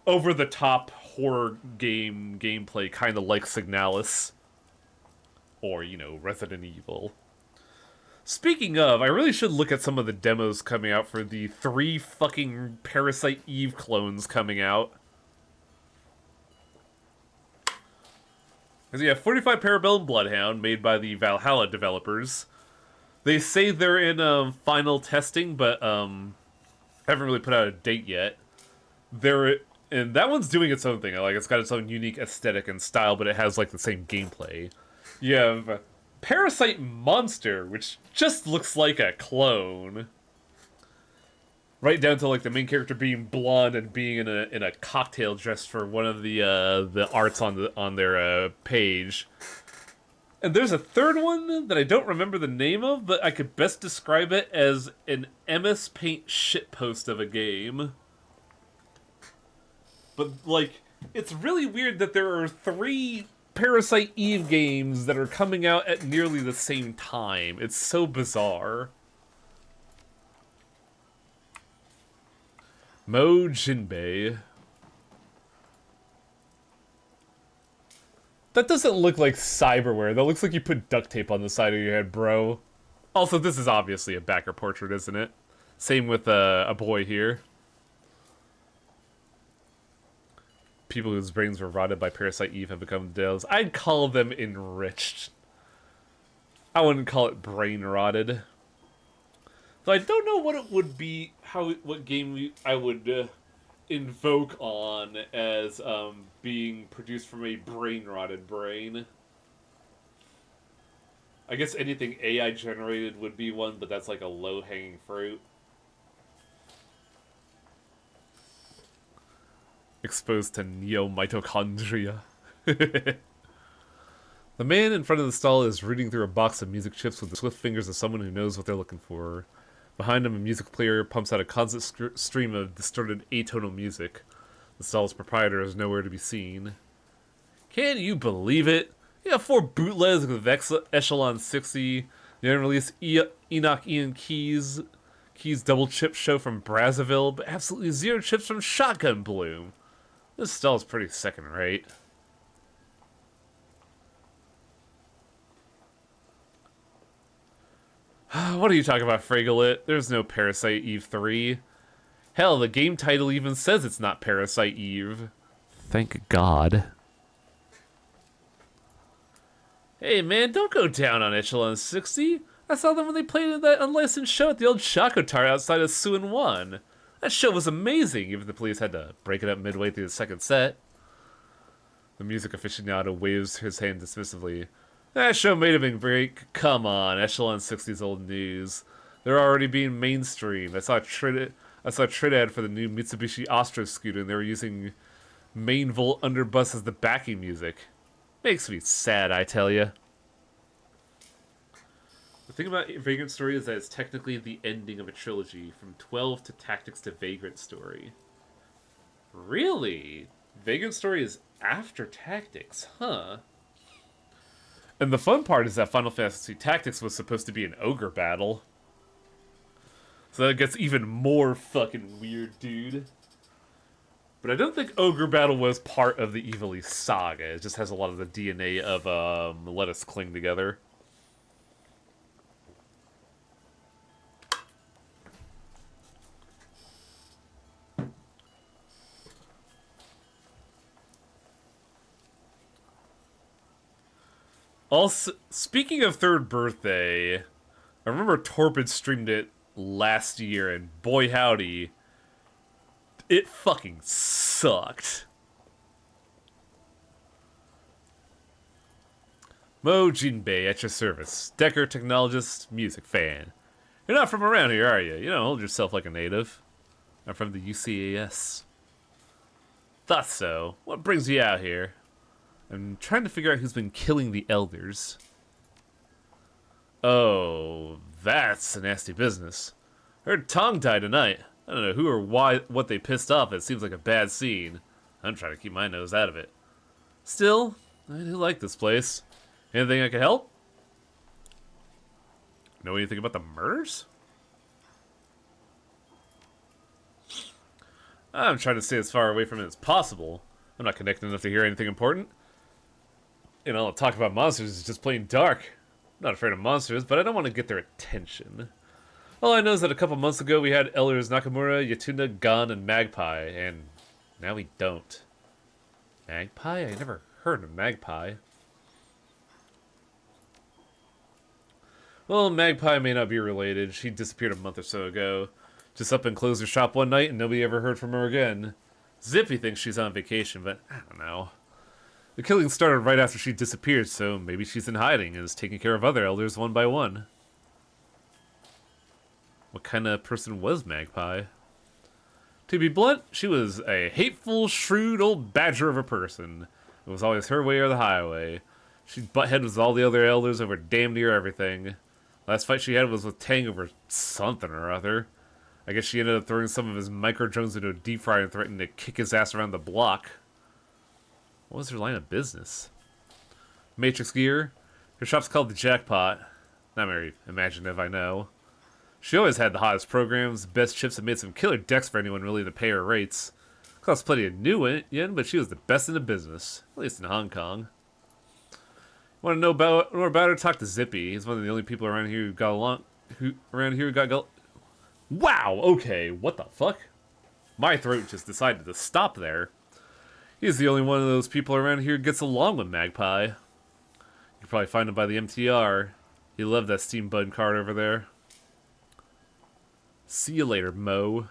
Speaker 1: over-the-top horror gameplay, kind of like Signalis. Or, you know, Resident Evil. Speaking of, I really should look at some of the demos coming out for the 3 fucking Parasite Eve clones coming out. Because you have 45 Parabellum Bloodhound, made by the Valhalla developers. They say they're in final testing, but haven't really put out a date yet. And that one's doing its own thing. Like, it's got its own unique aesthetic and style, but it has like the same gameplay. You have Parasite Monster, which just looks like a clone. Right down to like the main character being blonde and being in a cocktail dress for one of the arts on their page. And there's a third one that I don't remember the name of, but I could best describe it as an MS Paint shitpost of a game. But like, it's really weird that there are 3 Parasite Eve games that are coming out at nearly the same time. It's so bizarre. Mo Jinbei. That doesn't look like cyberware. That looks like you put duct tape on the side of your head, bro. Also, this is obviously a backer portrait, isn't it? Same with a boy here. People whose brains were rotted by Parasite Eve have become Dells. I'd call them enriched. I wouldn't call it brain rotted. So I don't know what it would be, what game I would invoke on as being produced from a brain rotted brain. I guess anything AI generated would be one, but that's like a low hanging fruit. Exposed to neomitochondria. The man in front of the stall is reading through a box of music chips with the swift fingers of someone who knows what they're looking for. Behind him, a music player pumps out a constant stream of distorted atonal music. The stall's proprietor is nowhere to be seen. Can you believe it? You have 4 bootlegs with Echelon 60, the unreleased Enoch Ian Keys double chip show from Brazzaville, but absolutely 0 chips from Shotgun Bloom. This stall is pretty second rate. What are you talking about, Fragolit? There's no Parasite Eve 3. Hell, the game title even says it's not Parasite Eve. Thank God. Hey man, don't go down on Echelon 60. I saw them when they played in that unlicensed show at the old Shakotar outside of Suin 1. That show was amazing, even if the police had to break it up midway through the second set. The music aficionado waves his hand dismissively. That show may have been great. Come on, Echelon 60's old news. They're already being mainstream. I saw a Trid ad for the new Mitsubishi Astro scooter, and they were using main volt underbus as the backing music. Makes me sad, I tell you. The thing about Vagrant Story is that it's technically the ending of a trilogy, from 12 to Tactics to Vagrant Story. Really? Vagrant Story is after Tactics, huh? And the fun part is that Final Fantasy Tactics was supposed to be an ogre battle. So that gets even more fucking weird, dude. But I don't think Ogre Battle was part of the Evilly saga. It just has a lot of the DNA of Let Us Cling Together. Also, speaking of third birthday, I remember Torpid streamed it last year, and boy howdy, it fucking sucked. Mo Jinbei at your service. Decker, technologist, music fan. You're not from around here, are you? You don't hold yourself like a native. I'm from the UCAS. Thought so. What brings you out here? I'm trying to figure out who's been killing the elders. Oh, that's a nasty business. Heard Tong died tonight. I don't know who or why, what they pissed off. It seems like a bad scene. I'm trying to keep my nose out of it. Still, I do like this place. Anything I can help? Know anything about the murders? I'm trying to stay as far away from it as possible. I'm not connected enough to hear anything important. You know, talk about monsters is just plain dark. I'm not afraid of monsters, but I don't want to get their attention. All I know is that a couple months ago we had Elders Nakamura, Yatuna, Gon, and Magpie, and now we don't. Magpie? I never heard of Magpie. Well, Magpie may not be related. She disappeared a month or so ago. Just up and closed her shop one night and nobody ever heard from her again. Zippy thinks she's on vacation, but I don't know. The killing started right after she disappeared, so maybe she's in hiding and is taking care of other elders one by one. What kind of person was Magpie? To be blunt, she was a hateful, shrewd old badger of a person. It was always her way or the highway. She'd butt heads with all the other elders over damn near everything. Last fight she had was with Tang over something or other. I guess she ended up throwing some of his micro drones into a deep fryer and threatened to kick his ass around the block. What was her line of business? Matrix gear? Her shop's called the Jackpot. Not very imaginative, I know. She always had the hottest programs, best chips, and made some killer decks for anyone willing to pay her rates. Cost plenty of new yen, but she was the best in the business, at least in Hong Kong. Want to know more about her? Talk to Zippy. He's one of the only people around here who got along. Wow. Okay. What the fuck? My throat just decided to stop there. He's the only one of those people around here who gets along with Magpie. You can probably find him by the MTR. He loved that Steam Bud card over there. See you later, Mo.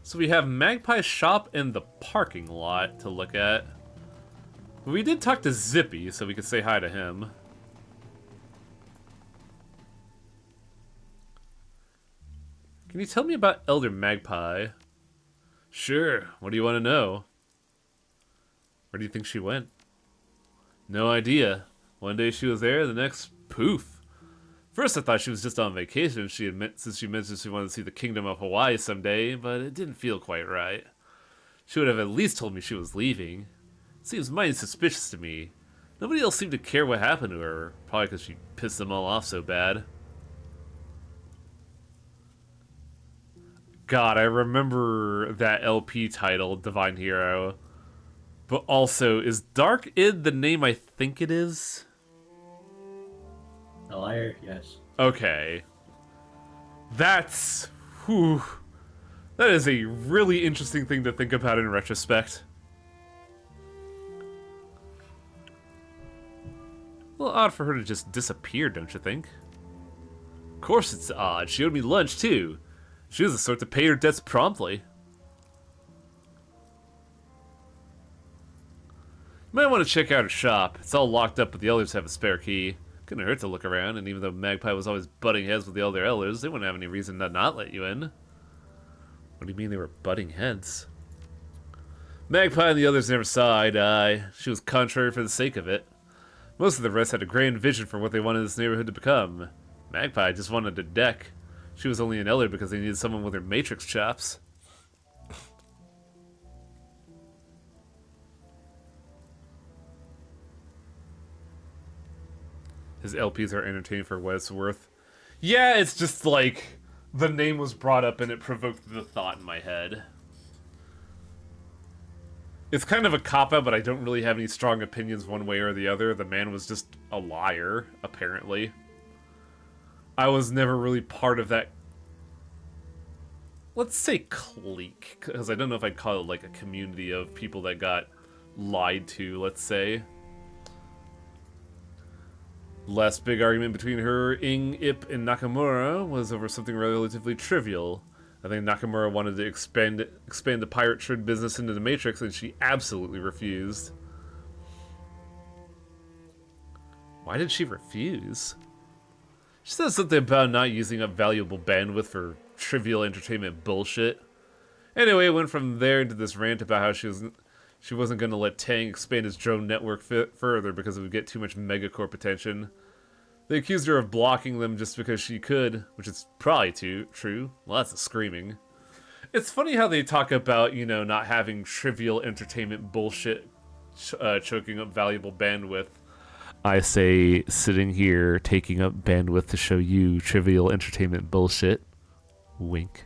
Speaker 1: So we have Magpie's shop and the parking lot to look at. We did talk to Zippy, so we could say hi to him. Can you tell me about Elder Magpie? Sure, what do you want to know? Where do you think she went? No idea. One day she was there, the next, poof. First I thought she was just on vacation since she mentioned she wanted to see the Kingdom of Hawaii someday, but it didn't feel quite right. She would have at least told me she was leaving. It seems mighty suspicious to me. Nobody else seemed to care what happened to her, probably because she pissed them all off so bad. God, I remember that LP title, Divine Hero. But also, is Dark Id the name I think it is?
Speaker 2: A liar, yes.
Speaker 1: Okay. That's... whew. That is a really interesting thing to think about in retrospect. A little odd for her to just disappear, don't you think? Of course it's odd. She owed me lunch, too. She was the sort to pay her debts promptly. You might want to check out her shop. It's all locked up, but the elders have a spare key. Couldn't hurt to look around, and even though Magpie was always butting heads with the other elders, they wouldn't have any reason to not let you in. What do you mean they were butting heads? Magpie and the others never saw eye to eye. She was contrary for the sake of it. Most of the rest had a grand vision for what they wanted this neighborhood to become. Magpie just wanted a deck. She was only an elder because they needed someone with her matrix chops. His LPs are entertaining for what it's worth. Yeah, it's just like the name was brought up and it provoked the thought in my head. It's kind of a cop-out, but I don't really have any strong opinions one way or the other. The man was just a liar, apparently. I was never really part of that, let's say, clique, because I don't know if I'd call it like a community of people that got lied to, let's say. Last big argument between her, Ing, Ip, and Nakamura was over something relatively trivial. I think Nakamura wanted to expand the pirate trade business into the Matrix, and she absolutely refused. Why did she refuse? She said something about not using up valuable bandwidth for trivial entertainment bullshit. Anyway, it went from there into this rant about how she wasn't going to let Tang expand his drone network further because it would get too much megacorp attention. They accused her of blocking them just because she could, which is probably true. Lots of screaming. It's funny how they talk about, you know, not having trivial entertainment bullshit choking up valuable bandwidth. I say sitting here taking up bandwidth to show you trivial entertainment bullshit. Wink.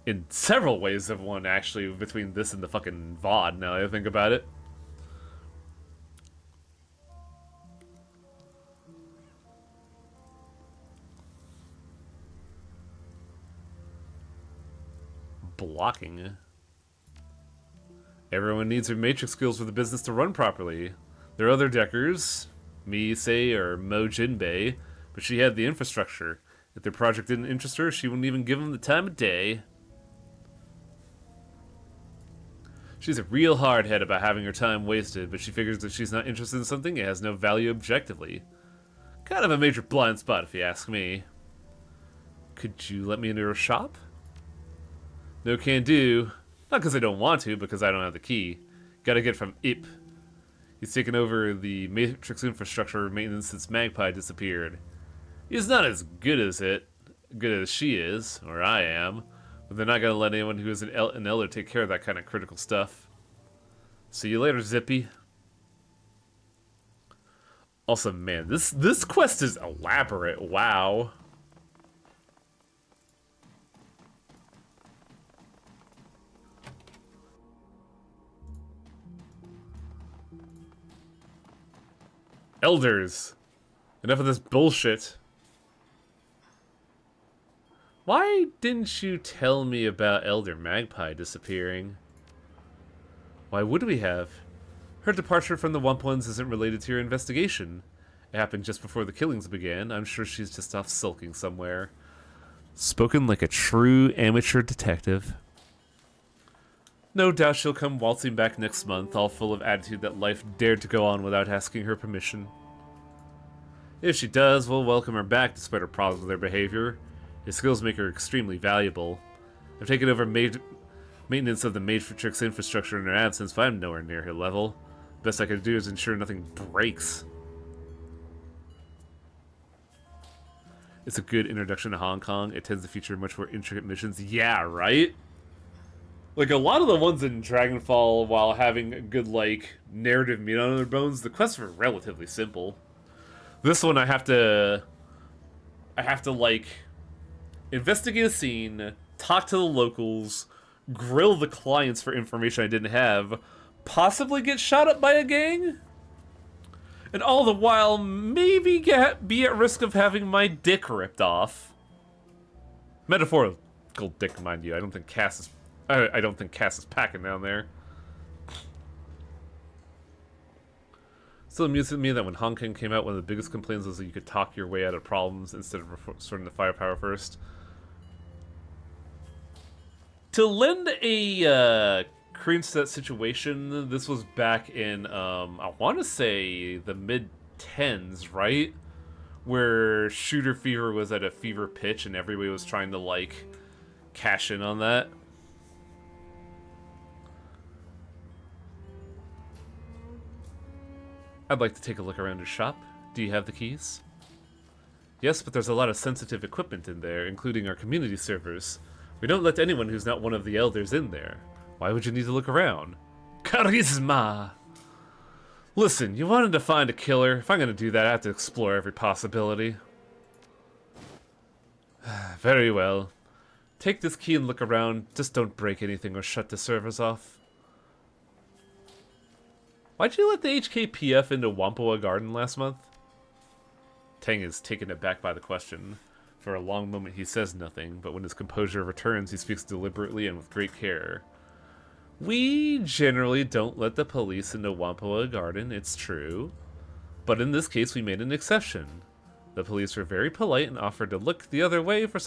Speaker 1: In several ways of one, actually, between this and the fucking VOD, now that I think about it. Blocking. Everyone needs their matrix skills for the business to run properly. There are other deckers, me, say, or Mo Jinbei, but she had the infrastructure. If their project didn't interest her, she wouldn't even give them the time of day. She's a real hardhead about having her time wasted, but she figures if she's not interested in something, it has no value objectively. Kind of a major blind spot, if you ask me. Could you let me into her shop? No can do. Not because I don't want to, because I don't have the key. Gotta get it from Ip. He's taken over the Matrix infrastructure maintenance since Magpie disappeared. He's not as good as she is, or I am, but they're not gonna let anyone who is an elder take care of that kind of critical stuff. See you later, Zippy. Also, man, this quest is elaborate. Wow. Elders. Enough of this bullshit. Why didn't you tell me about Elder Magpie disappearing? Why would we have? Her departure from the Wump Ones isn't related to your investigation. It happened just before the killings began. I'm sure she's just off sulking somewhere. Spoken like a true amateur detective. No doubt she'll come waltzing back next month, all full of attitude that life dared to go on without asking her permission. If she does, we'll welcome her back despite her problems with her behavior. Her skills make her extremely valuable. I've taken over maintenance of the Matrix infrastructure in her absence, but I'm nowhere near her level. Best I can do is ensure nothing breaks. It's a good introduction to Hong Kong. It tends to feature much more intricate missions. Yeah, right? Like, a lot of the ones in Dragonfall, while having a good, like, narrative meat on their bones, the quests were relatively simple. This one, I have to, like, investigate a scene, talk to the locals, grill the clients for information I didn't have, possibly get shot up by a gang, and all the while maybe be at risk of having my dick ripped off. Metaphorical dick, mind you. I don't think Cass is packing down there. Still amuses me that when Hong Kong came out, one of the biggest complaints was that you could talk your way out of problems instead of sorting the firepower first. To lend a credence to that situation, this was back in, I want to say, the mid-10s, right? Where shooter fever was at a fever pitch and everybody was trying to, like, cash in on that. I'd like to take a look around your shop. Do you have the keys? Yes, but there's a lot of sensitive equipment in there, including our community servers. We don't let anyone who's not one of the elders in there. Why would you need to look around? Charisma! Listen, you wanted to find a killer. If I'm gonna do that, I have to explore every possibility. Very well. Take this key and look around. Just don't break anything or shut the servers off. Why'd you let the HKPF into Wampoa Garden last month? Tang is taken aback by the question. For a long moment he says nothing, but when his composure returns he speaks deliberately and with great care. We generally don't let the police into Wampoa Garden, it's true. But in this case we made an exception. The police were very polite and offered to look the other way for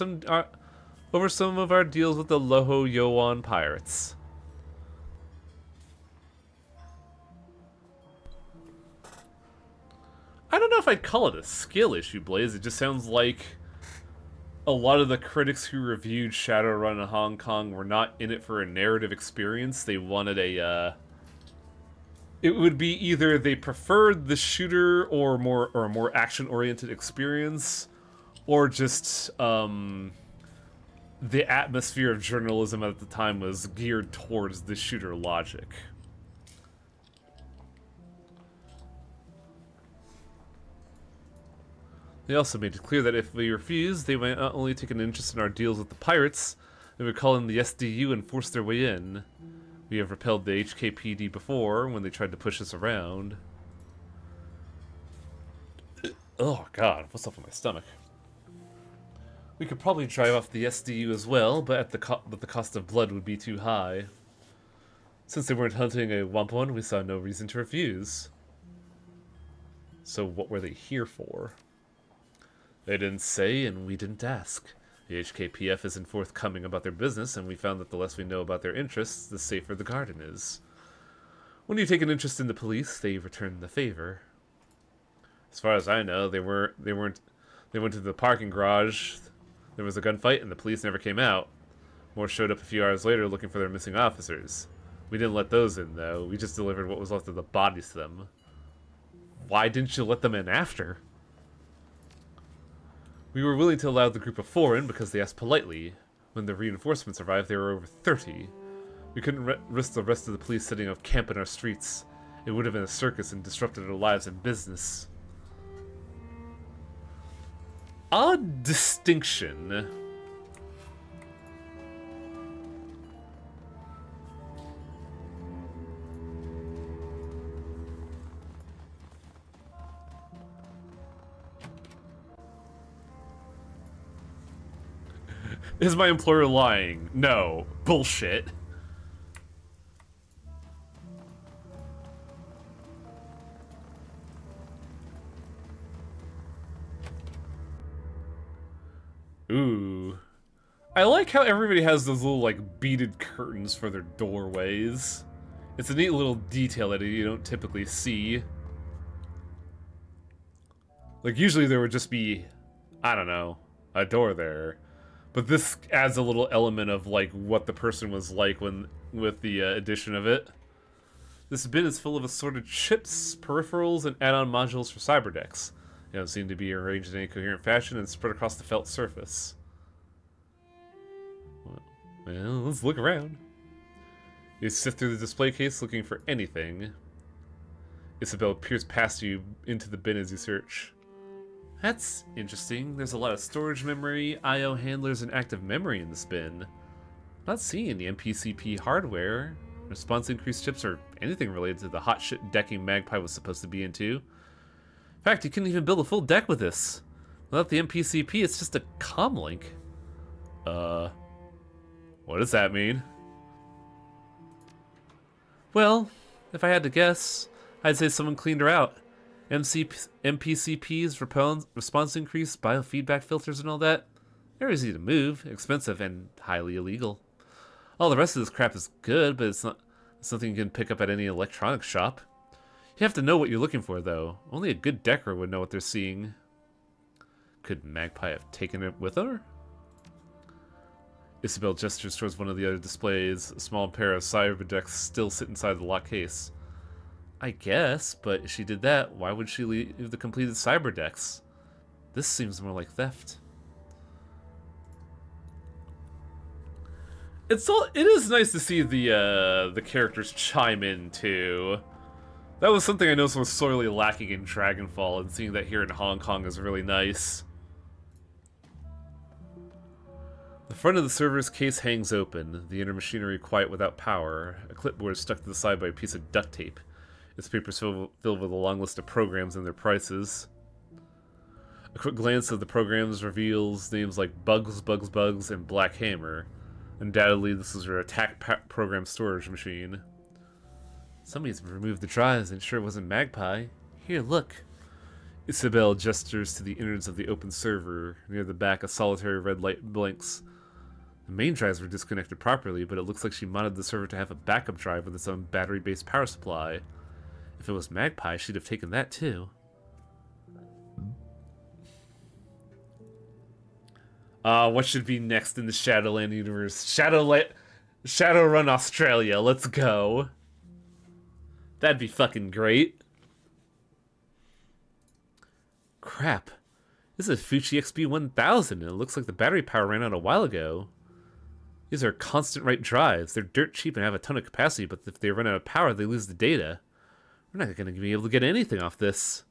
Speaker 1: over some of our deals with the Loho Yowan pirates. I don't know if I'd call it a skill issue, Blaze. It just sounds like a lot of the critics who reviewed Shadowrun in Hong Kong were not in it for a narrative experience. They wanted a, it would be either they preferred the shooter or a more action-oriented experience, or just, the atmosphere of journalism at the time was geared towards the shooter logic. They also made it clear that if we refused, they might not only take an interest in our deals with the pirates, they would call in the SDU and force their way in. We have repelled the HKPD before, when they tried to push us around. Oh god, what's up with my stomach? We could probably drive off the SDU as well, but the cost of blood would be too high. Since they weren't hunting a Wampoan, we saw no reason to refuse. So what were they here for? They didn't say, and we didn't ask. The HKPF isn't forthcoming about their business, and we found that the less we know about their interests, the safer the garden is. When you take an interest in the police, they return the favor. As far as I know, they went to the parking garage. There was a gunfight, and the police never came out. More showed up a few hours later looking for their missing officers. We didn't let those in, though. We just delivered what was left of the bodies to them. Why didn't you let them in after? We were willing to allow the group of 4 in because they asked politely. When the reinforcements arrived, there were over 30. We couldn't risk the rest of the police setting up camp in our streets. It would have been a circus and disrupted our lives and business. Odd distinction. Is my employer lying? No. Bullshit. Ooh. I like how everybody has those little, like, beaded curtains for their doorways. It's a neat little detail that you don't typically see. Like, usually there would just be, I don't know, a door there. But this adds a little element of, like, what the person was like with the addition of it. This bin is full of assorted chips, peripherals, and add-on modules for cyberdecks. They don't seem to be arranged in any coherent fashion and spread across the felt surface. Well, let's look around. You sift through the display case looking for anything. Isabel peers past you into the bin as you search. That's interesting. There's a lot of storage memory, I/O handlers, and active memory in this bin. Not seeing the MPCP hardware, response increase chips, or anything related to the hot shit decking Magpie was supposed to be into. In fact, you couldn't even build a full deck with this. Without the MPCP, it's just a comlink. What does that mean? Well, if I had to guess, I'd say someone cleaned her out. MPCPs, response increase, biofeedback filters, and all that. They're easy to move, expensive, and highly illegal. All the rest of this crap is good, but it's not something you can pick up at any electronics shop. You have to know what you're looking for, though. Only a good decker would know what they're seeing. Could Magpie have taken it with her? Isabel gestures towards one of the other displays. A small pair of cyberdecks still sit inside the locked case. I guess, but if she did that, why would she leave the completed cyberdecks? This seems more like theft. It is nice to see the characters chime in too. That was something I noticed was sorely lacking in Dragonfall, and seeing that here in Hong Kong is really nice. The front of the server's case hangs open, the inner machinery quiet without power. A clipboard is stuck to the side by a piece of duct tape. Its papers filled with a long list of programs and their prices. A quick glance of the programs reveals names like Bugs, and Black Hammer. Undoubtedly, this is her attack program storage machine. Somebody's removed the drives and sure it wasn't Magpie. Here, look. Isabel gestures to the innards of the open server. Near the back, a solitary red light blinks. The main drives were disconnected properly, but it looks like she modded the server to have a backup drive with its own battery-based power supply. If it was Magpie, she'd have taken that too. What should be next in the Shadowland universe? Shadowrun Australia, let's go. That'd be fucking great. Crap. This is a Fuji XB1000, and it looks like the battery power ran out a while ago. These are constant write drives. They're dirt cheap and have a ton of capacity, but if they run out of power, they lose the data. We're not going to be able to get anything off this.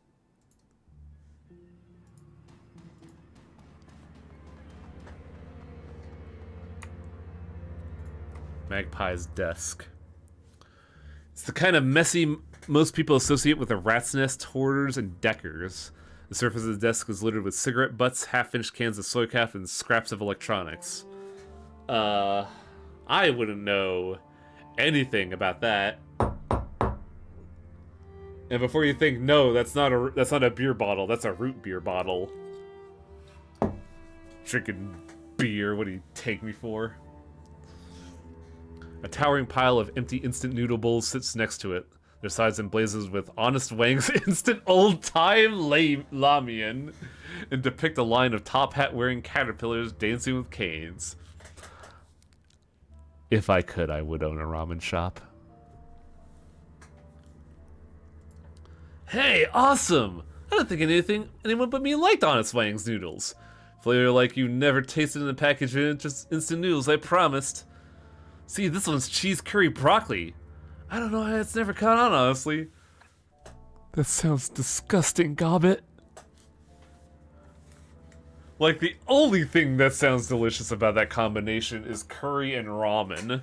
Speaker 1: Magpie's desk. It's the kind of messy most people associate with a rat's nest, hoarders, and deckers. The surface of the desk is littered with cigarette butts, half-finished cans of soy calf, and scraps of electronics. I wouldn't know anything about that. And before you think, no, that's not a beer bottle, that's a root beer bottle. Drinking beer, what do you take me for? A towering pile of empty instant noodle bowls sits next to it. Their sides emblazoned with Honest Wang's instant old-time ramen, and depict a line of top hat-wearing caterpillars dancing with canes. If I could, I would own a ramen shop. Hey, awesome! I don't think anyone but me liked Honest Wang's noodles. Flavor like you never tasted in a package of instant noodles, I promised. See, this one's cheese curry broccoli. I don't know how it's never caught on, honestly. That sounds disgusting, Gobbit. Like, the only thing that sounds delicious about that combination is curry and ramen.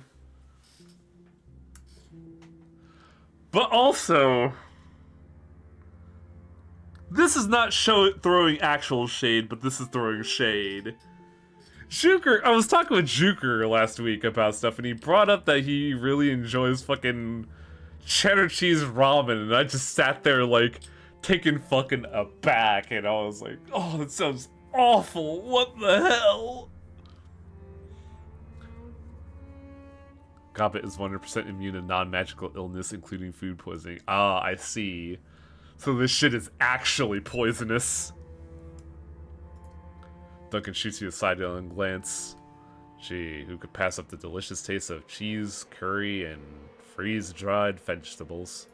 Speaker 1: But also, this is not throwing actual shade, but this is throwing shade. Juker, I was talking with Juker last week about stuff, and he brought up that he really enjoys fucking cheddar cheese ramen, and I just sat there, like, taken fucking aback, and I was like, oh, that sounds awful, what the hell? Gobbet is 100% immune to non-magical illness, including food poisoning. Ah, I see. So this shit is actually poisonous. Duncan shoots you a sidelong glance. Gee, who could pass up the delicious taste of cheese, curry, and freeze-dried vegetables?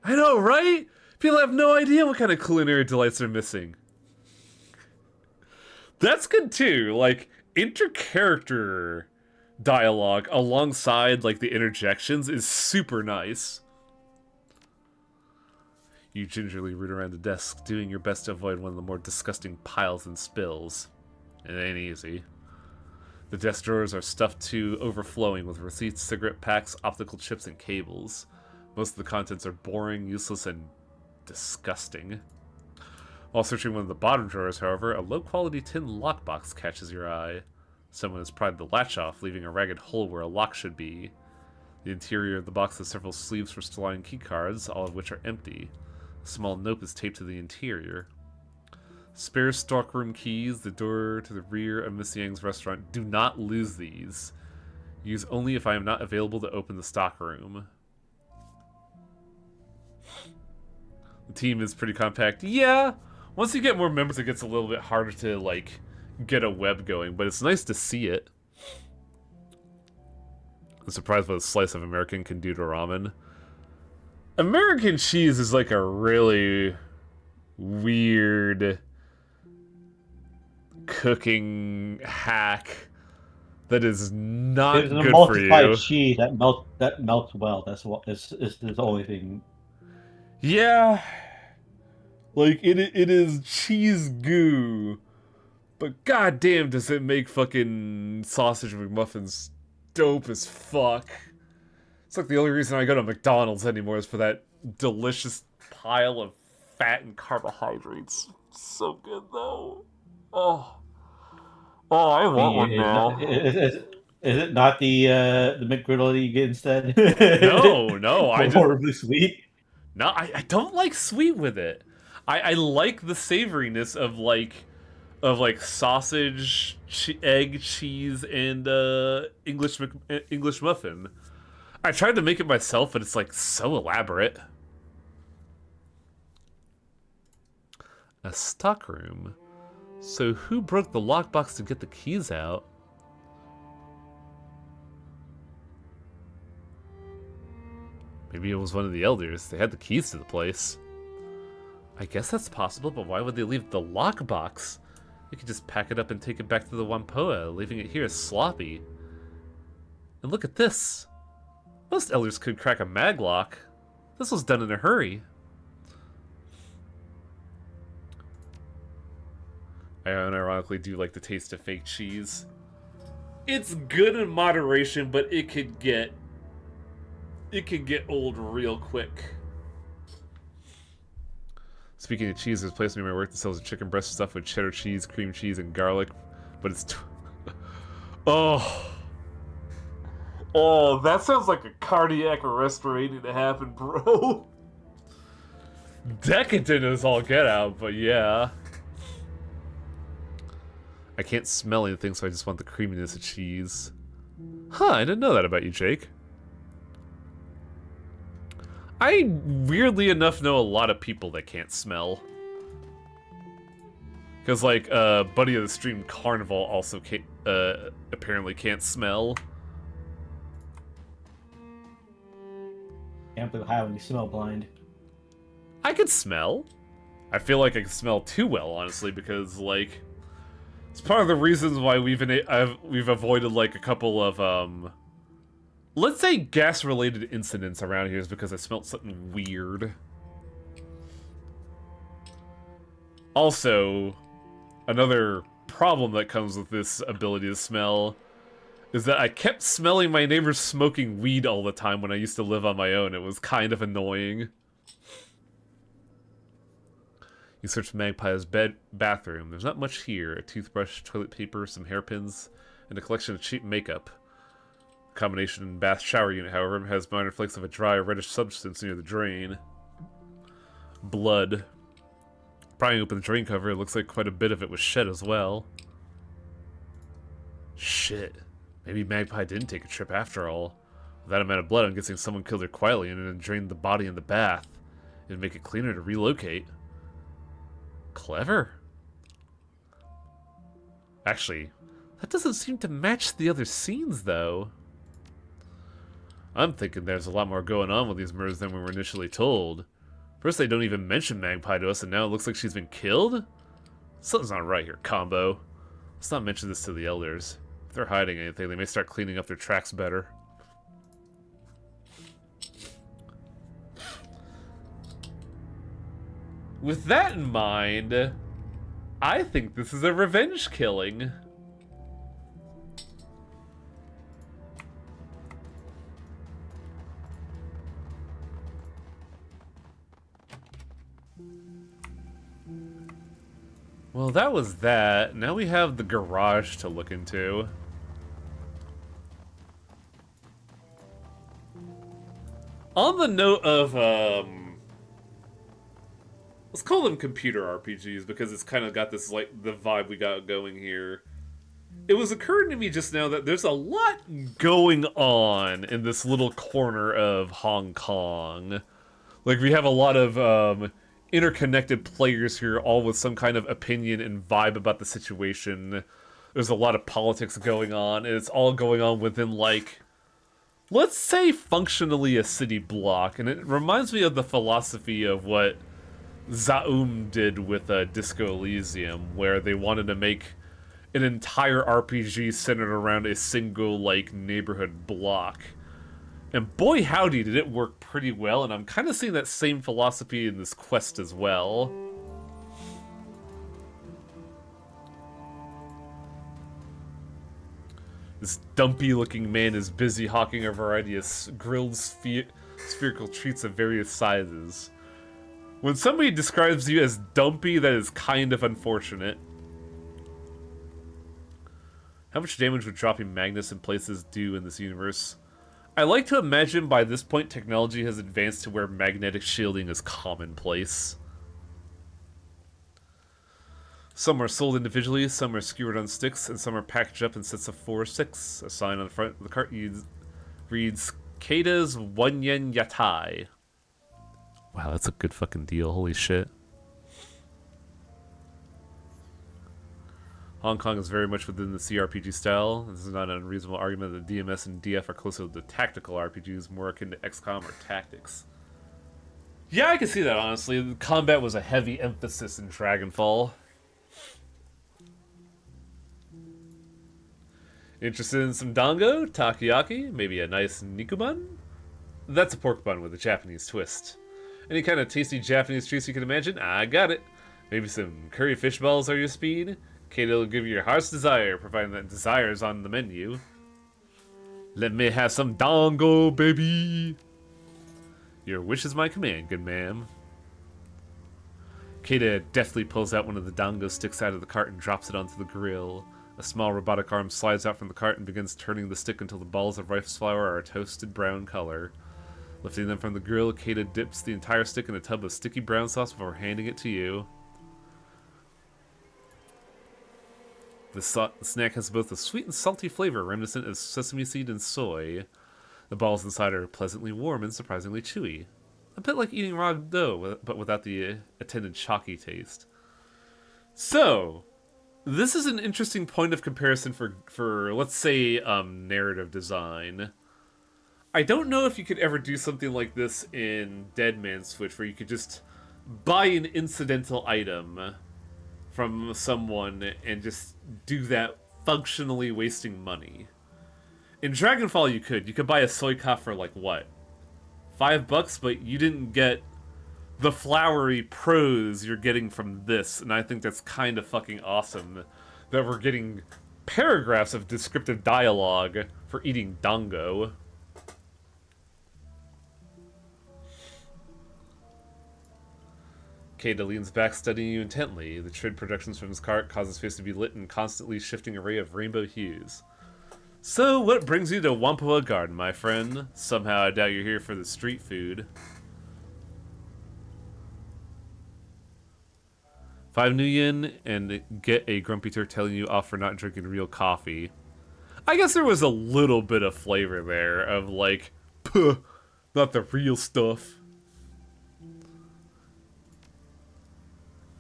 Speaker 1: I know, right? People have no idea what kind of culinary delights they're missing. That's good too. Like, inter-character dialogue alongside, like, the interjections is super nice. You gingerly root around the desk, doing your best to avoid one of the more disgusting piles and spills. It ain't easy. The desk drawers are stuffed to overflowing with receipts, cigarette packs, optical chips, and cables. Most of the contents are boring, useless, and disgusting. While searching one of the bottom drawers, however, a low-quality tin lockbox catches your eye. Someone has pried the latch off, leaving a ragged hole where a lock should be. The interior of the box has several sleeves for storing keycards, all of which are empty. A small note is taped to the interior. Spare stockroom keys, the door to the rear of Miss Yang's restaurant. Do not lose these. Use only if I am not available to open the stockroom. The team is pretty compact. Yeah, once you get more members, it gets a little bit harder to, like, get a web going, but it's nice to see it. I'm surprised what a slice of American can do to ramen. American cheese is like a really weird cooking hack that is not
Speaker 2: It's a
Speaker 1: good for
Speaker 2: multiplied
Speaker 1: you.
Speaker 2: cheese that melts well. That's what is the only thing.
Speaker 1: Yeah, like it is cheese goo, but goddamn does it make fucking sausage McMuffins dope as fuck. It's like the only reason I go to McDonald's anymore is for that delicious pile of fat and carbohydrates. So good though. Oh, I want one now.
Speaker 2: Is it not the McGriddle that you get instead?
Speaker 1: No, I just
Speaker 2: Horribly sweet.
Speaker 1: no, I don't like sweet with it. I like the savoriness of like sausage, egg, cheese, and English muffin. I tried to make it myself, but it's like so elaborate. A stockroom. So who broke the lockbox to get the keys out? Maybe it was one of the elders. They had the keys to the place. I guess that's possible, but why would they leave the lockbox? They could just pack it up and take it back to the Wampoa. Leaving it here is sloppy. And look at this. Most elders could crack a maglock. This was done in a hurry. I unironically do like the taste of fake cheese. It's good in moderation, but it could get old real quick. Speaking of cheese, there's a place near my work that sells chicken breast stuff with cheddar cheese, cream cheese, and garlic, but it's Oh, that sounds like a cardiac arrest waiting to happen, bro. Decadent as all get out, but yeah. I can't smell anything, so I just want the creaminess of cheese. Huh, I didn't know that about you, Jake. I, weirdly enough, know a lot of people that can't smell. Because, like, buddy of the stream, Carnival, also apparently can't smell.
Speaker 2: Can't believe how you smell blind.
Speaker 1: I could smell. I feel like I can smell too well, honestly, because, like, it's part of the reasons why we've avoided, like, a couple of, let's say gas-related incidents around here is because I smelled something weird. Also, another problem that comes with this ability to smell is that I kept smelling my neighbors smoking weed all the time when I used to live on my own. It was kind of annoying. You search Magpie's bathroom. There's not much here. A toothbrush, toilet paper, some hairpins, and a collection of cheap makeup. The combination bath shower unit, however, has minor flakes of a dry reddish substance near the drain. Blood. Prying open the drain cover, it looks like quite a bit of it was shed as well. Shit. Maybe Magpie didn't take a trip after all. With that amount of blood, I'm guessing someone killed her quietly and then drained the body in the bath. It'd make it cleaner to relocate. Clever. Actually, that doesn't seem to match the other scenes, though. I'm thinking there's a lot more going on with these murders than we were initially told. First, they don't even mention Magpie to us, and now it looks like she's been killed? Something's not right here, combo. Let's not mention this to the elders. If they're hiding anything, they may start cleaning up their tracks better. With that in mind, I think this is a revenge killing. Well, that was that. Now we have the garage to look into. On the note of, let's call them computer RPGs because it's kind of got this, like, the vibe we got going here. It was occurring to me just now that there's a lot going on in this little corner of Hong Kong. Like, we have a lot of, interconnected players here, all with some kind of opinion and vibe about the situation. There's a lot of politics going on, and it's all going on within, like, let's say functionally a city block. And it reminds me of the philosophy of what Zaum did with Disco Elysium, where they wanted to make an entire RPG centered around a single, like, neighborhood block. And boy howdy did it work pretty well, and I'm kind of seeing that same philosophy in this quest as well. This dumpy-looking man is busy hawking a variety of grilled spherical treats of various sizes. When somebody describes you as dumpy, that is kind of unfortunate. How much damage would dropping magnets in places do in this universe? I like to imagine by this point technology has advanced to where magnetic shielding is commonplace. Some are sold individually, some are skewered on sticks, and some are packaged up in sets of 4 or 6. A sign on the front of the cart reads, Kata's 1 yen yatai. Wow, that's a good fucking deal, holy shit. Hong Kong is very much within the CRPG style. This is not an unreasonable argument that DMS and DF are closer to tactical RPGs, more akin to XCOM or Tactics. Yeah, I can see that, honestly. The combat was a heavy emphasis in Dragonfall. Interested in some dango, takoyaki, maybe a nice nikuman? That's a pork bun with a Japanese twist. Any kind of tasty Japanese treats you can imagine? I got it. Maybe some curry fish balls are your speed? Kato will give you your heart's desire, providing that desire is on the menu. Let me have some dango, baby! Your wish is my command, good ma'am. Kata deftly pulls out one of the dango sticks out of the cart and drops it onto the grill. A small robotic arm slides out from the cart and begins turning the stick until the balls of rice flour are a toasted brown color. Lifting them from the grill, Kata dips the entire stick in a tub of sticky brown sauce before handing it to you. The snack has both a sweet and salty flavor reminiscent of sesame seed and soy. The balls inside are pleasantly warm and surprisingly chewy. A bit like eating raw dough, but without the attendant chalky taste. So, this is an interesting point of comparison for let's say, narrative design. I don't know if you could ever do something like this in Dead Man's Switch, where you could just buy an incidental item from someone and just do that functionally wasting money. In Dragonfall you could buy a soy cup for like what? $5, but you didn't get the flowery prose you're getting from this, and I think that's kind of fucking awesome that we're getting paragraphs of descriptive dialogue for eating dango. Kata leans back, studying you intently. The Trid projections from his cart cause his face to be lit in a constantly shifting array of rainbow hues. So, what brings you to Whampoa Garden, my friend? Somehow I doubt you're here for the street food. 5 new yen, and get a Grumpy Turk telling you off for not drinking real coffee. I guess there was a little bit of flavor there of, like, Puh, not the real stuff.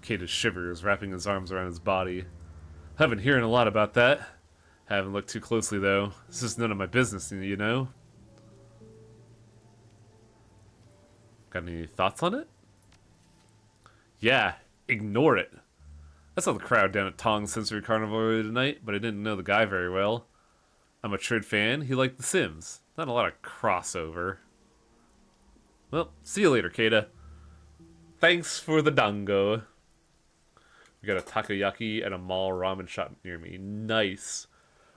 Speaker 1: Kata shivers, wrapping his arms around his body. I've been hearing a lot about that. Haven't looked too closely, though. This is none of my business, you know? Got any thoughts on it? Yeah, ignore it. I saw the crowd down at Tong's Sensory Carnival earlier tonight, but I didn't know the guy very well. I'm a Trid fan. He liked The Sims. Not a lot of crossover. Well, see you later, Kata. Thanks for the dango. We got a takoyaki and a mall ramen shop near me. Nice.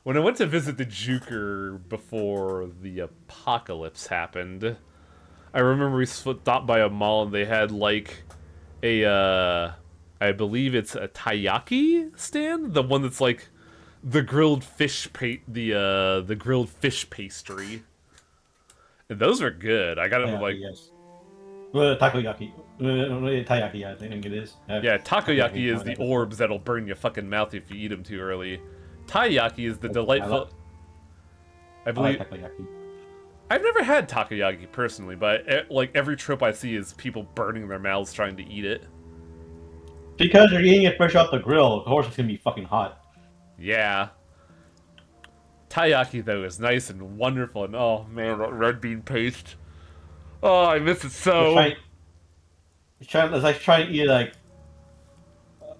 Speaker 1: When I went to visit the Juker before the apocalypse happened, I remember we stopped by a mall and they had like a, I believe it's a taiyaki stand, the one that's like the grilled fish the grilled fish pastry, and those are good. I got it with like
Speaker 2: Yes. Well, takoyaki. Taiyaki, I think it is.
Speaker 1: yeah, takoyaki is the
Speaker 2: whatever.
Speaker 1: orbs that'll burn your fucking mouth if you eat them too early. Taiyaki is the delightful. I
Speaker 2: I
Speaker 1: believe
Speaker 2: like takoyaki.
Speaker 1: I've never had takoyaki personally, but like every trope I see is people burning their mouths trying to eat it.
Speaker 2: Because you're eating it fresh off the grill, of course it's gonna be fucking hot.
Speaker 1: Yeah. Taiyaki, though, is nice and wonderful, and oh man, that red bean paste. Oh, I miss it so.
Speaker 2: It's like trying to eat like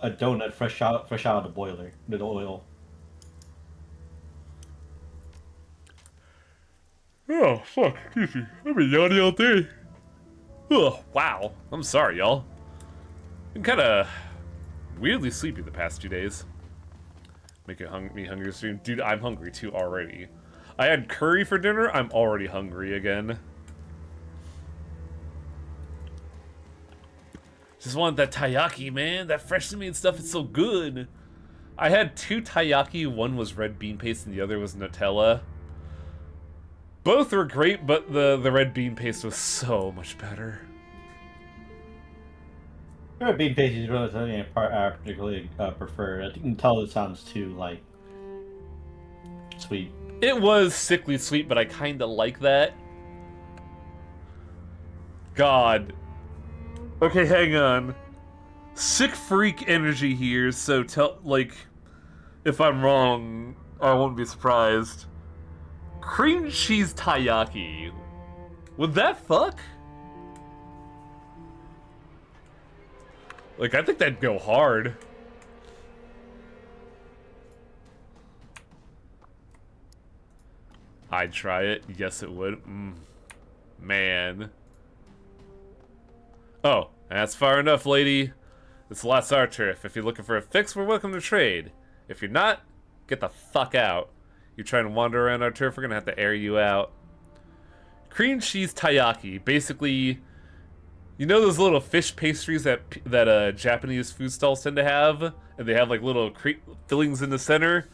Speaker 2: a donut fresh out of the boiler with oil.
Speaker 1: Oh, fuck, excuse me. I've been yawning all day. Oh, wow. I'm sorry, y'all. Been kinda weirdly sleepy the past 2 days. Make it me hungry soon. Dude, I'm hungry too already. I had curry for dinner, I'm already hungry again. Just want that taiyaki, man. That freshly made stuff is so good. I had 2 taiyaki. One was red bean paste and the other was Nutella. Both were great, but the red bean paste was so much better.
Speaker 2: Red bean paste is really something I particularly prefer. I think Nutella sounds too like sweet.
Speaker 1: It was sickly sweet, but I kinda like that. God. Okay, hang on. Sick freak energy here, so if I'm wrong, I won't be surprised. Cream cheese taiyaki. Would that fuck? Like, I think that'd go hard. I'd try it. Yes, it would. Man. Oh, that's far enough, lady. This lot's our turf. If you're looking for a fix, we're welcome to trade. If you're not, get the fuck out. You're trying to wander around our turf, we're gonna have to air you out. Cream cheese taiyaki. Basically, you know those little fish pastries that Japanese food stalls tend to have? And they have like little fillings in the center?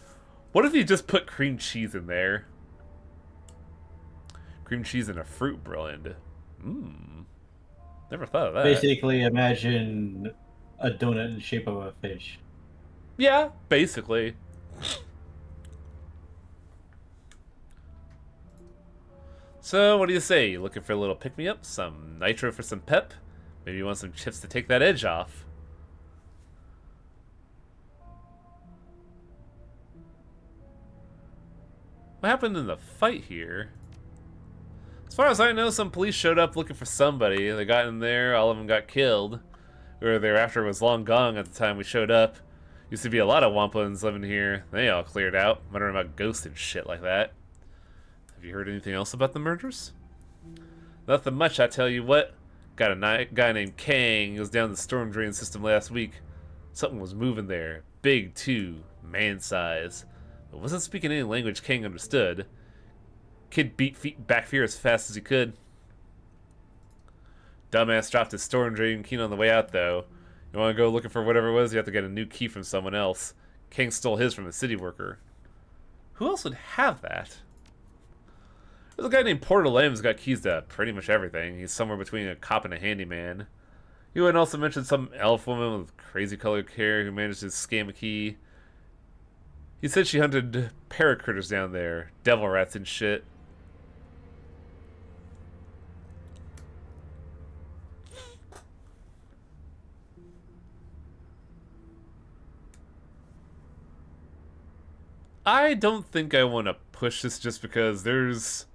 Speaker 1: What if you just put cream cheese in there? Cream cheese in a fruit blend. Never thought of that.
Speaker 2: Basically, imagine a donut in the shape of a fish.
Speaker 1: Yeah, basically. So, what do you say? You looking for a little pick-me-up? Some nitro for some pep? Maybe you want some chips to take that edge off. What happened in the fight here? As far as I know, some police showed up looking for somebody. They got in there, all of them got killed. Whoever they were after was long gone at the time we showed up. Used to be a lot of Wampans living here. They all cleared out, muttering about ghosts and shit like that. Have you heard anything else about the murders? Nothing much, I tell you what. Got a guy named Kang. He was down the storm drain system last week. Something was moving there. Big, too. Man size. But wasn't speaking any language Kang understood. Kid beat back fear as fast as he could. Dumbass dropped his storm drain key on the way out, though. You want to go looking for whatever it was, you have to get a new key from someone else. Kang stole his from a city worker. Who else would have that? There's a guy named Porter Lamb who's got keys to pretty much everything. He's somewhere between a cop and a handyman. You had also mentioned some elf woman with crazy colored hair who managed to scam a key. He said she hunted paracritters down there, devil rats and shit. I don't think I want to push this just because there's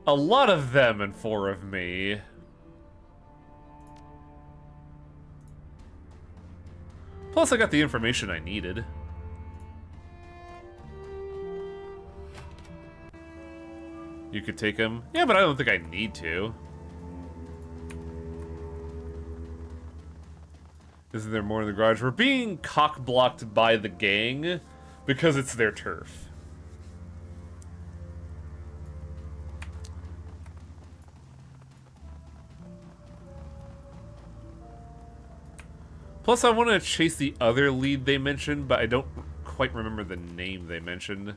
Speaker 1: a lot of them and 4 of me. Plus, I got the information I needed. You could take him? Yeah, but I don't think I need to. Isn't there more in the garage? We're being cock-blocked by the gang because it's their turf. Plus, I want to chase the other lead they mentioned, but I don't quite remember the name they mentioned.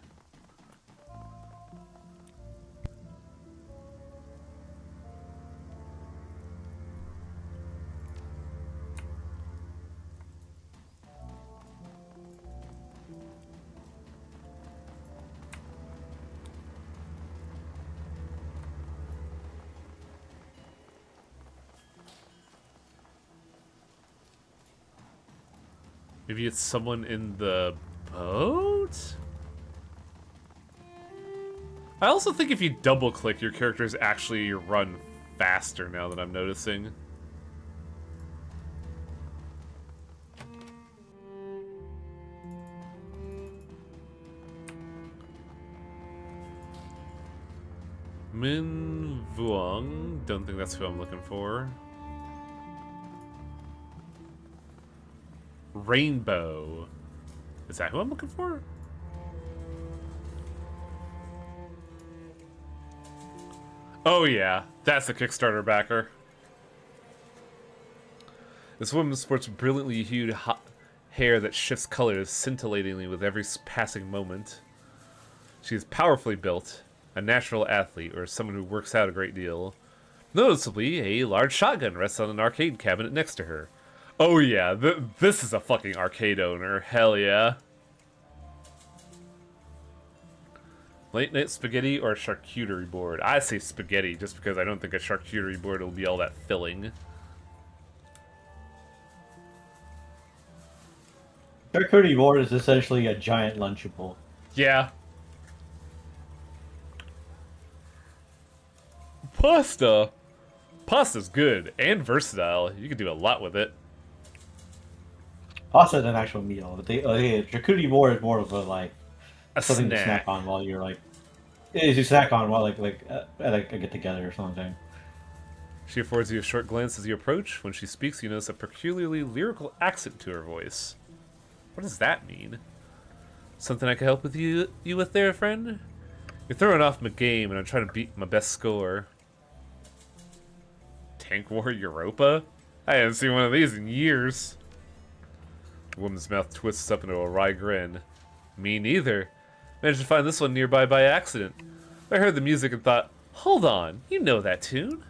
Speaker 1: Maybe it's someone in the boat? I also think if you double-click, your characters actually run faster now that I'm noticing. Min Vuong? Don't think that's who I'm looking for. Rainbow. Is that who I'm looking for? Oh yeah, that's the Kickstarter backer. This woman sports brilliantly hued hot hair that shifts colors scintillatingly with every passing moment. She is powerfully built, a natural athlete, or someone who works out a great deal. Noticeably, a large shotgun rests on an arcade cabinet next to her. Oh yeah, this is a fucking arcade owner. Hell yeah. Late night spaghetti or a charcuterie board? I say spaghetti just because I don't think a charcuterie board will be all that filling.
Speaker 2: Charcuterie board is essentially a giant Lunchable.
Speaker 1: Yeah. Pasta. Pasta's good and versatile. You can do a lot with it.
Speaker 2: Pasta is an actual meal, but charcuterie board is more of
Speaker 1: A
Speaker 2: something
Speaker 1: snack.
Speaker 2: to snack on while you're is you snack on while at a get together or something.
Speaker 1: She affords you a short glance as you approach. When she speaks, you notice a peculiarly lyrical accent to her voice. What does that mean? Something I can help with you with there, friend? You're throwing off my game, and I'm trying to beat my best score. Tank War Europa? I haven't seen one of these in years. The woman's mouth twists up into a wry grin. Me neither. Managed to find this one nearby by accident. I heard the music and thought, hold on, you know that tune.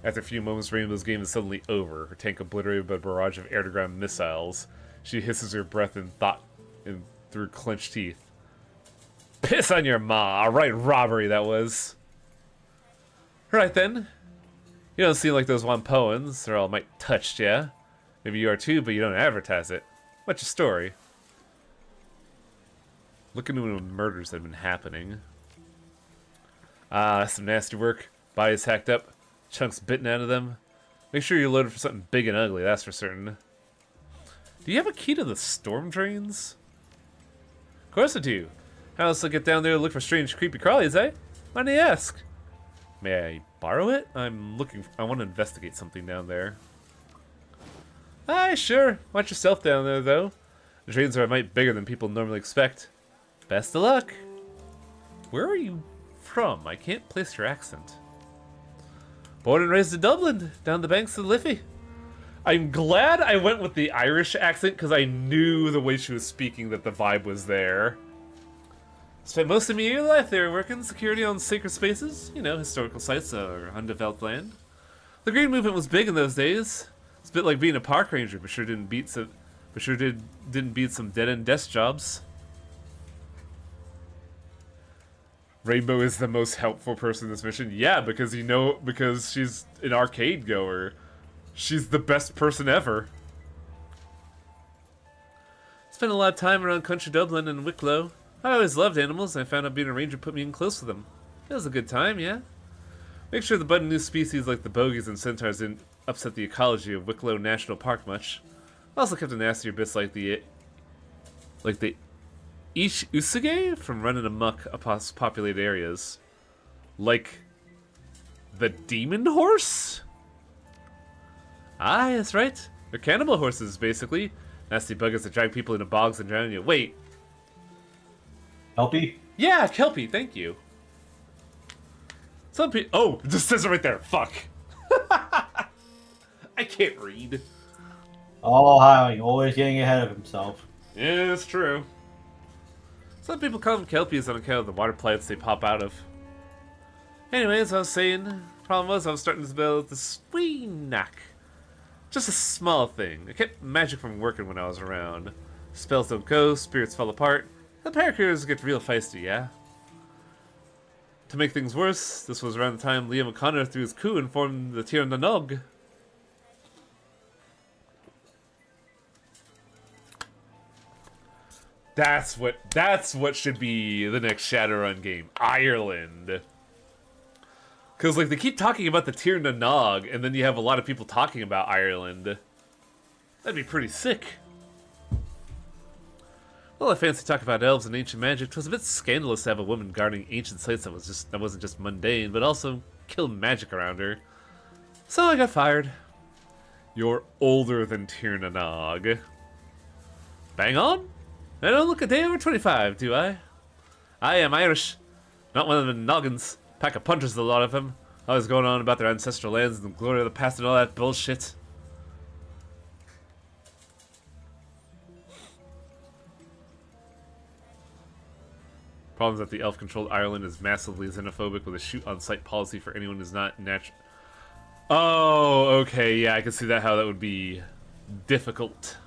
Speaker 1: After a few moments, Rainbow's game is suddenly over, her tank obliterated by a barrage of air-to-ground missiles. She hisses her breath in thought and through clenched teeth. Piss on your ma! Right robbery that was. Right then. You don't seem like those Wampoans. They're all might touched, yeah? Maybe you are too, but you don't advertise it. What's your story? Look into when murders have been happening. Ah, some nasty work. Bodies hacked up. Chunks bitten out of them. Make sure you're loaded for something big and ugly, that's for certain. Do you have a key to the storm drains? Of course I do. How else will I get down there to look for strange, creepy crawlies, eh? Mind I ask? May I borrow it? I want to investigate something down there. Aye, sure. Watch yourself down there, though. The drains are a mite bigger than people normally expect. Best of luck. Where are you from? I can't place your accent. Born and raised in Dublin, down the banks of the Liffey. I'm glad I went with the Irish accent because I knew the way she was speaking that the vibe was there. Spent most of my year life there working security on sacred spaces, you know, historical sites or undeveloped land. The green movement was big in those days. It's a bit like being a park ranger, but sure didn't beat some dead-end desk jobs. Rainbow is the most helpful person in this mission. Yeah, because because she's an arcade goer. She's the best person ever. Spent a lot of time around country Dublin and Wicklow. I always loved animals, and I found out being a ranger put me in close with them. It was a good time, yeah. Make sure the button new species like the bogies and centaurs didn't upset the ecology of Wicklow National Park much. I also kept the nastier bits like the Ish Usage from running amok across populated areas. Like the demon horse? Ah, that's right. They're cannibal horses, basically. Nasty buggers that drag people into bogs and drown you. Wait.
Speaker 2: Kelpie?
Speaker 1: Yeah, Kelpie, thank you. Some people. Oh, it just says it right there. Fuck. I can't read.
Speaker 2: Oh, how he always getting ahead of himself.
Speaker 1: Yeah, it's true. Some people call them Kelpies on account of the water plants they pop out of. Anyways, I was saying, the problem was I was starting to build this wee knack. Just a small thing. It kept magic from working when I was around. Spells don't go, spirits fall apart, and the characters get real feisty, yeah? To make things worse, this was around the time Liam O'Connor threw his coup and formed the Tir na Nog. That's what should be the next Shadowrun game. Ireland. Because, like, they keep talking about the Tir na Nog, and then you have a lot of people talking about Ireland. That'd be pretty sick. Well, I fancy talking about elves and ancient magic. 'Twas a bit scandalous to have a woman guarding ancient sites that wasn't just mundane, but also killed magic around her. So I got fired. You're older than Tir na Nog. Bang on? I don't look a day over 25, do I? I am Irish. Not one of the noggins. Pack of punchers, a lot of them. Always going on about their ancestral lands and the glory of the past and all that bullshit. Problems that the elf-controlled Ireland is massively xenophobic with a shoot-on-sight policy for anyone who's not natural. Oh, okay, yeah, I can see that how that would be difficult.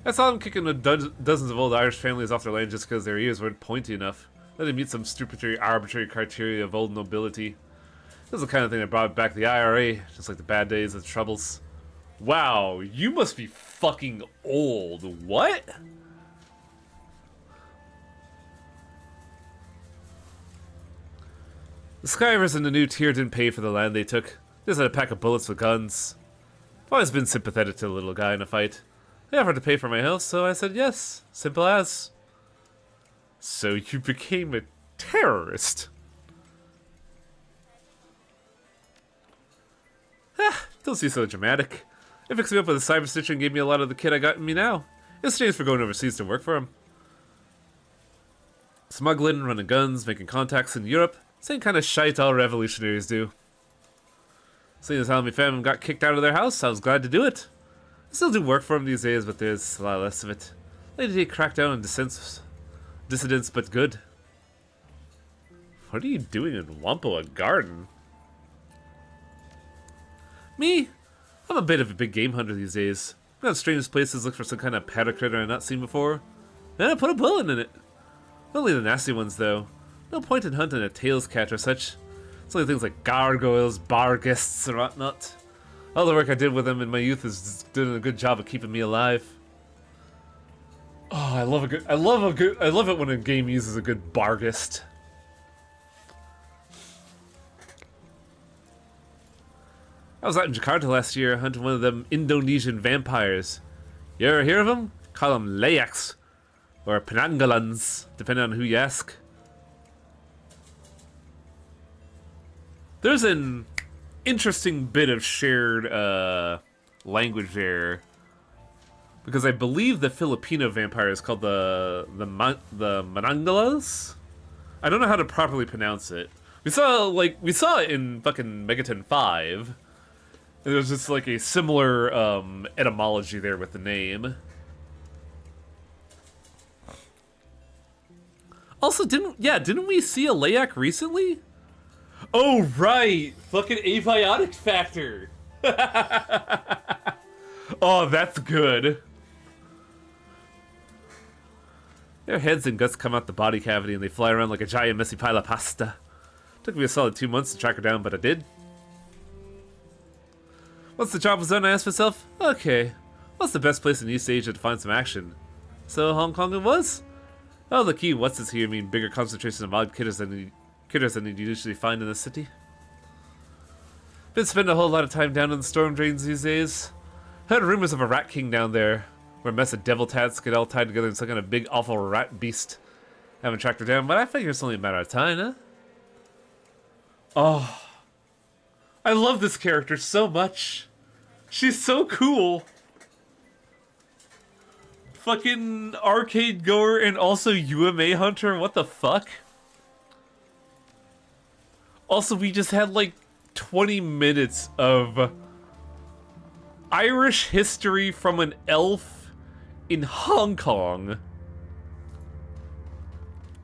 Speaker 1: I saw them kicking dozens of old Irish families off their land just because their ears weren't pointy enough. They didn't meet some stupid, arbitrary criteria of old nobility. This is the kind of thing that brought back the IRA, just like the bad days of the Troubles. Wow, you must be fucking old. What? The Skyrivers in the new tier didn't pay for the land they took. They just had a pack of bullets with guns. I've always been sympathetic to the little guy in a fight. They offered to pay for my house, so I said yes. Simple as. So you became a terrorist? Don't see so dramatic. They fixed me up with a cyber stitcher and gave me a lot of the kit I got in me now. In exchange for going overseas to work for him. Smuggling, running guns, making contacts in Europe. Same kind of shite all revolutionaries do. Seeing as how my family got kicked out of their house, I was glad to do it. I still do work for them these days, but there's a lot less of it. They crack down on dissidents, but good. What are you doing in Wampoa Garden? Me? I'm a bit of a big game hunter these days. I go to strange places, look for some kind of powder critter I've not seen before. And I put a bullet in it. Only the nasty ones, though. No point in hunting a tails cat or such. It's only things like gargoyles, barghists, or whatnot. All the work I did with them in my youth is doing a good job of keeping me alive. Oh, I love it when a game uses a good barghist. I was out in Jakarta last year hunting one of them Indonesian vampires. You ever hear of them? Call them layaks. Or penanggalans, depending on who you ask. There's an interesting bit of shared language there. Because I believe the Filipino vampire is called the Mananggalas? I don't know how to properly pronounce it. We saw it in fucking Megaton 5. And there's just like a similar etymology there with the name. Also, didn't we see a Layak recently? Oh right, fucking abiotic factor. Oh, that's good. Their heads and guts come out the body cavity and they fly around like a giant messy pile of pasta. Took me a solid 2 months to track her down, but I did. Once the job was done, I asked myself, okay, What's the best place in East Asia to find some action? So Hong Kong it was? Oh, the key what's this here mean bigger concentration of odd critters than you'd usually find in the city? Been spending a whole lot of time down in the storm drains these days. Heard rumors of a rat king down there, where a mess of devil tats get all tied together in some kind of big awful rat beast. Haven't tracked her down, but I figure it's only a matter of time, huh? Oh, I love this character so much. She's so cool. Fucking arcade goer and also UMA hunter, what the fuck? Also, we just had like 20 minutes of Irish history from an elf in Hong Kong.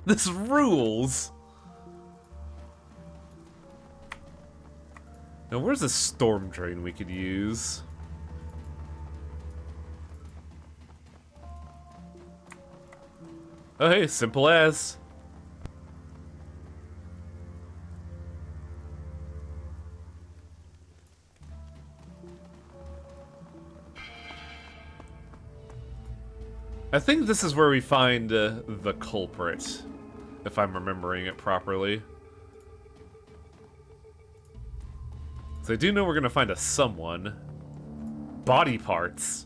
Speaker 1: This rules. Now, where's a storm drain we could use? Oh, hey, simple as. I think this is where we find the culprit, if I'm remembering it properly. So I do know we're gonna find a someone. Body parts.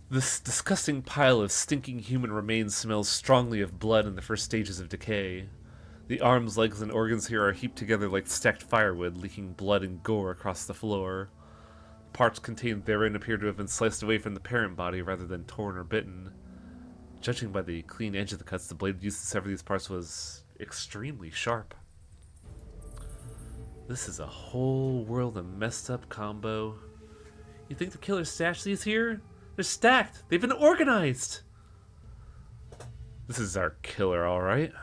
Speaker 1: This disgusting pile of stinking human remains smells strongly of blood in the first stages of decay. The arms, legs, and organs here are heaped together like stacked firewood, leaking blood and gore across the floor. Parts contained therein appear to have been sliced away from the parent body rather than torn or bitten. Judging by the clean edge of the cuts, the blade used to sever these parts was extremely sharp. This is a whole world of messed up combo. You think the killer stashed these here? They're stacked! They've been organized! This is our killer, alright.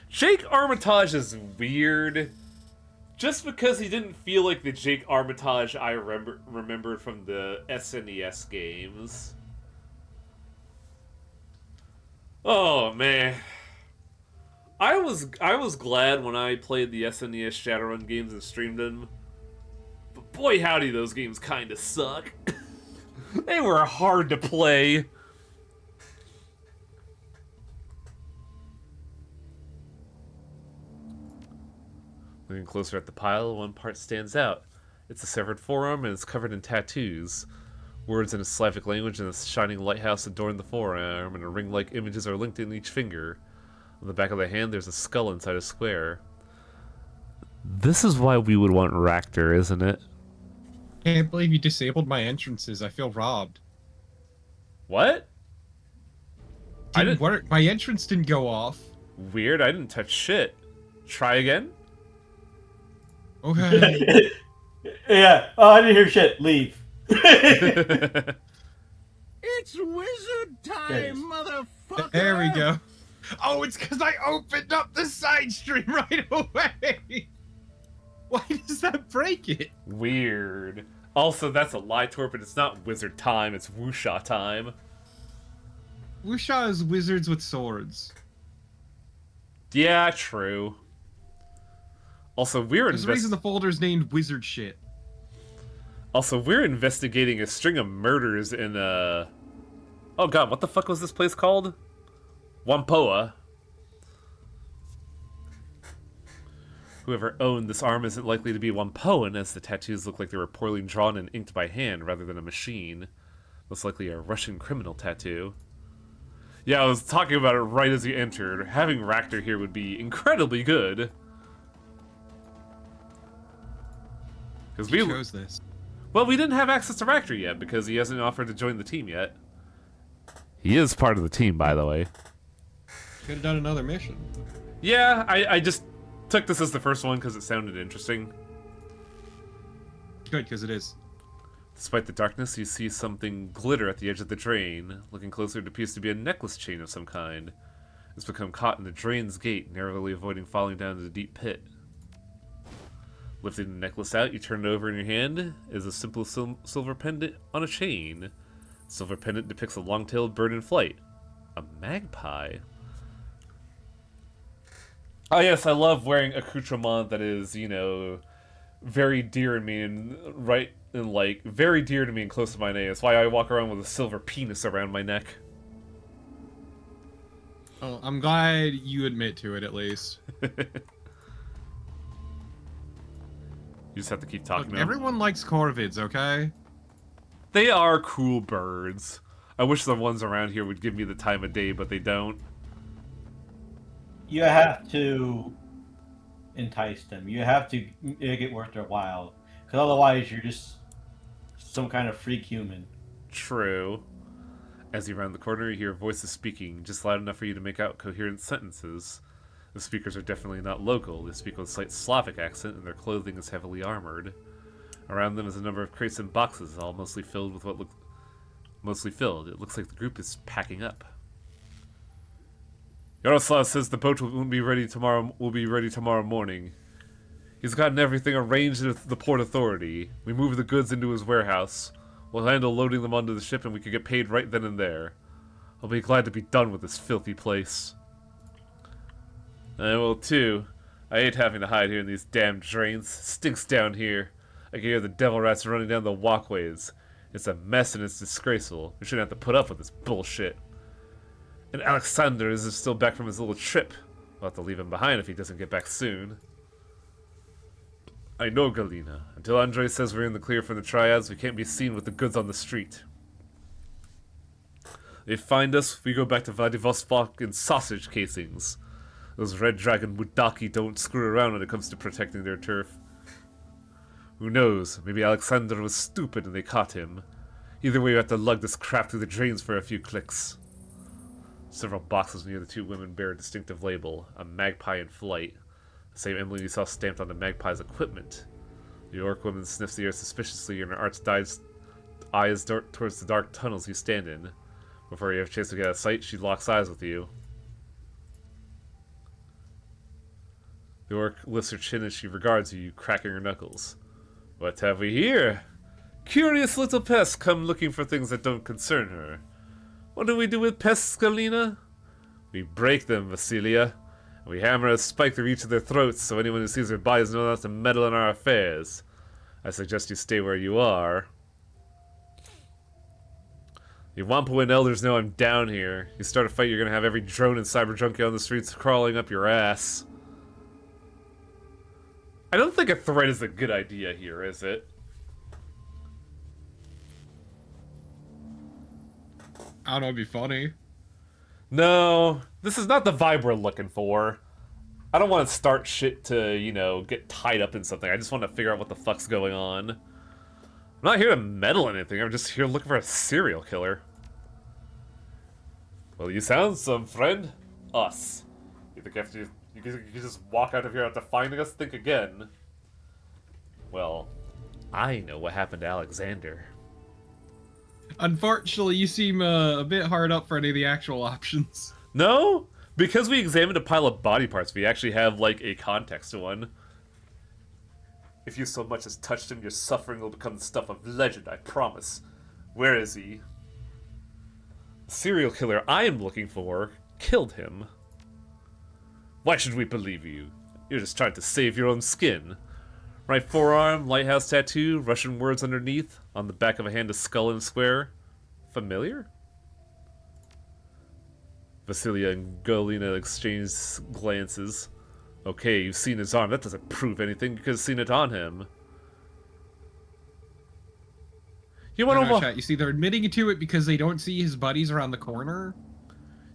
Speaker 1: Jake Armitage is weird. Just because he didn't feel like the Jake Armitage I remembered from the SNES games. Oh, man. I was glad when I played the SNES Shadowrun games and streamed them. But boy howdy, those games kinda suck. They were hard to play. Looking closer at the pile, one part stands out. It's a severed forearm and it's covered in tattoos. Words in a Slavic language and a shining lighthouse adorn the forearm, and a ring-like images are linked in each finger. On the back of the hand, there's a skull inside a square. This is why we would want Ractor, isn't it?
Speaker 3: Can't believe you disabled my entrances. I feel robbed.
Speaker 1: What?
Speaker 3: Didn't work. My entrance didn't go off.
Speaker 1: Weird, I didn't touch shit. Try again?
Speaker 3: Okay.
Speaker 2: Yeah. Oh, I didn't hear shit. Leave.
Speaker 4: It's wizard time, motherfucker!
Speaker 3: There we go. Oh, it's because I opened up the side stream right away. Why does that break it?
Speaker 1: Weird. Also, that's a lie, Torpid. It's not wizard time, it's Wuxia time.
Speaker 3: Wuxia is wizards with swords.
Speaker 1: Yeah, true. Also,
Speaker 3: There's a reason the folder's named wizard shit.
Speaker 1: Also, we're investigating a string of murders in oh god, what the fuck was this place called? Whampoa. Whoever owned this arm isn't likely to be Whampoan, as the tattoos look like they were poorly drawn and inked by hand rather than a machine. Most likely a Russian criminal tattoo. Yeah, I was talking about it right as you entered. Having Ractor here would be incredibly good. Because we
Speaker 3: chose this.
Speaker 1: Well, we didn't have access to Ractor yet because he hasn't offered to join the team yet. He is part of the team, by the way.
Speaker 3: Could have done another mission.
Speaker 1: Yeah, I just took this as the first one because it sounded interesting.
Speaker 3: Good, because it is.
Speaker 1: Despite the darkness, you see something glitter at the edge of the drain. Looking closer, it appears to be a necklace chain of some kind. It's become caught in the drain's gate, narrowly avoiding falling down into the deep pit. Lifting the necklace out, you turn it over in your hand, is a simple silver pendant on a chain. The silver pendant depicts a long-tailed bird in flight. A magpie. Oh yes, I love wearing accoutrement that is, very dear to me and like very dear to me and close to my name. That's why I walk around with a silver penis around my neck.
Speaker 3: Oh, I'm glad you admit to it at least.
Speaker 1: You just have to keep talking
Speaker 3: Look,
Speaker 1: to them.
Speaker 3: everyone likes corvids, okay?
Speaker 1: They are cool birds. I wish the ones around here would give me the time of day, but they don't.
Speaker 2: You have to entice them. You have to make it worth their while, because otherwise you're just some kind of freak human.
Speaker 1: True. As you round the corner, you hear voices speaking, just loud enough for you to make out coherent sentences. The speakers are definitely not local. They speak with a slight Slavic accent, and their clothing is heavily armored. Around them is a number of crates and boxes, all mostly filled with what look mostly filled. It looks like the group is packing up. Yaroslav says the boat will be ready tomorrow morning. He's gotten everything arranged with the Port Authority. We move the goods into his warehouse. We'll handle loading them onto the ship and we can get paid right then and there. I'll be glad to be done with this filthy place. I will too. I hate having to hide here in these damn drains. It stinks down here. I can hear the devil rats running down the walkways. It's a mess and it's disgraceful. We shouldn't have to put up with this bullshit. And Alexander is still back from his little trip. We'll have to leave him behind if he doesn't get back soon. I know, Galina. Until Andre says we're in the clear from the triads, we can't be seen with the goods on the street. They find us, we go back to Vladivostok in sausage casings. Those Red Dragon Mudaki don't screw around when it comes to protecting their turf. Who knows, maybe Alexander was stupid and they caught him. Either way, we have to lug this crap through the drains for a few clicks. Several boxes near the two women bear a distinctive label, a magpie in flight. The same emblem you saw stamped on the magpie's equipment. The orc woman sniffs the air suspiciously and her eyes dart towards the dark tunnels you stand in. Before you have a chance to get out of sight, she locks eyes with you. The orc lifts her chin as she regards you, cracking her knuckles. What have we here? Curious little pest come looking for things that don't concern her. What do we do with pests, Galina? We break them, Vasilia. And we hammer a spike through each of their throats so anyone who sees their bodies knows not to meddle in our affairs. I suggest you stay where you are. The Wampuan elders know I'm down here. You start a fight, you're gonna have every drone and cyber junkie on the streets crawling up your ass. I don't think a threat is a good idea here, is it?
Speaker 3: I don't know, it'd be funny.
Speaker 1: No, this is not the vibe we're looking for. I don't want to start shit to, get tied up in something. I just want to figure out what the fuck's going on. I'm not here to meddle in anything. I'm just here looking for a serial killer. Well, you sound some friend. Us. You think after you can just walk out of here after finding us? Think again. Well, I know what happened to Alexander.
Speaker 3: Unfortunately, you seem a bit hard up for any of the actual options.
Speaker 1: No? Because we examined a pile of body parts, we actually have, like, a context to one. If you so much as touched him, your suffering will become the stuff of legend, I promise. Where is he? The serial killer I am looking for killed him. Why should we believe you? You're just trying to save your own skin. Right forearm, lighthouse tattoo, Russian words underneath, on the back of a hand a skull and square. Familiar? Vasilia and Galina exchange glances. Okay, you've seen his arm. That doesn't prove anything. You could have seen it on him. You want to
Speaker 3: You see, they're admitting to it because they don't see his buddies around the corner.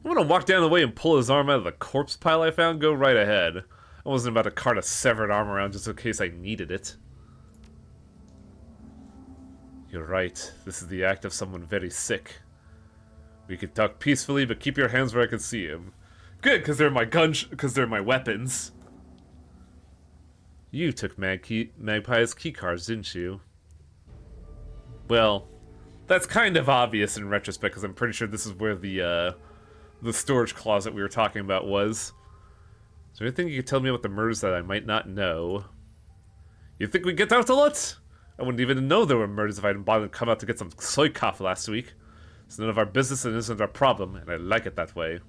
Speaker 1: You want to walk down the way and pull his arm out of the corpse pile I found? Go right ahead. I wasn't about to cart a severed arm around just in case I needed it. You're right. This is the act of someone very sick. We could talk peacefully, but keep your hands where I can see him. Good, because they're my because they're my weapons. You took Magpie's keycards, didn't you? Well, that's kind of obvious in retrospect, because I'm pretty sure this is where the storage closet we were talking about was. Is there anything you could tell me about the murders that I might not know? You think we get out a lot? I wouldn't even know there were murders if I hadn't bothered to come out to get some soy coffee last week. It's none of our business and isn't our problem, and I like it that way.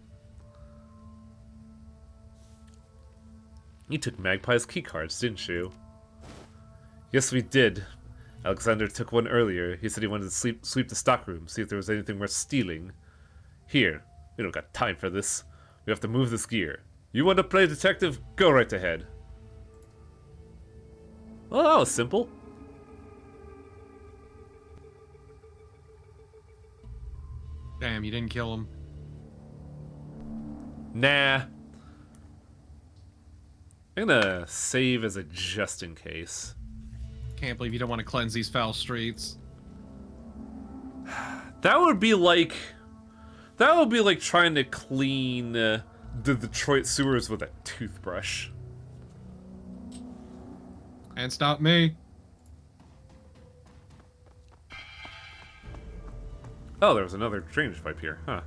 Speaker 1: You took Magpie's keycards, didn't you? Yes, we did. Alexander took one earlier. He said he wanted to sweep the stockroom, see if there was anything worth stealing. Here. We don't got time for this. We have to move this gear. You want to play detective? Go right ahead. Well, that was simple.
Speaker 3: Damn, you didn't kill him.
Speaker 1: Nah. I'm gonna save as a just in case.
Speaker 3: Can't believe you don't want to cleanse these foul streets.
Speaker 1: That would be like trying to clean the Detroit sewers with a toothbrush.
Speaker 3: And stop me.
Speaker 1: Oh, there was another drainage pipe here, huh?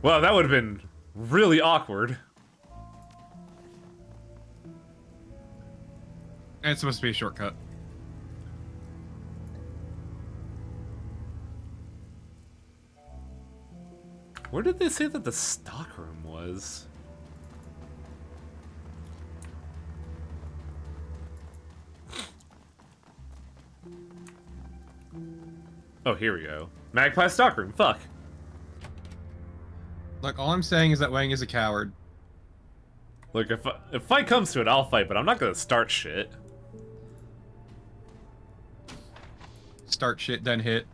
Speaker 1: Well, that would have been really awkward.
Speaker 3: And it's supposed to be a shortcut.
Speaker 1: Where did they say that the stockroom was? Oh, here we go. Magpie stockroom, fuck.
Speaker 3: Look, all I'm saying is that Wang is a coward.
Speaker 1: Look, if fight comes to it, I'll fight, but I'm not gonna start shit.
Speaker 3: Start shit, then hit.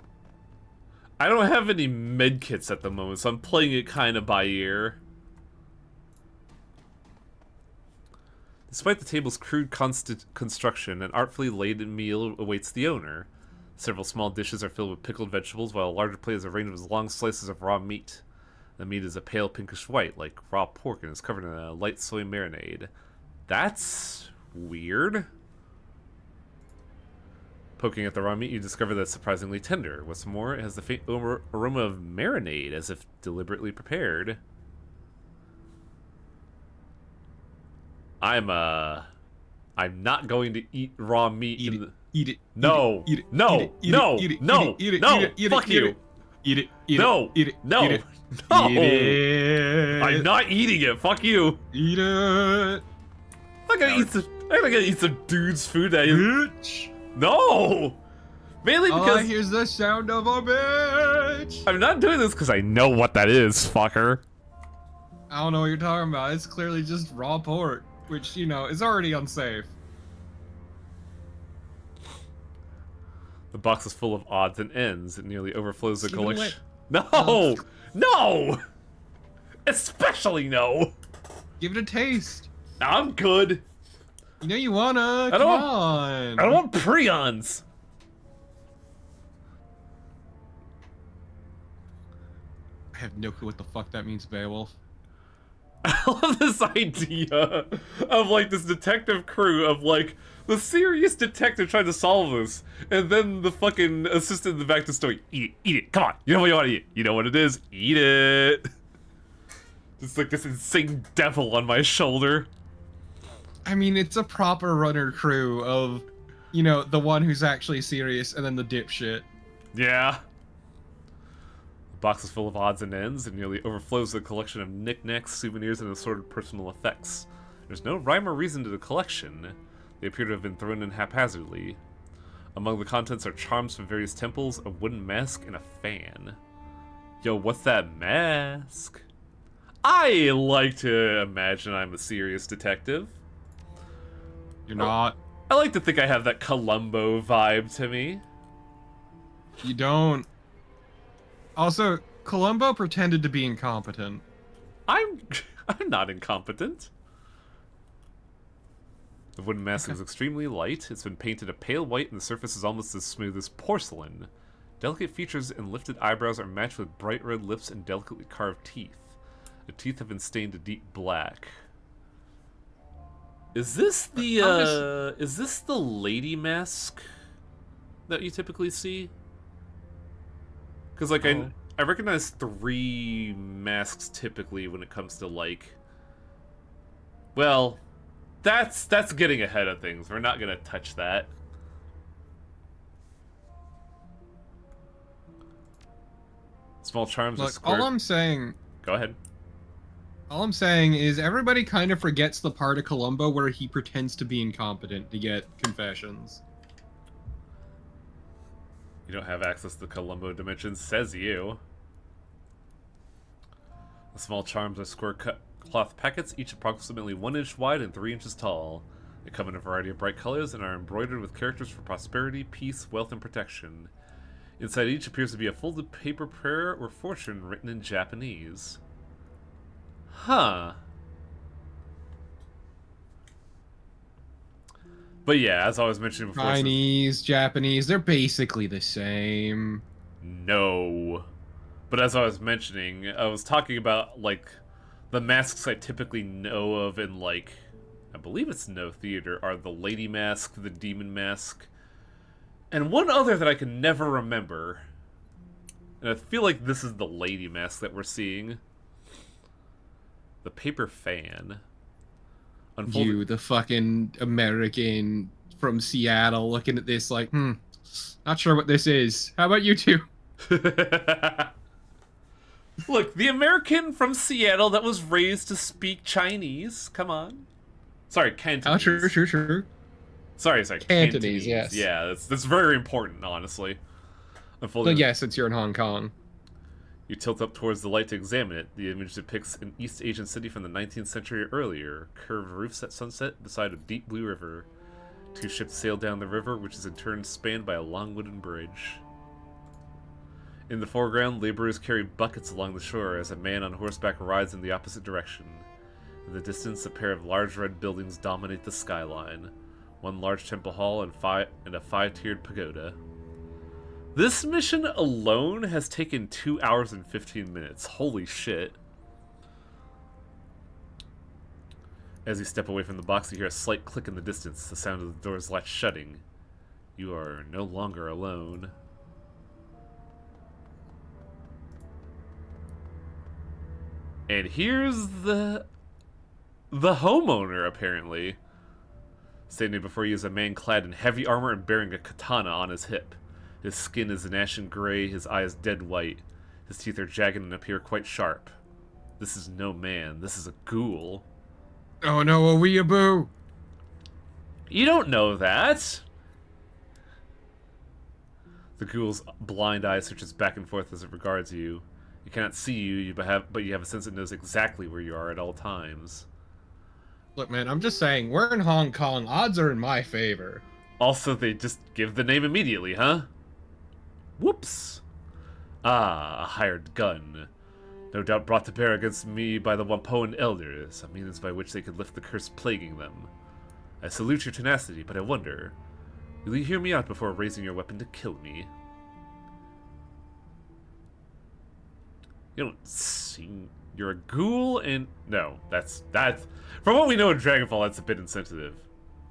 Speaker 1: I don't have any medkits at the moment, so I'm playing it kind of by ear. Despite the table's crude construction, an artfully laden meal awaits the owner. Several small dishes are filled with pickled vegetables, while a larger plate is arranged with long slices of raw meat. The meat is a pale pinkish white, like raw pork, and is covered in a light soy marinade. That's weird. Poking at the raw meat, you discover that it's surprisingly tender. What's more, it has the faint aroma of marinade, as if deliberately prepared. I'm not going to eat raw meat.
Speaker 3: Eat it. Eat it.
Speaker 1: No.
Speaker 3: Eat it.
Speaker 1: No.
Speaker 3: Eat it.
Speaker 1: No.
Speaker 3: Eat it.
Speaker 1: No.
Speaker 3: Eat it.
Speaker 1: No.
Speaker 3: Eat it. Eat it.
Speaker 1: Fuck
Speaker 3: Eat
Speaker 1: you.
Speaker 3: it. Eat it. Eat
Speaker 1: No.
Speaker 3: it. Eat it.
Speaker 1: No.
Speaker 3: Eat it.
Speaker 1: No.
Speaker 3: Eat it.
Speaker 1: I'm not eating it. Fuck you.
Speaker 3: Eat it.
Speaker 1: I'm gonna eat some dude's food that is...
Speaker 3: Bitch.
Speaker 1: No. Mainly
Speaker 3: All I
Speaker 1: because
Speaker 3: hear is the sound of a bitch.
Speaker 1: I'm not doing this because I know what that is, fucker.
Speaker 3: I don't know what you're talking about. It's clearly just raw pork, which, you know, is already unsafe.
Speaker 1: The box is full of odds and ends. It nearly overflows the
Speaker 3: Even
Speaker 1: collection. No! No! Especially no!
Speaker 3: Give it a taste.
Speaker 1: I'm good.
Speaker 3: You know you wanna.
Speaker 1: I don't
Speaker 3: Come
Speaker 1: want-
Speaker 3: on.
Speaker 1: I don't want prions.
Speaker 3: I have no clue what the fuck that means, Beowulf.
Speaker 1: I love this idea of like this detective crew of like the serious detective trying to solve this, and then the fucking assistant in the back of the story. Eat it, come on. You know what you want to eat. You know what it is. Eat it. Just like this insane devil on my shoulder.
Speaker 3: I mean, it's a proper runner crew of, you know, the one who's actually serious and then the dipshit.
Speaker 1: Yeah. The box is full of odds and ends and nearly overflows with a collection of knickknacks, souvenirs, and assorted personal effects. There's no rhyme or reason to the collection. They appear to have been thrown in haphazardly. Among the contents are charms from various temples, a wooden mask, and a fan. Yo, what's that mask? I like to imagine I'm a serious detective.
Speaker 3: You're not.
Speaker 1: I like to think I have that Columbo vibe to me.
Speaker 3: You don't. Also, Columbo pretended to be incompetent.
Speaker 1: I'm not incompetent. The wooden mask is extremely light. It's been painted a pale white and the surface is almost as smooth as porcelain. Delicate features and lifted eyebrows are matched with bright red lips and delicately carved teeth. The teeth have been stained a deep black. Is this the lady mask that you typically see? Because like I recognize 3 masks typically when it comes to like, well, that's getting ahead of things. We're not gonna touch that. Small charms are
Speaker 3: Look,
Speaker 1: square.
Speaker 3: all I'm saying
Speaker 1: Go ahead.
Speaker 3: All I'm saying is everybody kind of forgets the part of Columbo where he pretends to be incompetent to get confessions.
Speaker 1: You don't have access to Columbo dimensions, says you. The small charms are square cut cloth packets, each approximately 1 inch wide and 3 inches tall. They come in a variety of bright colors and are embroidered with characters for prosperity, peace, wealth, and protection. Inside each appears to be a folded paper prayer or fortune written in Japanese. Huh. But yeah, as I was mentioning before...
Speaker 3: Chinese, Japanese, they're basically the same.
Speaker 1: No. But as I was mentioning, I was talking about, like, the masks I typically know of in, like, I believe it's No Theater, are the Lady Mask, the Demon Mask, and one other that I can never remember. And I feel like this is the Lady Mask that we're seeing. The Paper Fan. Unfolded...
Speaker 3: You, the fucking American from Seattle, looking at this like, not sure what this is. How about you two?
Speaker 1: Look, the American from Seattle that was raised to speak Chinese. Come on. Sorry, Cantonese.
Speaker 3: Oh, true.
Speaker 1: Sorry.
Speaker 3: Cantonese, yes.
Speaker 1: Yeah, that's very important, honestly.
Speaker 3: But yes, since you're in Hong Kong.
Speaker 1: You tilt up towards the light to examine it. The image depicts an East Asian city from the 19th century or earlier. Curved roofs at sunset beside a deep blue river. 2 ships sail down the river, which is in turn spanned by a long wooden bridge. In the foreground, laborers carry buckets along the shore as a man on horseback rides in the opposite direction. In the distance, a pair of large red buildings dominate the skyline. 1 large temple hall and a 5-tiered pagoda. This mission alone has taken 2 hours and 15 minutes. Holy shit. As you step away from the box, you hear a slight click in the distance, the sound of the door's latch shutting. You are no longer alone. And here's the homeowner, apparently. Standing before you is a man clad in heavy armor and bearing a katana on his hip. His skin is an ashen gray, his eyes dead white. His teeth are jagged and appear quite sharp. This is no man, this is a ghoul.
Speaker 3: Oh no, a weeaboo!
Speaker 1: You don't know that! The ghoul's blind eye searches back and forth as it regards you. It cannot see you, but you have a sense it knows exactly where you are at all times.
Speaker 3: Look, man, I'm just saying, we're in Hong Kong. Odds are in my favor.
Speaker 1: Also, they just give the name immediately, huh? Whoops. Ah, a hired gun. No doubt brought to bear against me by the Wampoan elders, a means by which they could lift the curse plaguing them. I salute your tenacity, but I wonder, will you hear me out before raising your weapon to kill me? You don't seem... You're a ghoul and... No, that's... From what we know in Dragonfall, that's a bit insensitive.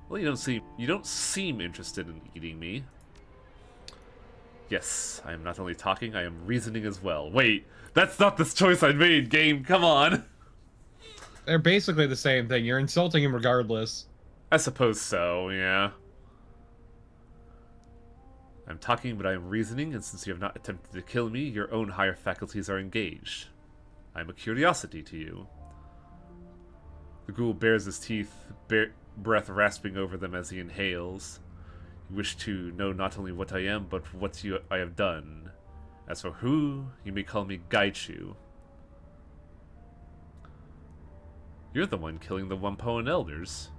Speaker 1: Well, you don't seem interested in eating me. Yes, I am not only talking, I am reasoning as well. Wait, that's not the choice I made, game, come on!
Speaker 3: They're basically the same thing. You're insulting him regardless.
Speaker 1: I suppose so, yeah. I'm talking, but I am reasoning, and since you have not attempted to kill me, your own higher faculties are engaged. I am a curiosity to you. The ghoul bares his teeth, breath rasping over them as he inhales. You wish to know not only what I am, but what I have done. As for who, you may call me Gaichu. You're the one killing the Wampoan elders.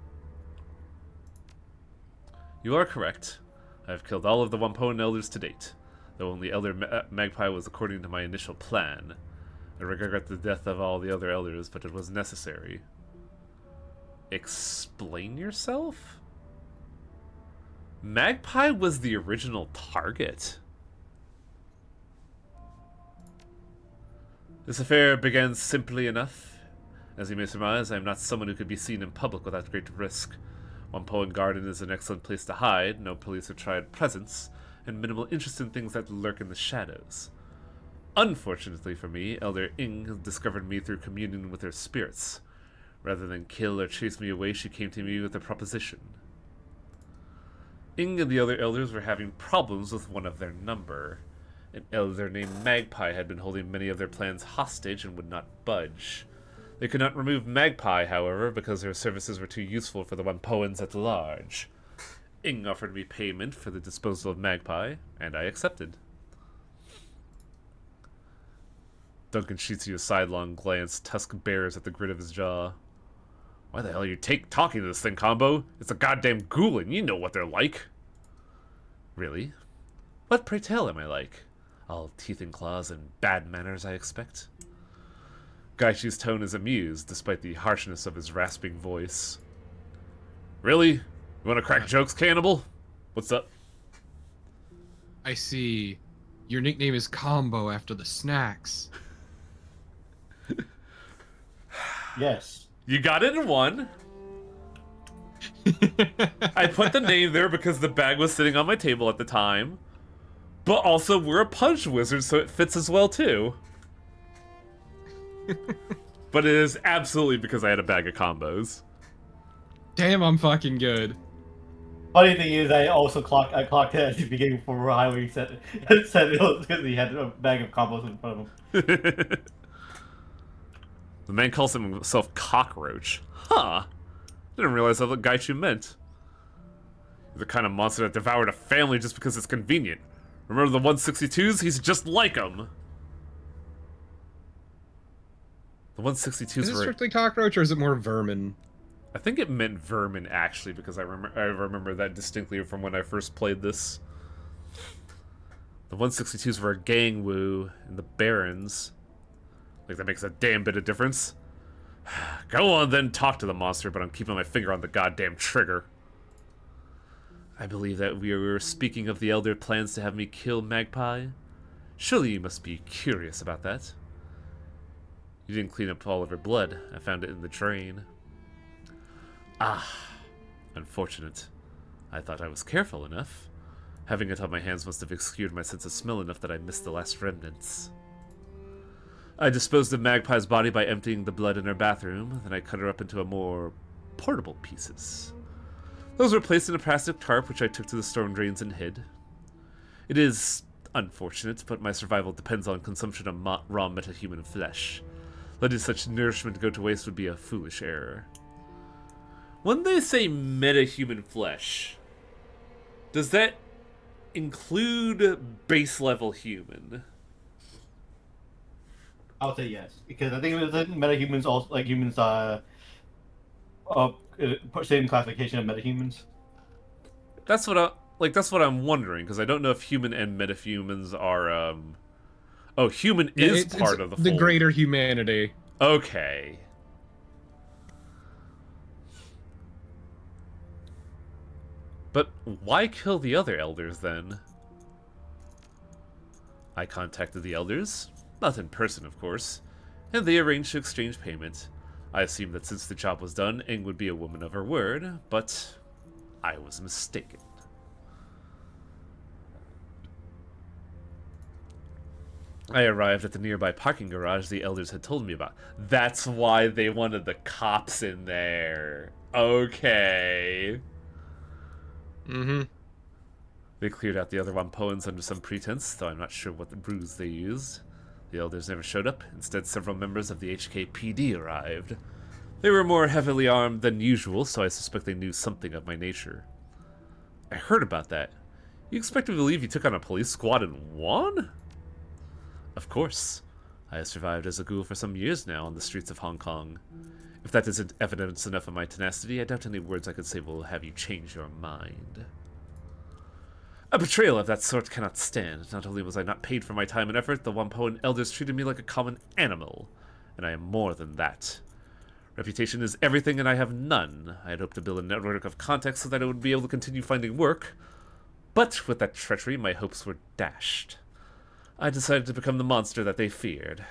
Speaker 1: You are correct. I have killed all of the Wampoan elders to date, though only Elder Magpie was according to my initial plan. I regret the death of all the other elders, but it was necessary. Explain yourself? Magpie was the original target. This affair began simply enough. As you may surmise, I am not someone who could be seen in public without great risk. Wampoan Garden is an excellent place to hide, no police or tried presence, and minimal interest in things that lurk in the shadows. Unfortunately for me, Elder Ing discovered me through communion with her spirits. Rather than kill or chase me away, she came to me with a proposition. Ing and the other elders were having problems with one of their number. An elder named Magpie had been holding many of their plans hostage and would not budge. They could not remove Magpie, however, because her services were too useful for the Wampoans at large. Ing offered me payment for the disposal of Magpie, and I accepted. Duncan shoots you a sidelong glance. Tusk bears at the grit of his jaw. Why the hell are you talking to this thing, Combo? It's a goddamn ghoul, and you know what they're like. Really? What, pray tell, am I like? All teeth and claws and bad manners, I expect? Gaishi's tone is amused, despite the harshness of his rasping voice. Really? You want to crack jokes, cannibal? What's up?
Speaker 3: I see. Your nickname is Combo after the snacks.
Speaker 2: Yes.
Speaker 1: You got it in one. I put the name there because the bag was sitting on my table at the time. But also, we're a punch wizard, so it fits as well, too. But it is absolutely because I had a bag of combos.
Speaker 3: Damn, I'm fucking good.
Speaker 2: Funny thing is, I clocked it at the beginning before Highway said it was because he had a bag of combos in front of him.
Speaker 1: The man calls himself Cockroach. Huh. Didn't realize that's what Gaishu meant. He's the kind of monster that devoured a family just because it's convenient. Remember the 162s? He's just like them. The 162s
Speaker 3: Is it
Speaker 1: were...
Speaker 3: strictly cockroach or is it more vermin?
Speaker 1: I think it meant vermin, actually, because I remember that distinctly from when I first played this. The 162s were a gang woo, and the Barons... Like, that makes a damn bit of difference. Go on, then, talk to the monster, but I'm keeping my finger on the goddamn trigger. I believe that we were speaking of the Elder plans to have me kill Magpie. Surely you must be curious about that. You didn't clean up all of her blood. I found it in the drain. Ah, unfortunate. I thought I was careful enough. Having it on my hands must have obscured my sense of smell enough that I missed the last remnants. I disposed of Magpie's body by emptying the blood in her bathroom, then I cut her up into more portable pieces. Those were placed in a plastic tarp, which I took to the storm drains and hid. It is unfortunate, but my survival depends on consumption of raw metahuman flesh. Letting such nourishment go to waste would be a foolish error. When they say metahuman flesh, does that include base level human?
Speaker 2: I would say yes, because I think it was metahumans also like humans. Same classification of metahumans.
Speaker 1: That's what I'm wondering, because I don't know if human and metahumans are. Oh, human is part of the
Speaker 3: the
Speaker 1: fold.
Speaker 3: greater humanity.
Speaker 1: Okay. But why kill the other elders then? I contacted the elders. Not in person, of course, and they arranged to exchange payment. I assumed that since the job was done, Ing would be a woman of her word, but I was mistaken. I arrived at the nearby parking garage the elders had told me about. That's why they wanted the cops in there. Okay.
Speaker 3: Mm-hmm.
Speaker 1: They cleared out the other Wampoans under some pretense, though I'm not sure what the ruse they used. The elders never showed up. Instead, several members of the HKPD arrived. They were more heavily armed than usual, so I suspect they knew something of my nature. I heard about that. You expect me to believe you took on a police squad and won? Of course. I have survived as a ghoul for some years now on the streets of Hong Kong. If that isn't evidence enough of my tenacity, I doubt any words I could say will have you change your mind. A betrayal of that sort cannot stand. Not only was I not paid for my time and effort, the Wampoan elders treated me like a common animal, and I am more than that. Reputation is everything, and I have none. I had hoped to build a network of contacts so that I would be able to continue finding work, but with that treachery, my hopes were dashed. I decided to become the monster that they feared.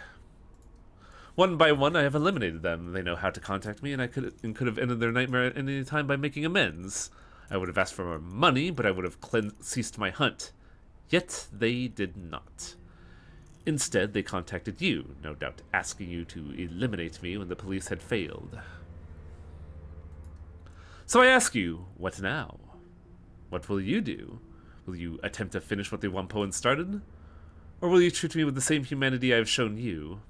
Speaker 1: One by one, I have eliminated them. They know how to contact me, and I could have ended their nightmare at any time by making amends. I would have asked for more money, but I would have ceased my hunt. Yet they did not. Instead, they contacted you, no doubt asking you to eliminate me when the police had failed. So I ask you, what now? What will you do? Will you attempt to finish what the Wampoan started? Or will you treat me with the same humanity I have shown you?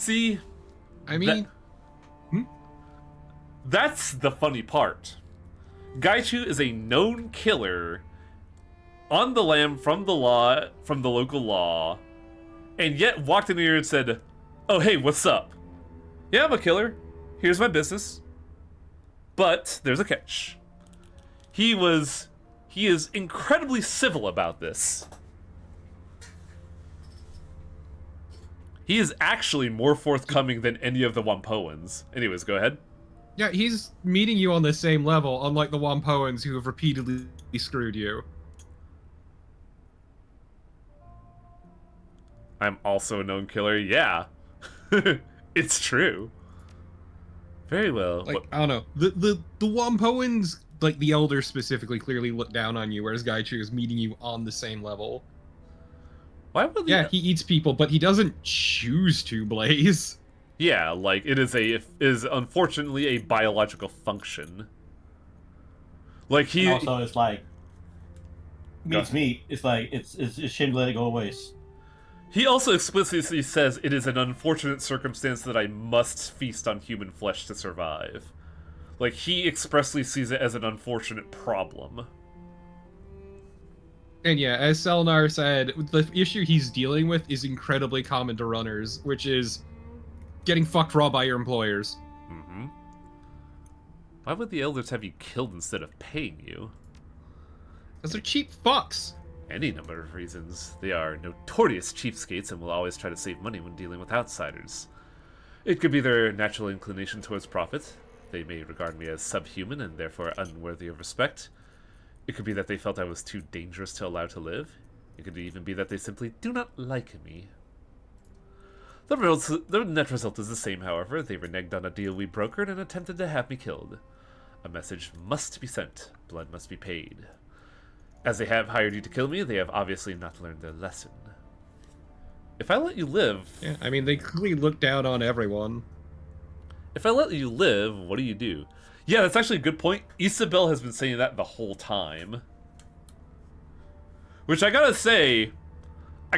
Speaker 1: See,
Speaker 3: I mean,
Speaker 1: that's the funny part. Gaichu is a known killer on the lam from the local law, and yet walked in here and said, "Oh, hey, what's up? Yeah, I'm a killer. Here's my business. But there's a catch. He is incredibly civil about this. He is actually more forthcoming than any of the Wampoans. Anyways, go ahead.
Speaker 3: yeah, he's meeting you on the same level, unlike the Wampoans who have repeatedly screwed you.
Speaker 1: I'm also a known killer. Yeah. It's true. Very well.
Speaker 3: Like, I don't know. The Wampoans, like the elders specifically, clearly look down on you, whereas Gaichu is meeting you on the same level.
Speaker 1: Why would
Speaker 3: Yeah, he eats people, but he doesn't choose to, Blaze.
Speaker 1: Yeah, like it is unfortunately a biological function. Like he
Speaker 2: And also, it's like meat's meat. It's like it's a shame to let it go to waste.
Speaker 1: He also explicitly says it is an unfortunate circumstance that I must feast on human flesh to survive. Like he expressly sees it as an unfortunate problem.
Speaker 3: And yeah, as Selnar said, the issue he's dealing with is incredibly common to runners, which is getting fucked raw by your employers.
Speaker 1: Mm-hmm. Why would the elders have you killed instead of paying you?
Speaker 3: Because they're cheap fucks.
Speaker 1: Any number of reasons. They are notorious cheapskates and will always try to save money when dealing with outsiders. It could be their natural inclination towards profit. They may regard me as subhuman and therefore unworthy of respect. It could be that they felt I was too dangerous to allow to live. It could even be that they simply do not like me. The net result is the same, however. They reneged on a deal we brokered and attempted to have me killed. A message must be sent. Blood must be paid. As they have hired you to kill me, they have obviously not learned their lesson. If I let you live...
Speaker 3: Yeah, I mean, they clearly look down on everyone.
Speaker 1: If I let you live, what do you do? Yeah, that's actually a good point. Isabel has been saying that the whole time. Which I gotta say, I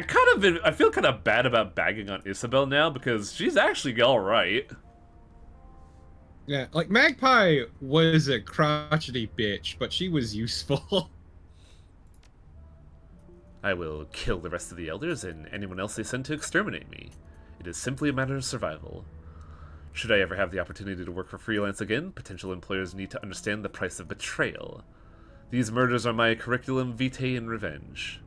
Speaker 1: feel kind of bad about bagging on Isabel now because she's actually alright.
Speaker 3: Yeah, like, Magpie was a crotchety bitch, but she was useful.
Speaker 1: I will kill the rest of the elders and anyone else they send to exterminate me. It is simply a matter of survival. Should I ever have the opportunity to work for freelance again, potential employers need to understand the price of betrayal. These murders are my curriculum vitae in revenge.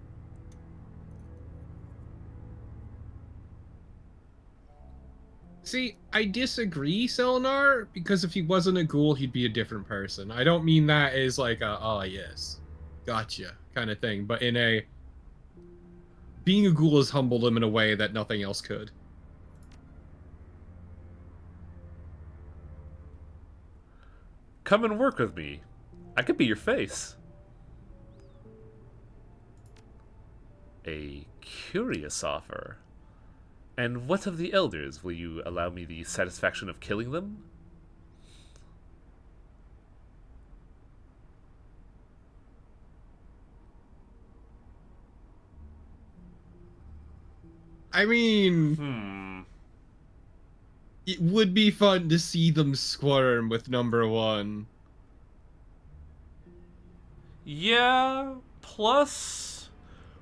Speaker 3: See, I disagree, Selenar, because if he wasn't a ghoul, he'd be a different person. I don't mean that as like a, oh yes, gotcha kind of thing, but in a, being a ghoul has humbled him in a way that nothing else could.
Speaker 1: Come and work with me. I could be your face. A curious offer. And what of the elders? Will you allow me the satisfaction of killing them?
Speaker 3: I mean, it would be fun to see them squirm with number one.
Speaker 1: Yeah, plus,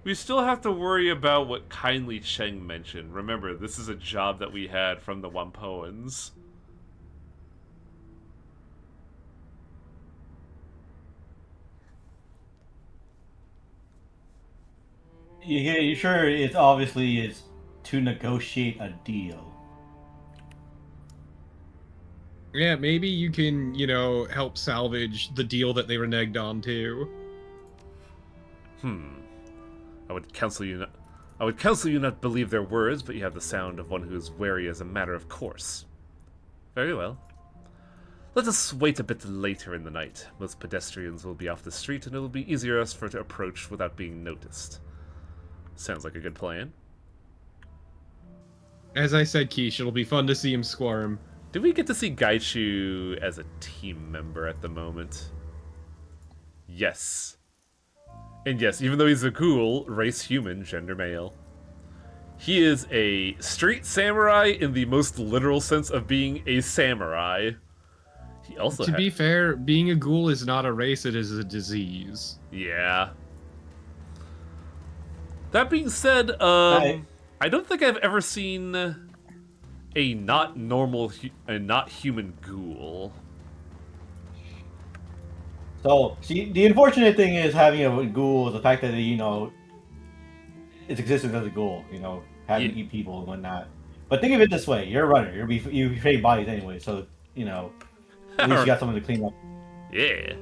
Speaker 1: we still have to worry about what Kindly Cheng mentioned. Remember, this is a job that we had from the Wampoans.
Speaker 2: Yeah, you sure it's obviously is to negotiate a deal.
Speaker 3: Yeah, maybe you can, you know, help salvage the deal that they reneged on too.
Speaker 1: I would counsel you not believe their words, but you have the sound of one who is wary as a matter of course. Very well. Let us wait a bit later in the night. Most pedestrians will be off the street, and it will be easier for us to approach without being noticed. Sounds like a good plan.
Speaker 3: As I said, Quiche, it'll be fun to see him squirm.
Speaker 1: Do we get to see Gaichu as a team member at the moment? Yes. And yes, even though he's a ghoul, race human, gender male. He is a street samurai in the most literal sense of being a samurai. He also
Speaker 3: To be fair, being a ghoul is not a race, it is a disease.
Speaker 1: Yeah. That being said,
Speaker 2: I
Speaker 1: don't think I've ever seen a not normal, a not human ghoul.
Speaker 2: So, see, the unfortunate thing is having a ghoul is the fact that, its existence as a ghoul, having to eat people and whatnot. But think of it this way: you're a runner. You trade bodies anyway, so at least you got someone to clean up.
Speaker 1: Yeah.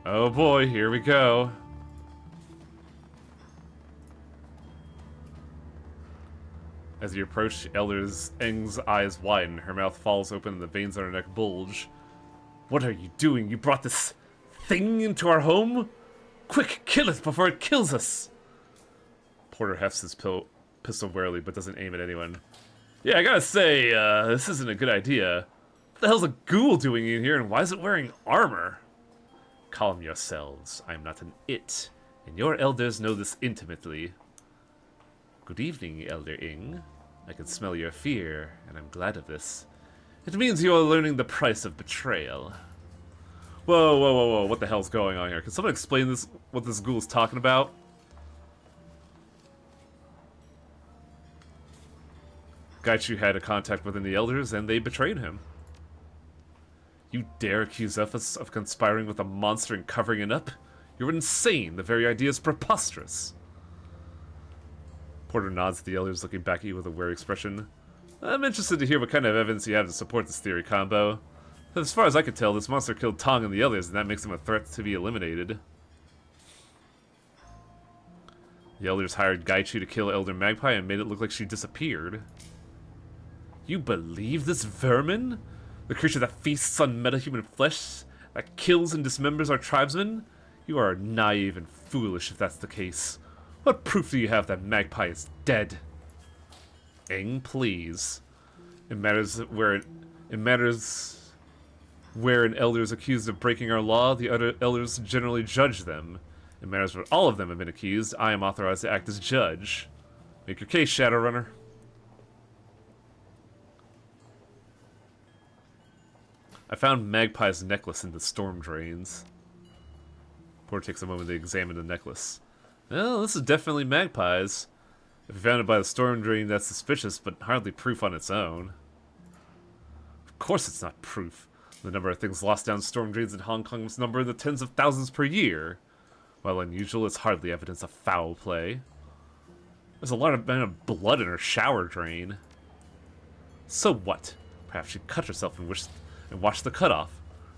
Speaker 1: Oh boy, here we go. As you approach, Elder's Eng's eyes widen. Her mouth falls open and the veins on her neck bulge. What are you doing? You brought this thing into our home? Quick, kill it before it kills us! Porter hefts his pistol warily, but doesn't aim at anyone. Yeah, I gotta say, this isn't a good idea. What the hell's a ghoul doing in here, and why is it wearing armor? Calm yourselves. I am not an it, and your elders know this intimately. Good evening, Elder Ing. I can smell your fear, and I'm glad of this. It means you are learning the price of betrayal. Whoa, whoa, whoa, whoa, what the hell's going on here? Can someone explain this? What this ghoul is talking about? Gaichu had a contact within the elders, and they betrayed him. You dare accuse us of conspiring with a monster and covering it up? You're insane. The very idea is preposterous. Porter nods at the elders, looking back at you with a wary expression. I'm interested to hear what kind of evidence you have to support this theory combo. As far as I could tell, this monster killed Tong and the others, and that makes him a threat to be eliminated. The elders hired Gaichu to kill Elder Magpie and made it look like she disappeared. You believe this vermin? The creature that feasts on metahuman flesh, that kills and dismembers our tribesmen? You are naive and foolish if that's the case. What proof do you have that Magpie is dead? Eng, please. It matters where an elder is accused of breaking our law, the other elders generally judge them. It matters where all of them have been accused. I am authorized to act as judge. Make your case, Shadowrunner. I found Magpie's necklace in the storm drains. Porter takes a moment to examine the necklace. Well, this is definitely Magpie's. If you found it by the storm drain, that's suspicious, but hardly proof on its own. Of course it's not proof. The number of things lost down storm drains in Hong Kong is number in the tens of thousands per year. While unusual, it's hardly evidence of foul play. There's a lot of blood in her shower drain. So what? Perhaps she cut herself and washed the cutoff.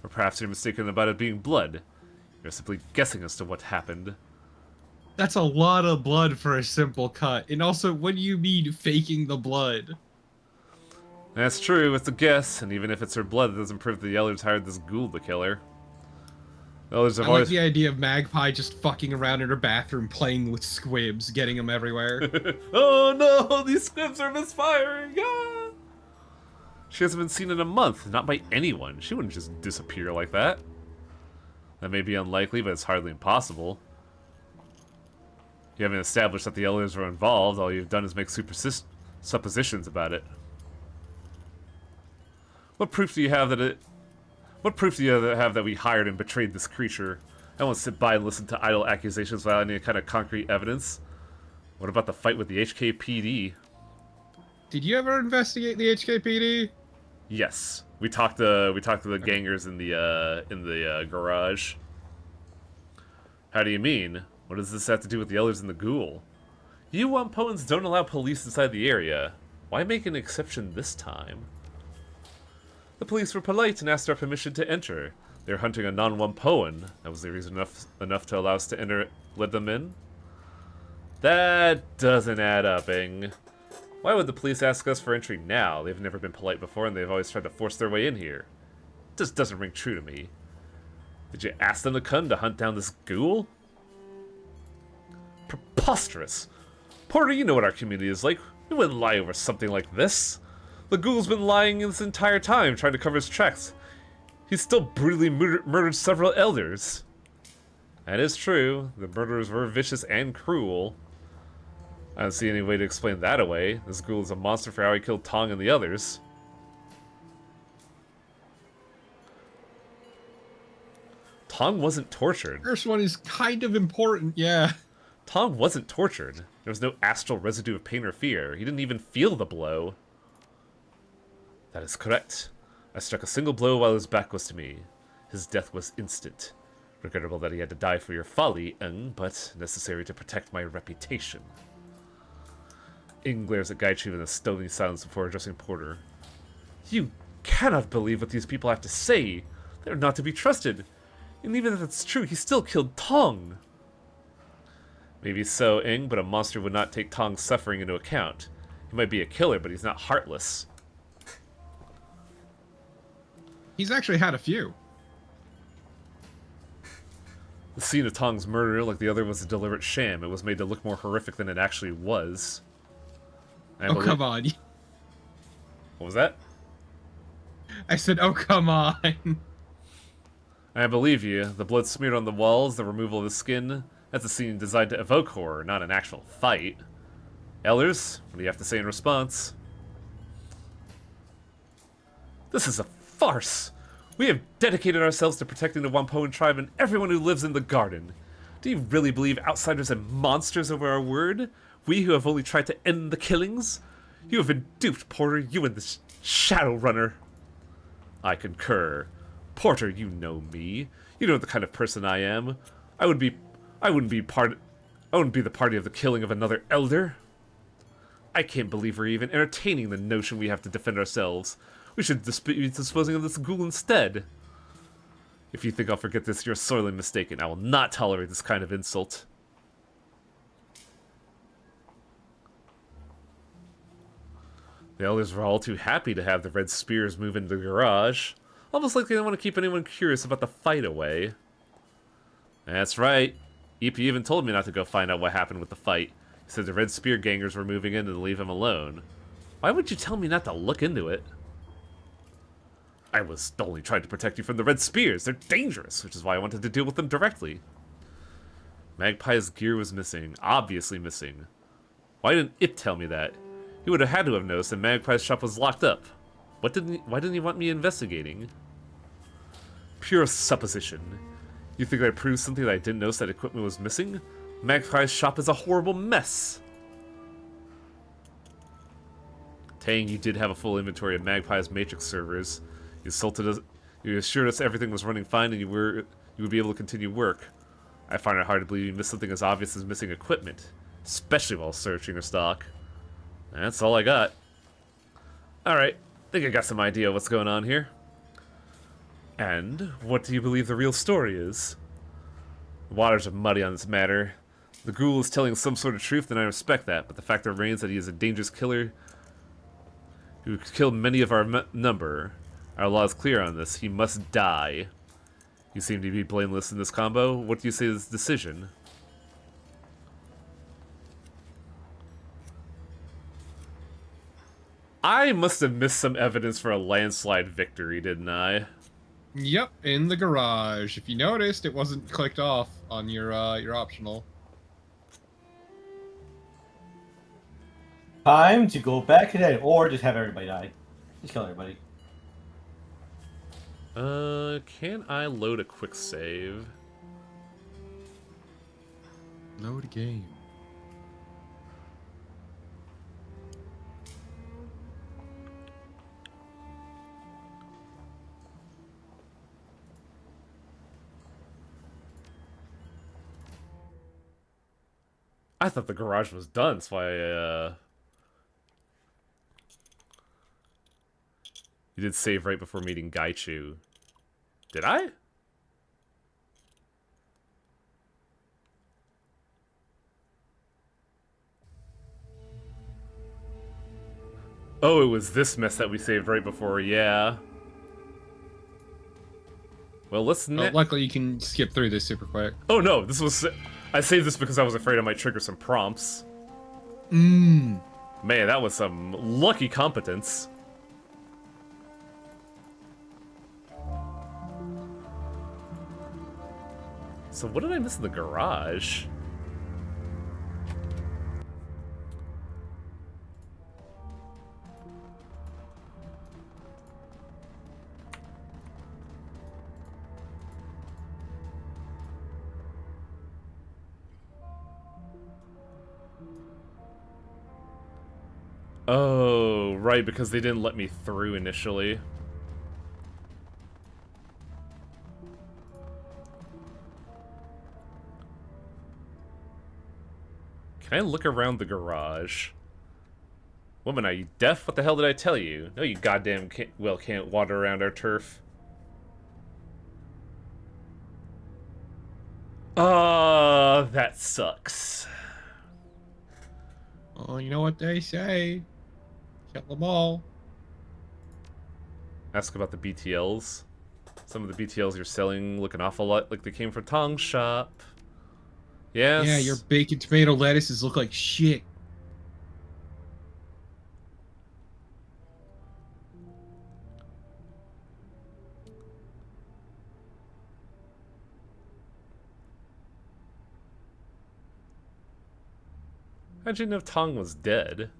Speaker 1: Or perhaps you're mistaken about it being blood. You're simply guessing as to what happened.
Speaker 3: That's a lot of blood for a simple cut. And also, what do you mean faking the blood?
Speaker 1: That's true, it's a guess, and even if it's her blood, it doesn't prove that the elders hired this ghoul to kill her. The elders have
Speaker 3: I like
Speaker 1: always...
Speaker 3: the idea of Magpie just fucking around in her bathroom playing with squibs, getting them everywhere.
Speaker 1: Oh no, these squibs are misfiring! Ah! She hasn't been seen in a month, not by anyone. She wouldn't just disappear like that. That may be unlikely, but it's hardly impossible. You haven't established that the elders were involved, all you've done is make suppositions about it. What proof do you have that we hired and betrayed this creature? I won't sit by and listen to idle accusations without any kind of concrete evidence. What about the fight with the HKPD?
Speaker 3: Did you ever investigate the HKPD?
Speaker 1: Yes, we talked to the gangers in the garage. How do you mean? What does this have to do with the elders and the ghoul? You Wampoans don't allow police inside the area. Why make an exception this time? The police were polite and asked our permission to enter. They were hunting a non-Wampoan. That was the reason enough to allow us to enter. Let them in. That doesn't add up, Ing. Why would the police ask us for entry now? They've never been polite before, and they've always tried to force their way in here. This doesn't ring true to me. Did you ask them to come to hunt down this ghoul? Preposterous! Porter, you know what our community is like. We wouldn't lie over something like this. The ghoul's been lying this entire time, trying to cover his tracks. He still brutally murdered several elders. That is true. The murderers were vicious and cruel. I don't see any way to explain that away. This ghoul is a monster for how he killed Tong and the others. Tong wasn't tortured.
Speaker 3: First one is kind of important, yeah.
Speaker 1: Tong wasn't tortured. There was no astral residue of pain or fear. He didn't even feel the blow. That is correct. I struck a single blow while his back was to me. His death was instant. Regrettable that he had to die for your folly, but necessary to protect my reputation. Ing glares at Gaichu in a stony silence before addressing Porter. You cannot believe what these people have to say. They are not to be trusted. And even if it's true, he still killed Tong. Maybe so, Ing, but a monster would not take Tong's suffering into account. He might be a killer, but he's not heartless.
Speaker 3: He's actually had a few.
Speaker 1: The scene of Tong's murder, like the other, was a deliberate sham. It was made to look more horrific than it actually was.
Speaker 3: Come on.
Speaker 1: What was that?
Speaker 3: I said, oh, come on.
Speaker 1: I believe you. The blood smeared on the walls, the removal of the skin. That's a scene designed to evoke horror, not an actual fight. Elders, what do you have to say in response? This is a farce. We have dedicated ourselves to protecting the Wampoan tribe and everyone who lives in the garden. Do you really believe outsiders and monsters over our word? We who have only tried to end the killings? You have been duped, Porter, you and this Shadowrunner. I concur. Porter, you know me. You know the kind of person I am. I wouldn't be the party of the killing of another elder. I can't believe we're even entertaining the notion we have to defend ourselves. We should be disposing of this ghoul instead. If you think I'll forget this, you're sorely mistaken. I will not tolerate this kind of insult. The elders were all too happy to have the red spears move into the garage. Almost like they don't want to keep anyone curious about the fight away. That's right. EP even told me not to go find out what happened with the fight. He said the red spear gangers were moving in and leave him alone. Why would you tell me not to look into it? I was only trying to protect you from the red spears. They're dangerous, which is why I wanted to deal with them directly. Magpie's gear was missing. Obviously missing. Why didn't Ip tell me that? He would have had to have noticed that Magpie's shop was locked up. Why didn't he want me investigating? Pure supposition. You think I proved something that I didn't notice that equipment was missing? Magpie's shop is a horrible mess. Tang, you did have a full inventory of Magpie's Matrix servers. You assured us everything was running fine and you would be able to continue work. I find it hard to believe you missed something as obvious as missing equipment, especially while searching your stock. That's all I got. Alright, think I got some idea of what's going on here. And what do you believe the real story is? The waters are muddy on this matter. The ghoul is telling some sort of truth, and I respect that, but the fact remains that he is a dangerous killer who killed many of our number. Our law is clear on this. He must die. You seem to be blameless in this combo. What do you say to this decision? I must have missed some evidence for a landslide victory, didn't I?
Speaker 3: Yep, in the garage. If you noticed, it wasn't clicked off on your optional.
Speaker 2: Time to go back to that, or just have everybody die. Just kill everybody.
Speaker 1: Can I load a quick save?
Speaker 3: Load a game.
Speaker 1: I thought the garage was done, so You did save right before meeting Gaichu. Did I? Oh, it was this mess that we saved right before, yeah. Well, let's...
Speaker 3: luckily you can skip through this super quick.
Speaker 1: Oh no, this was... I saved this because I was afraid I might trigger some prompts.
Speaker 3: Mmm.
Speaker 1: Man, that was some lucky competence. So what did I miss in the garage? Oh, right, because they didn't let me through initially. Can I look around the garage? Woman, are you deaf? What the hell did I tell you? No, you goddamn can't wander around our turf. That sucks.
Speaker 3: Oh, you know what they say. Kill them all.
Speaker 1: Ask about the BTLs. Some of the BTLs you're selling look an awful lot like they came from Tong's shop. Yes.
Speaker 3: Yeah, your bacon tomato lettuces look like shit.
Speaker 1: How'd you know Tong was dead?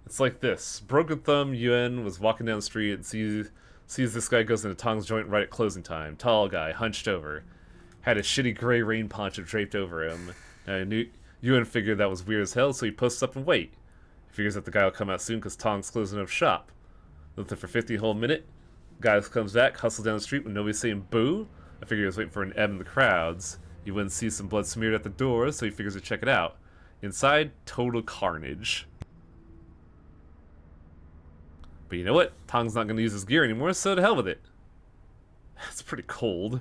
Speaker 1: It's like this. Broken Thumb Yuan was walking down the street and sees this guy goes into Tong's joint right at closing time. Tall guy, hunched over. Had a shitty gray rain poncho draped over him. Yuan figured that was weird as hell, so he posts up and wait. He figures that the guy will come out soon because Tong's closing up shop. Left there for 50 whole minute. Guy comes back, hustles down the street when nobody's saying boo. I figure he was waiting for an M in the crowds. Yuan sees some blood smeared at the door, so he figures to check it out. Inside, total carnage. But you know what? Tong's not going to use his gear anymore, so to hell with it. That's pretty cold.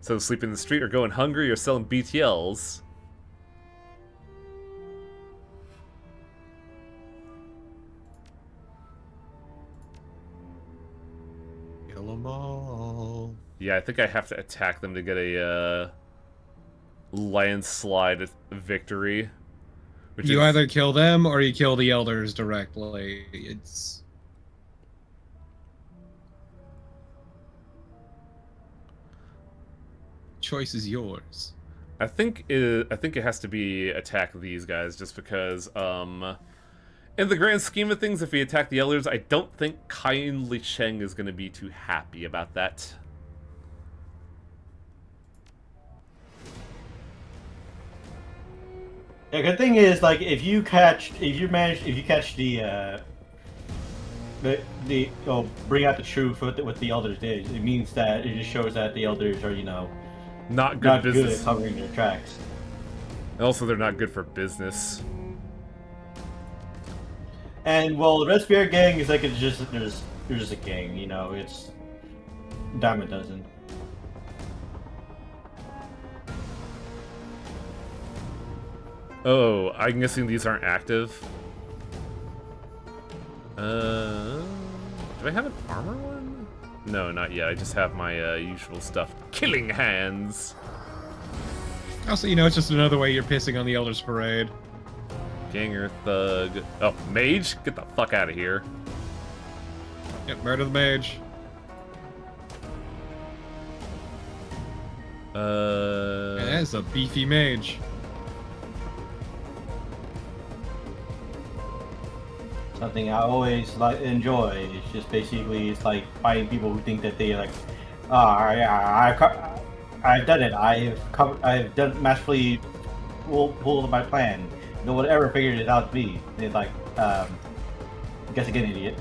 Speaker 1: So sleeping in the street or going hungry or selling BTLs.
Speaker 3: Kill them all.
Speaker 1: Yeah, I think I have to attack them to get a landslide victory.
Speaker 3: You either kill them or you kill the elders directly. It's... choice is yours.
Speaker 1: I think it has to be attack these guys just because in the grand scheme of things, if we attack the elders, I don't think Kindly Cheng is going to be too happy about that.
Speaker 2: Yeah, good thing is like if you catch the bring out the truth with what the elders did, it means that it just shows that the elders are
Speaker 1: Not good business.
Speaker 2: good at covering their tracks.
Speaker 1: Also, they're not good for business.
Speaker 2: And well, the Red Spirit Gang is like they're just a gang, it's dime a dozen.
Speaker 1: Oh, I'm guessing these aren't active. Do I have an armor one? No, not yet. I just have my usual stuff. Killing hands.
Speaker 3: Also, it's just another way you're pissing on the elders parade.
Speaker 1: Ganger, thug. Oh, mage? Get the fuck out of here.
Speaker 3: Yep, murder the mage. Yeah, that's a beefy mage.
Speaker 2: Something I always enjoy. It's just basically it's like fighting people who think that they I've done it. I've done masterfully pulled my plan. No one ever figured it out to be. And it's like, guess again, idiot.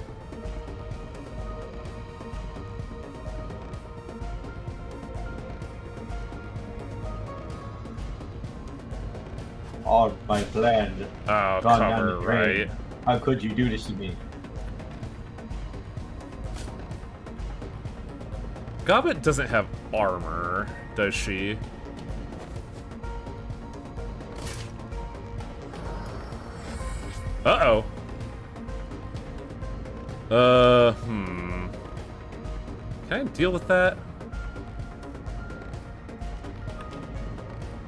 Speaker 2: All my plan.
Speaker 1: Oh,
Speaker 2: gone down
Speaker 1: cover,
Speaker 2: the drain.
Speaker 1: right.
Speaker 2: How could you do this to me?
Speaker 1: Gobbet doesn't have armor, does she? Uh-oh. Can I deal with that?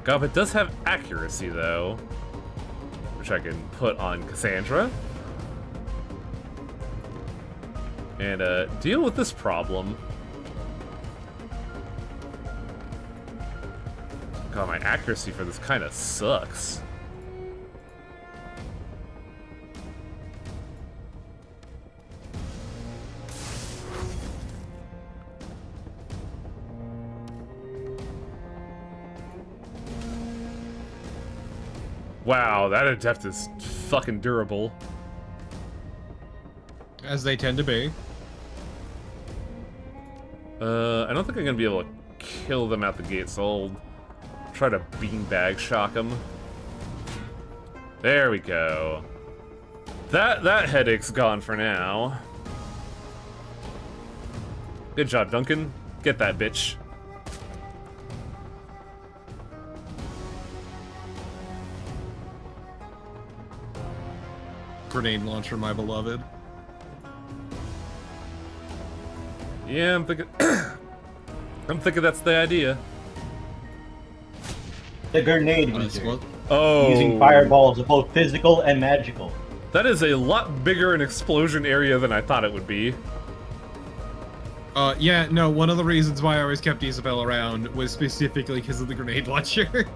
Speaker 1: Gobbet does have accuracy, though, which I can put on Cassandra. and deal with this problem. God, my accuracy for this kind of sucks. Wow, that adept is fucking durable.
Speaker 3: As they tend to be.
Speaker 1: I don't think I'm gonna be able to kill them out the gate, so I'll try to beanbag shock them. There we go. That headache's gone for now. Good job, Duncan. Get that bitch.
Speaker 3: Grenade launcher, my beloved.
Speaker 1: Yeah, I'm thinking. I'm thinking that's the idea.
Speaker 2: The grenade
Speaker 3: That's
Speaker 2: wizard.
Speaker 3: what-
Speaker 1: Oh,
Speaker 2: Using fireballs of both physical and magical.
Speaker 1: That is a lot bigger an explosion area than I thought it would be.
Speaker 3: Yeah, no, one of the reasons why I always kept Isabel around was specifically because of the grenade launcher.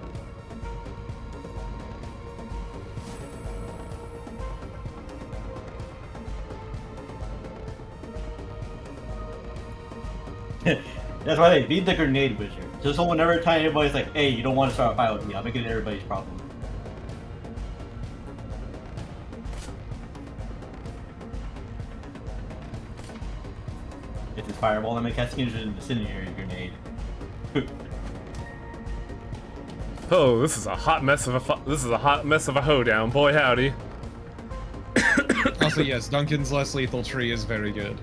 Speaker 2: That's why they beat the grenade wizard. Just so whenever time anybody's like, hey, you don't want to start a fight with me, I'll make it everybody's problem. It's this fireball that makes casting into an incendiary grenade.
Speaker 1: Oh, this is a hot mess of a hoedown, boy howdy.
Speaker 3: Also, yes, Duncan's less lethal tree is very good.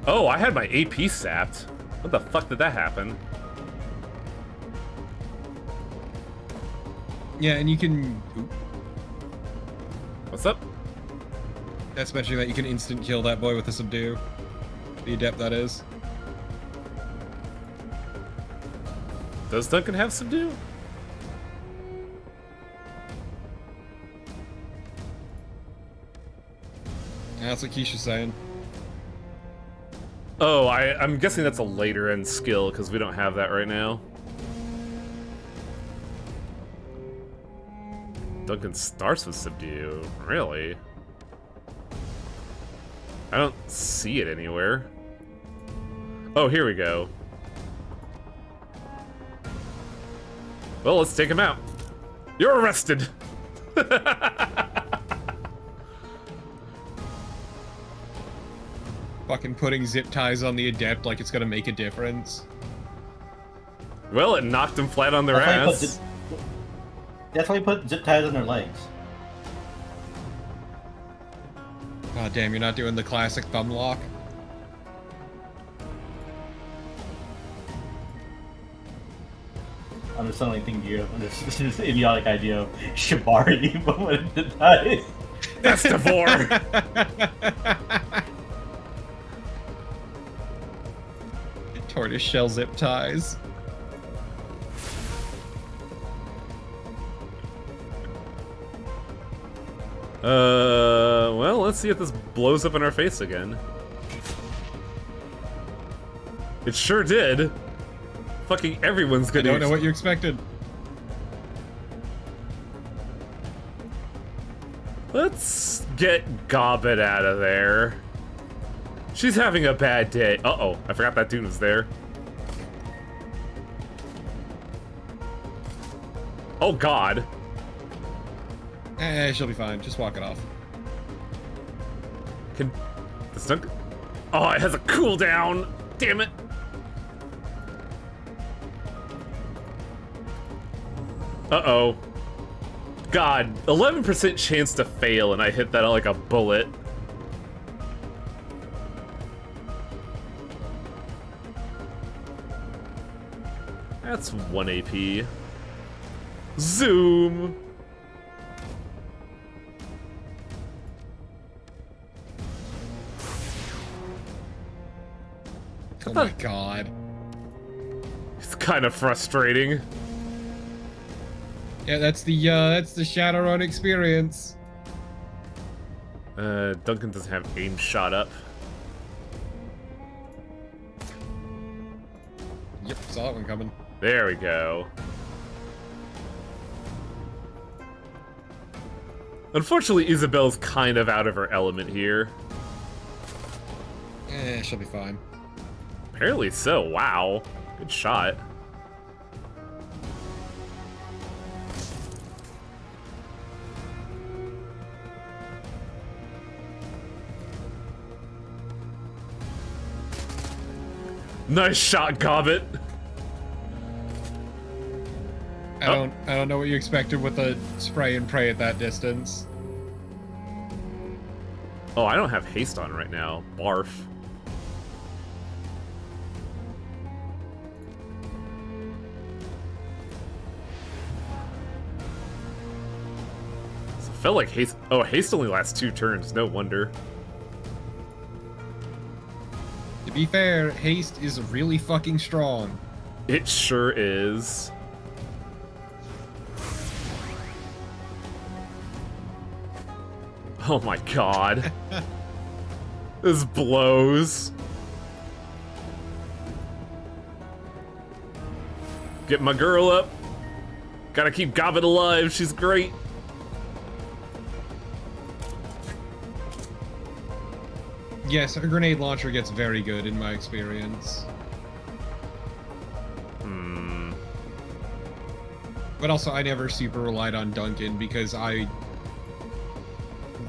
Speaker 1: Oh, I had my AP sapped. What the fuck did that happen?
Speaker 3: Yeah, and you can... Oop,
Speaker 1: What's up?
Speaker 3: that's mentioning that you can instant kill that boy with a subdue. The adept, that is.
Speaker 1: Does Duncan have subdue?
Speaker 3: Yeah, that's what Keisha's saying.
Speaker 1: Oh, I'm guessing that's a later end skill because we don't have that right now. Duncan starts with subdue. Really? I don't see it anywhere. Oh, here we go. Well, let's take him out. You're arrested.
Speaker 3: Fucking putting zip ties on the adept like it's gonna make a difference.
Speaker 1: Well, it knocked them flat on their ass.
Speaker 2: That's why you put zip ties on their legs.
Speaker 3: God damn, you're not doing the classic thumb lock?
Speaker 2: I'm just suddenly thinking of this idiotic idea of Shibari, but with the ties.
Speaker 1: That's Devore.
Speaker 3: Tortoise shell zip ties.
Speaker 1: Well, let's see if this blows up in our face again. It sure did. Fucking everyone's
Speaker 3: I
Speaker 1: gonna.
Speaker 3: don't know what you expected.
Speaker 1: Let's get Gobbet out of there. She's having a bad day. Uh-oh, I forgot that dude was there. Oh god.
Speaker 3: She'll be fine. Just walk it off.
Speaker 1: Can this dunk? Oh, it has a cooldown. Damn it. Uh-oh. God, 11% chance to fail, and I hit that like a bullet. That's 1 AP. Zoom!
Speaker 3: Oh my god.
Speaker 1: It's kind of frustrating.
Speaker 3: Yeah, that's the Shadowrun experience.
Speaker 1: Duncan doesn't have aim shot up.
Speaker 3: Yep, saw that one coming.
Speaker 1: There we go. Unfortunately, Isabel's kind of out of her element here.
Speaker 3: She'll be fine.
Speaker 1: Apparently so, wow. Good shot. Nice shot, Gobbet.
Speaker 3: I don't know what you expected with a spray and pray at that distance.
Speaker 1: Oh, I don't have haste on right now. Barf. So it felt like haste. Oh, haste only lasts 2 turns. No wonder.
Speaker 3: To be fair, haste is really fucking strong.
Speaker 1: It sure is. Oh my god. This blows. Get my girl up. Gotta keep Gobbet alive. She's great.
Speaker 3: Yes, a grenade launcher gets very good in my experience. But also, I never super relied on Duncan because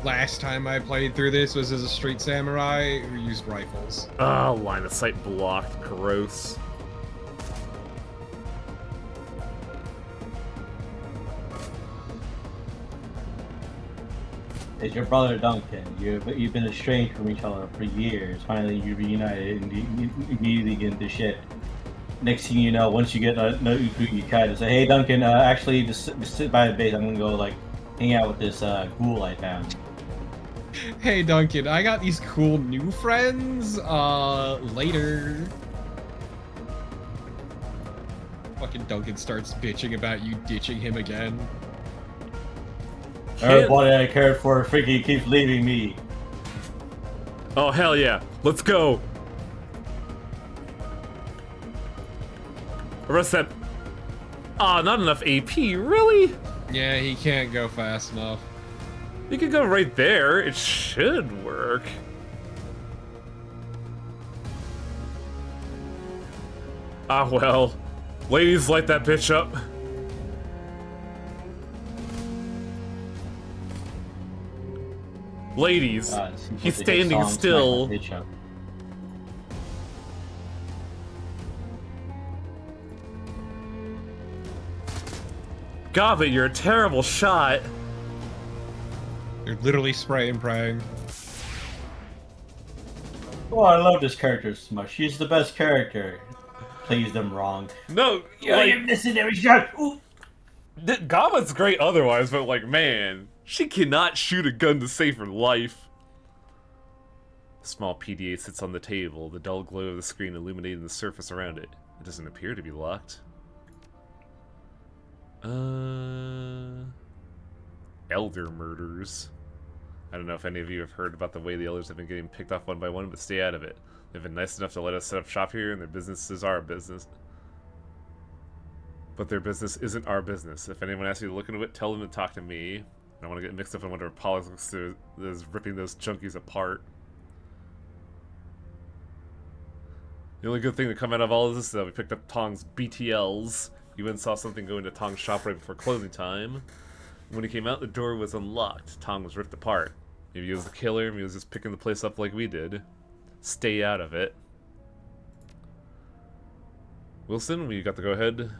Speaker 3: last time I played through this was as a street samurai who used rifles.
Speaker 1: Oh, line of sight blocked. Gross.
Speaker 2: It's your brother Duncan. You've been estranged from each other for years. Finally, you reunited and you immediately get into shit. Next thing you know, once you get you kind of say, "Hey, Duncan, actually, just sit by the base. I'm gonna go like hang out with this ghoul I found."
Speaker 3: Hey Duncan, I got these cool new friends. Later. Fucking Duncan starts bitching about you ditching him again.
Speaker 2: Everybody I cared for freaking keeps leaving me.
Speaker 1: Oh, hell yeah. Let's go. Arrest that. Ah, not enough AP. Really?
Speaker 3: Yeah, he can't go fast enough.
Speaker 1: You can go right there. It should work. Ah, well. Ladies, light that bitch up. Ladies, he's standing still. Gobbet, you're a terrible shot.
Speaker 3: You're literally spray and praying.
Speaker 2: Oh, I love this character so much. She's the best character. Please them wrong.
Speaker 1: No,
Speaker 2: You're missing every shot. Ooh.
Speaker 1: Gobbet's great otherwise, but like, man, she cannot shoot a gun to save her life. A small PDA sits on the table, the dull glow of the screen illuminating the surface around it. It doesn't appear to be locked. Elder murders. I don't know if any of you have heard about the way the elders have been getting picked off one by one, but stay out of it. They've been nice enough to let us set up shop here, and their business is our business. But their business isn't our business. If anyone asks you to look into it, tell them to talk to me. I don't want to get mixed up in whatever politics is ripping those junkies apart. The only good thing to come out of all of this is that we picked up Tong's BTLs. You went and saw something go into Tong's shop right before closing time. When he came out, the door was unlocked. Tong was ripped apart. Maybe he was the killer, maybe he was just picking the place up like we did. Stay out of it. Wilson, we got the go-ahead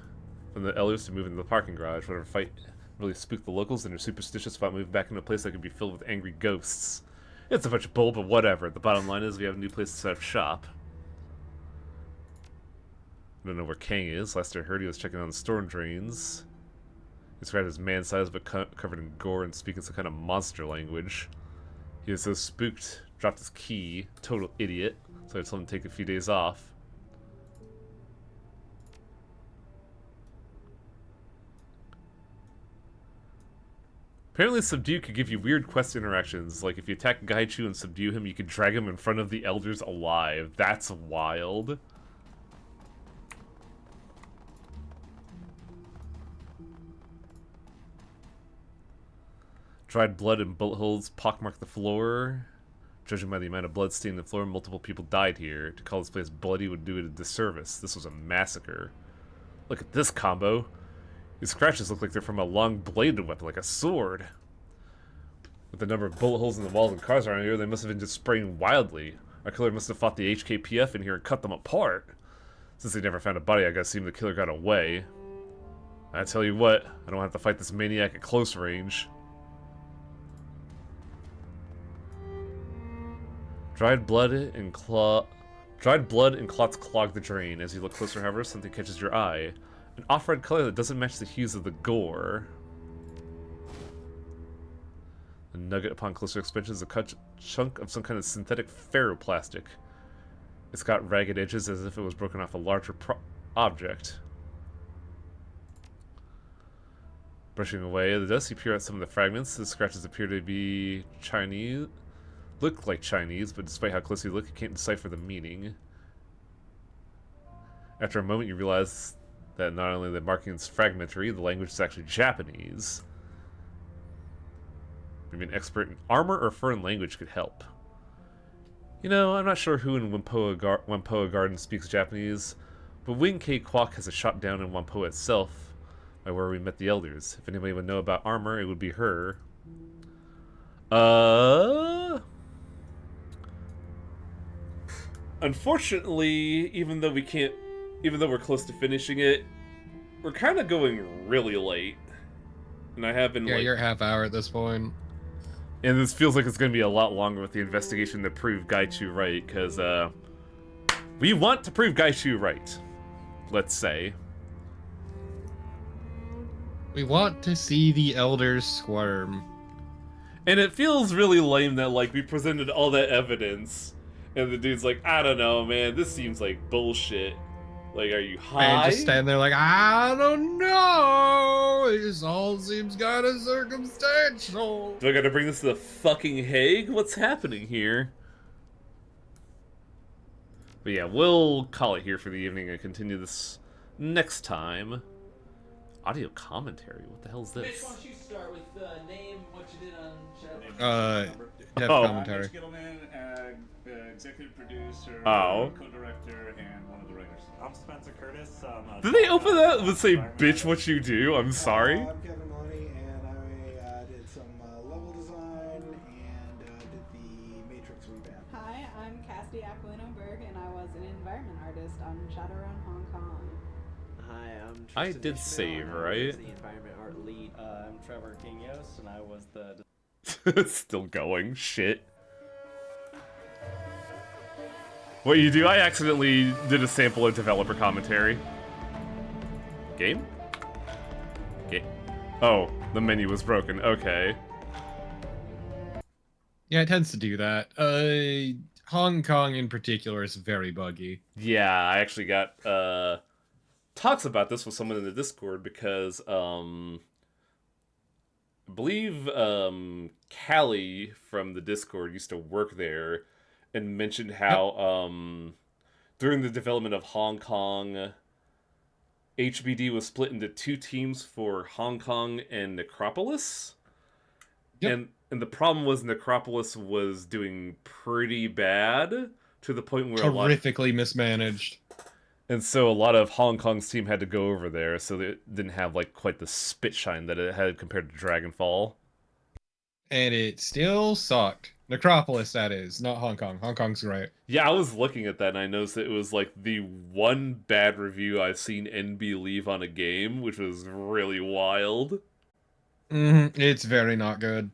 Speaker 1: from the elders to move into the parking garage. Whatever fight really spooked the locals and their superstitious about moving back into a place that could be filled with angry ghosts. It's a bunch of bull, but whatever. The bottom line is we have a new place to set up shop. I don't know where Kang is. Last I heard, he was checking on the storm drains. He described as man-sized but covered in gore and speaking some kind of monster language. He was so spooked, dropped his key. Total idiot. So I told him to take a few days off. Apparently subdue could give you weird quest interactions, like if you attack Gaichu and subdue him, you could drag him in front of the elders alive. That's wild. Dried blood and bullet holes pockmark the floor. Judging by the amount of blood staining the floor, multiple people died here. To call this place bloody would do it a disservice. This was a massacre. Look at this combo. These scratches look like they're from a long-bladed weapon, like a sword. With the number of bullet holes in the walls and cars around here, they must have been just spraying wildly. Our killer must have fought the HKPF in here and cut them apart. Since they never found a body, I gotta assume the killer got away. I tell you what, I don't have to fight this maniac at close range. Dried blood and clots clog the drain. As you look closer, however, something catches your eye. An off-red color that doesn't match the hues of the gore. A nugget upon closer inspection is a chunk of some kind of synthetic ferroplastic. It's got ragged edges as if it was broken off a larger object. Brushing away the dust, you peer at some of the fragments. The scratches appear to be Chinese. Look like Chinese, but despite how close you look, you can't decipher the meaning. After a moment, you realize that not only the marking is fragmentary, the language is actually Japanese. Maybe an expert in armor or foreign language could help. You know, I'm not sure who in Whampoa Garden speaks Japanese, but Wing K Kwok has a shop down in Whampoa itself, by where we met the elders. If anybody would know about armor, it would be her. Unfortunately, even though we're close to finishing it, we're kind of going really late. And I have been
Speaker 3: Yeah, you're half hour at this point.
Speaker 1: And this feels like it's going to be a lot longer with the investigation to prove Gaichu right, because, we want to prove Gaichu right, let's say.
Speaker 3: We want to see the elders squirm.
Speaker 1: And it feels really lame that, like, we presented all that evidence, and the dude's like, I don't know, man, this seems like bullshit. Like, are you high?
Speaker 3: And just stand there like, I don't know. This all seems kind of circumstantial.
Speaker 1: Do I gotta bring this to the fucking Hague? What's happening here? But yeah, we'll call it here for the evening and continue this next time. Audio commentary? What the hell is this?
Speaker 5: Mitch, why don't you start with name, what you did on Shadowrun?
Speaker 3: Dev
Speaker 1: Oh.
Speaker 3: commentary.
Speaker 6: Mitch Gittleman, executive producer,
Speaker 1: Oh.
Speaker 6: co-director, and one of the writers.
Speaker 7: I'm Spencer Curtis.
Speaker 1: Did they open that with say, bitch what you do? I'm sorry.
Speaker 8: I'm Kevin Maloney, and I did some level design and did the Matrix revamp.
Speaker 9: Hi, I'm Cassidy Aquilino-Berg, and I was an environment artist on Shadowrun Hong Kong.
Speaker 5: Hi, I'm
Speaker 1: I
Speaker 5: Tristan
Speaker 1: did
Speaker 5: Ishmael,
Speaker 1: save,
Speaker 5: and I
Speaker 1: right?
Speaker 5: was the environment art lead. I'm Trevor Kingos, and I was the
Speaker 1: It's still going. Shit. What you do? I accidentally did a sample of developer commentary. Game? Oh, the menu was broken. Okay.
Speaker 3: Yeah, it tends to do that. Hong Kong in particular is very buggy.
Speaker 1: Yeah, I actually got talks about this with someone in the Discord because I believe Callie from the Discord used to work there and mentioned how during the development of Hong Kong, HBD was split into two teams for Hong Kong and Necropolis.
Speaker 3: Yep.
Speaker 1: And the problem was Necropolis was doing pretty bad to the point where
Speaker 3: Horrifically mismanaged.
Speaker 1: and so a lot of Hong Kong's team had to go over there, so they didn't have like quite the spit shine that it had compared to Dragonfall.
Speaker 3: And it still sucked. Necropolis, that is, not Hong Kong. Hong Kong's great.
Speaker 1: Yeah, I was looking at that and I noticed that it was like the one bad review I've seen NB leave on a game, which was really wild.
Speaker 3: It's very not good.